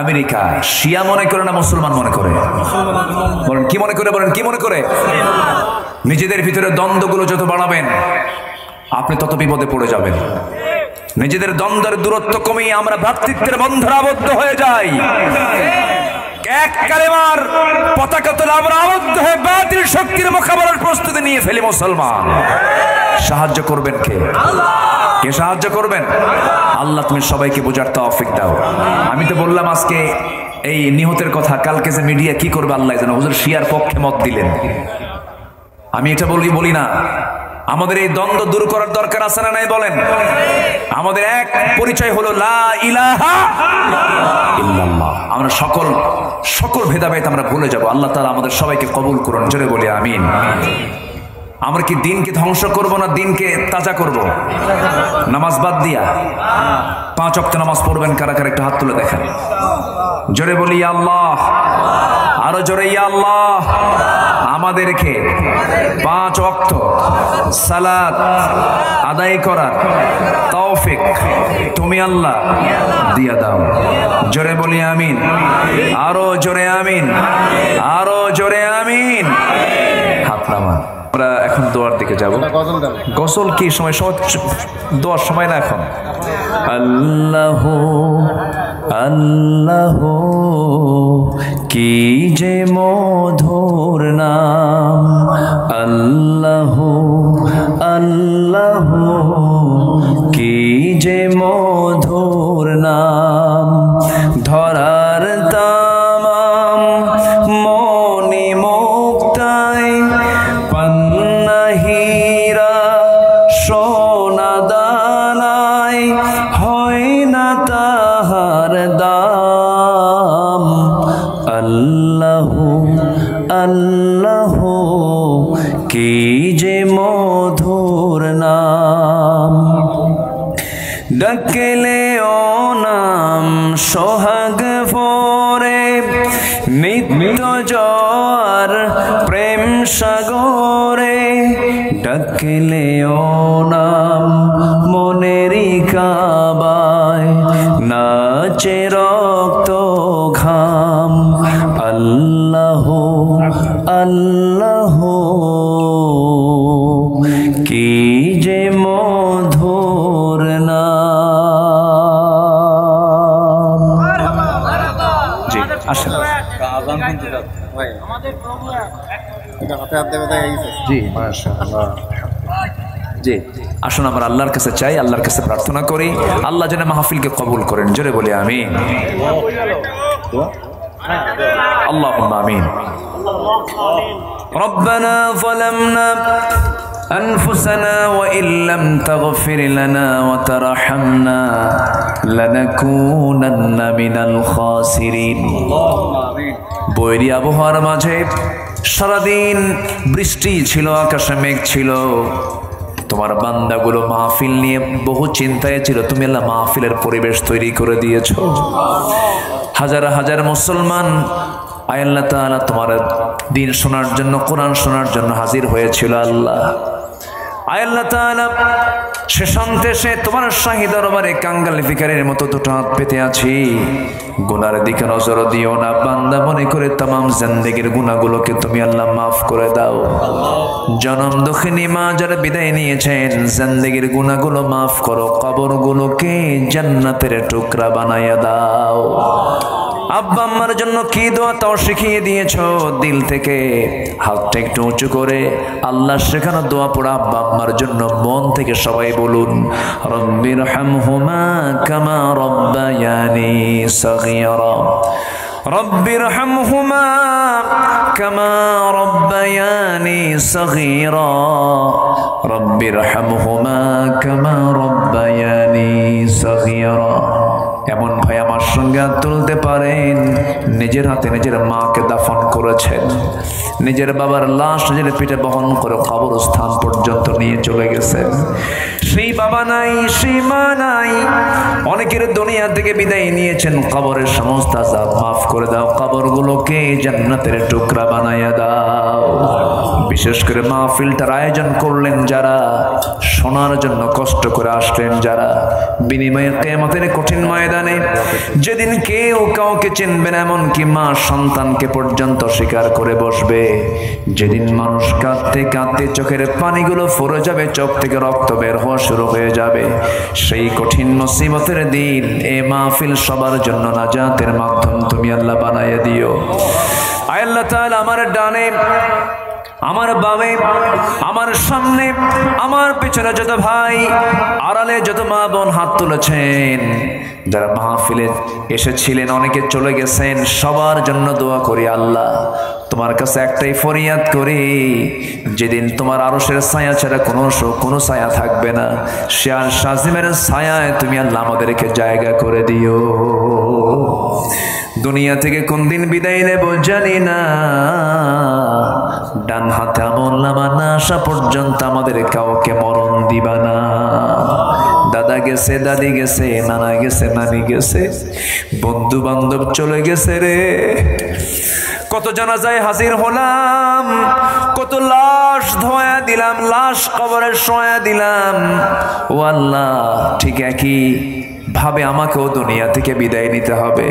আমেরিকা শিয়া মনে করে না মুসলমান মনে করে? বলেন কি মনে করে? বলেন কি মনে করে? নিজেদের ভিতরে দ্বন্দ্বগুলো যত বাড়াবেন আপনি তত বিপদে পড়ে যাবেন। নিজেদের দ্বন্দ্বের দূরত্ব কমিয়ে আমরা ভ্রাতৃত্বের বন্ধনে আবদ্ধ হয়ে যাই। এক কালেমার পতাকা তোলে আমরা আবদ্ধ হয়ে বাতিল শক্তির মোকাবেলার প্রস্তুতি নিয়ে ফেলি মুসলমান। সাহায্য করবেন কে? কে সাহায্য করবেন? আল্লাহ। তুমি সবাইকে বোঝার তৌফিক দাও। আমি তো বললাম আজকে এই নিহতের কথা, কালকে যে মিডিয়া কি করবে আল্লাহ জানে। হুজুর শিয়ার পক্ষে মত দিলেন, আমি এটা বলি না। আমাদের এই দ্বন্দ্ব দূর করার দরকার আছে না নাই বলেন? আমাদের এক পরিচয় হলো লা ইলাহা ইল্লাল্লাহ। আমরা সকল ভেদাভেদ আমরা ভুলে যাব। আল্লাহ তাআলা আমাদের সবাইকে কবুল করুন, জোরে বলি আমিন। আমরা কি দিনকে ধ্বংস করব না দিনকে তাজা করব? নামাজ বাদ দিয়া 5 ওয়াক্ত নামাজ পড়বেন কারা কারা একটু হাত তুলে দেখেন। জোরে বলি ইয়া আল্লাহ, আরো জোরে ইয়া আল্লাহ। আমাদেরকে 5 ওয়াক্ত সালাত আদায় করার তৌফিক তুমি আল্লাহ দিয়া দাও। জোরে বলি আমিন, আরো জোরে আমিন, আরো জোরে আমিন। হাত নামান। আমরা এখন দোয়ার দিকে যাব। গসল কি সময়? দোয়ার সময় না এখন। আল্লাহ আল্লাহ কি যে মধুর নাম, আল্লাহ আল্লাহ কি যে মধুর নাম। ধরার তামাম মনি মুক্তায় পান্নাহীরা সোনা দানায় হয় না তাহার দাম। আল্লাহ আল্লাহ কি যে মধুর নাম। ডাকলে ও নাম সোহাগ ভরে নিত্য জোয়ার প্রেম সাগরে। ডাকলে ও নাম মনেরই কাবায় নাচে রক্ত ঘাম। আল্লাহ আল্লাহ কি যে মধুর নাম। জি আসেন। জি মাশাআল্লাহ। জি আসুন আমরা আল্লাহর কাছে চাই, আল্লাহর কাছে প্রার্থনা করি আল্লাহ যেন মাহফিলকে কবুল করেন। জোরে বলি আমিন। আল্লাহুম্মা আমিন। রব্বানা যালামনা أنفسنا وإن لم تغفر لنا وترحمنا لنكونن من الخاسرين। বৈরী আবহাওয়ার মাঝে সারাদিন বৃষ্টি ছিল, আকাশে মেঘ ছিল। তোমার বান্দাগুলো মাহফিল নিয়ে বহু চিন্তায় ছিল। তুমি আল্লাহ মাহফিলের পরিবেশ তৈরি করে দিয়েছো। হাজার হাজার মুসলমান আয় আল্লাহ তাআলা তোমার দিন শোনার জন্য, কোরআন শোনার জন্য হাজির হয়েছিল। আল্লাহ আয় আল্লাহ তাআলা শেষান্তে সে তোমার শাহী দরবারে কাঙ্গাল ভিখারীর মতো দুটো হাত পেতে আছি। গুনার দিকে নজর দিও না। বান্দা মনে করে তামাম জিন্দেগির গুনাহগুলোকে তুমি আল্লাহ মাফ করে দাও। জনম দক্ষিণী মা যারা বিদায় নিয়েছেন জিন্দেগির গুনাহগুলো মাফ করো। কবরগুলোকে জান্নাতের টুকরা বানায়া দাও। আব্বা আম্মার জন্য কি দোয়া তাও শিখিয়ে দিয়েছো। দিল থেকে হাতটা একটু উঁচু করে আল্লাহ শেখানো দোয়া পড়া আব্বা আম্মার জন্য মন থেকে সবাই বলুন, রব্বিরহামহুমা কামা রব্বায়ানি সগীরা। রব্বিরহামহুমা কামা রব্বায়ানি সগীরা। রব্বিরহামহুমা কামা রব্বায়ানি সগীরা। এমন ভাই আমার সঙ্গে হাত তুলতে পারেন নিজের হাতে নিজের মাকে দাফন করেছেন, নিজের বাবার লাশ নিজের পিঠে বহন করে কবরস্থান পর্যন্ত নিয়ে চলে গেছেন। সেই বাবা নাই, সেই মা নাই। অনেকের দুনিয়া থেকে বিদায় নিয়েছেন। কবরের সমস্ত আযাব মাফ করে দাও। কবরগুলোকে জান্নাতের টুকরা বানায়া দাও। বিশেষ করে মাহফিলটার আয়োজন করলেন যারা, শোনার জন্য কষ্ট করে আসলেন যারা, বিনিময়ে কিয়ামতের কঠিন ময়দানে যেদিন কেউ কাউকে চিনবে না, এমনকি মা সন্তানকে পর্যন্ত স্বীকার করে বসবে, যেদিন মানুষ কাঁদতে কাঁদতে চোখের পানিগুলো ফুরে যাবে, চোখ থেকে রক্ত বের হওয়া শুরু হয়ে যাবে, সেই কঠিন মুসিবতের দিন এ মাহফিল সবার জন্য নাজাতের মাধ্যম তুমি আল্লাহ বানাইয়া দিও। আয় আল্লাহ তাআলা, আমার ডানে, আমার বামে, আমার সামনে, আমার পেছনে যত ভাই, আড়ালে যত মা বোন হাত তুলেছেন, যারা মাহফিলে এসেছিলেন, অনেকে চলে গেছেন, সবার জন্য দোয়া করি আল্লাহ। তোমার কাছে একটাই ফরিয়াদ করি, যেদিন তোমার আরশের ছায়া ছাড়া কোনো ছায়া থাকবে না, সে আর শাজিমের ছায়ায় তুমি আল্লাহ আমাদেরকে জায়গা করে দিও। দুনিয়া থেকে কোন দিন বিদায় নেব জানি না, ডান হাতে আমলনামা না আসা পর্যন্ত আমাদের কাউকে মরণ দিবা না। দাদা গেছে, দাদি গেছে, নানা গেছে, নানি গেছে, বন্ধু বান্ধব চলে গেছে রে। কত জানাজায় হাজির হলাম, কত লাশ ধোয়া দিলাম, লাশ কবরে শোয়া দিলাম। ও আল্লাহ, ঠিক একই ভাবে আমাকেও দুনিয়া থেকে বিদায় নিতে হবে।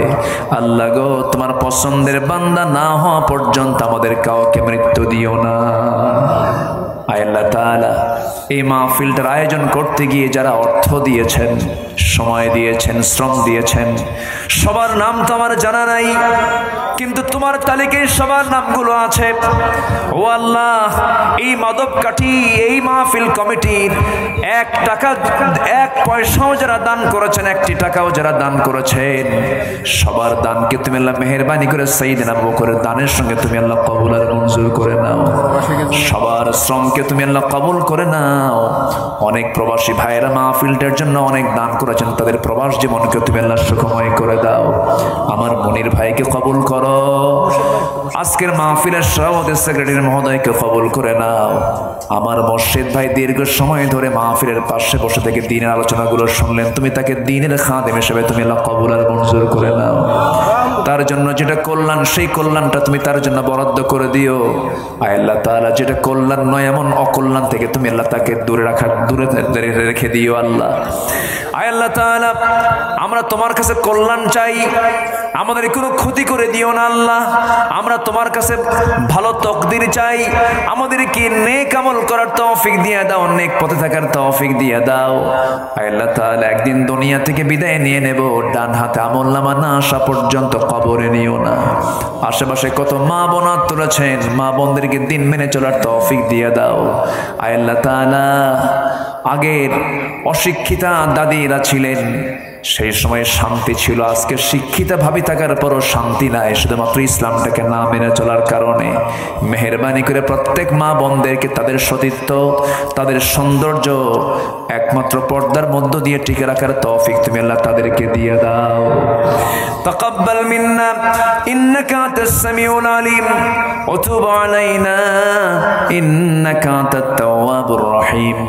আল্লাহ গো, তোমার পছন্দের বান্দা না হওয়া পর্যন্ত আমাদের কাউকে মৃত্যু দিও না। আয় আল্লাহ তাআলা, এই মাহফিলটার আয়োজন করতে গিয়ে যারা অর্থ দিয়েছেন, সময় দিয়েছেন, শ্রম দিয়েছেন, সবার নাম তো আমার জানা নাই, কিন্তু তোমার তালিকায় সবার নামগুলো আছে। ও আল্লাহ, এই মাদবকাঠি, এই মাহফিল কমিটির 1 টাকা 1 পয়সাও যারা দান করেছেন, 1টি টাকাও যারা দান করেছেন, সবার দানকে তুমি আল্লাহ মেহেরবানি করে সাইয়েদনা আবু বকরের দানের সঙ্গে তুমি আল্লাহ কবুল আর মঞ্জুর করে নাও। সবার শ্রমকে তুমি আল্লাহ কবুল করে নাও। অনেক প্রবাসী ভাইয়েরা মাহফিলটার জন্য অনেক দান করেছেন, তাদের প্রবাস জীবনকে তুমি আল্লাহ সুখময় করে দাও। আমার মনির ভাইকে কবুল করো, আজকের মাহফিলের সভাপতি সেক্রেটারি মহোদয়কে কবুল করে নাও। আমার মুর্শিদ ভাই দীর্ঘ সময় ধরে মাহফিলের পাশে বসে থেকে দ্বীনের আলোচনাগুলো শুনলেন, তুমি তাকে দ্বীনের খাদেম হিসেবে তুমি আল্লাহ কবুল আর মঞ্জুর করে নাও। তার জন্য যেটা কল্যাণ, সেই কল্যাণটা তুমি তার জন্য বরাদ্দ করে দিও। আয় আল্লাহ তাআলা, যেটা কল্যাণ নয় এমন অকল্যাণ থেকে তুমি আল্লাহ তাকে দূরে রেখে দিও আল্লাহ। আয় আল্লাহ তাআলা, আমরা তোমার কাছে কল্যাণ চাই, আমাদের কোনো ক্ষতি করে দিও না আল্লাহ। আমরা তোমার কাছে ভালো তকদির চাই, আমাদেরকে নেক আমল করার তৌফিক দিয়ে দাও, নেক পথে থাকার তৌফিক দিয়ে দাও। আয় আল্লাহ তাআলা, একদিন দুনিয়া থেকে বিদায় নিয়ে নেব, ডান হাতে আমলনামা না আসা পর্যন্ত কবরে নিও না। আশেপাশে কত মা বোন তুলেছেন, মা বোনদেরকে দিন মেনে চলার তৌফিক দিয়ে দাও। আয় আল্লাহ তাআলা, আগের অশিক্ষিতা দাদিরা ছিলেন, সেই সময় শান্তি ছিল, আজকে শিক্ষিতা ভাবি থাকার পরও শান্তি নাই, শুধুমাত্র ইসলামটাকে না মেনে চলার কারণে। মেহেরবানি করে প্রত্যেক মা বোনদেরকে তাদের সতীত্ব, তাদের সৌন্দর্য একমাত্র পর্দার মধ্য দিয়ে টিকে রাখার তৌফিক তুমি আল্লাহ তাদেরকে দিয়ে দাও। তাকাব্বাল মিন্না ইন্নাকা আনতাস সামিউল আলিম ওয়া তুব আলাইনা ইন্নাকা আনতাত তাওয়াবুর রহিম।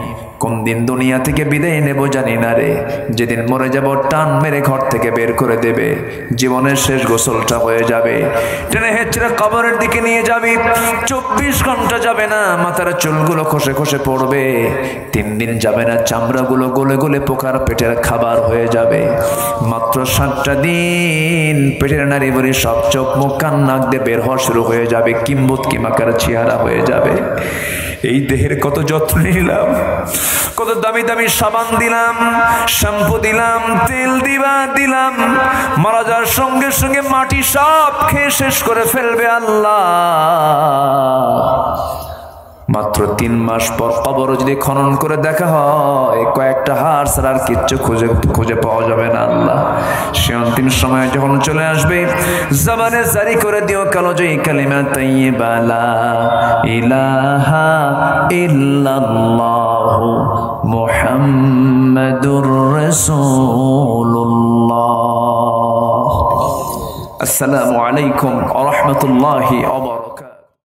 কোন দিন দুনিয়া থেকে বিদায় নেব জানি না রে, যেদিন মরে যাব টান মেরে ঘর থেকে বের করে দেবে, জীবনের শেষ গোসলটা হয়ে যাবে, টেনে হেঁচড়ে কবরের দিকে নিয়ে যাবি, 24 ঘন্টা যাবে না, মাথার চুলগুলো খসে খসে পড়বে, 3 দিন যাবে না, চামড়াগুলো গলে গলে পোকার পেটের খাবার হয়ে যাবে, মাত্র 7টা দিন পেটের নারী বলি সব চোখ মুখ কান নাক দিয়ে বের হওয়া শুরু হয়ে যাবে, কিম্বুত কিমাকার চেহারা হয়ে যাবে। এই দেহের কত যত্ন নিলাম, কত দামি দামি সাবান দিলাম, শ্যাম্পু দিলাম, তেল দিলাম, মারা যাওয়ার সঙ্গে সঙ্গে মাটি সব খেয়ে শেষ করে ফেলবে আল্লাহ। মাত্র 3 মাস পর কবর যদি খনন করে দেখা হয়, কয়েকটা হাড় ছাড়া আর কিচ্ছু খুঁজে পাওয়া যাবে না আল্লাহ। সে অন্তিম সময় যখন চলে আসবে, জবানে জারি করে দিও কালোজয়ী কালিমা তাইয়্যিবা লা ইলাহা ইল্লাল্লাহ মুহাম্মাদুর রাসূলুল্লাহ। আসসালামু আলাইকুম ওয়া রাহমাতুল্লাহি ওয়া বারাকাতুহু।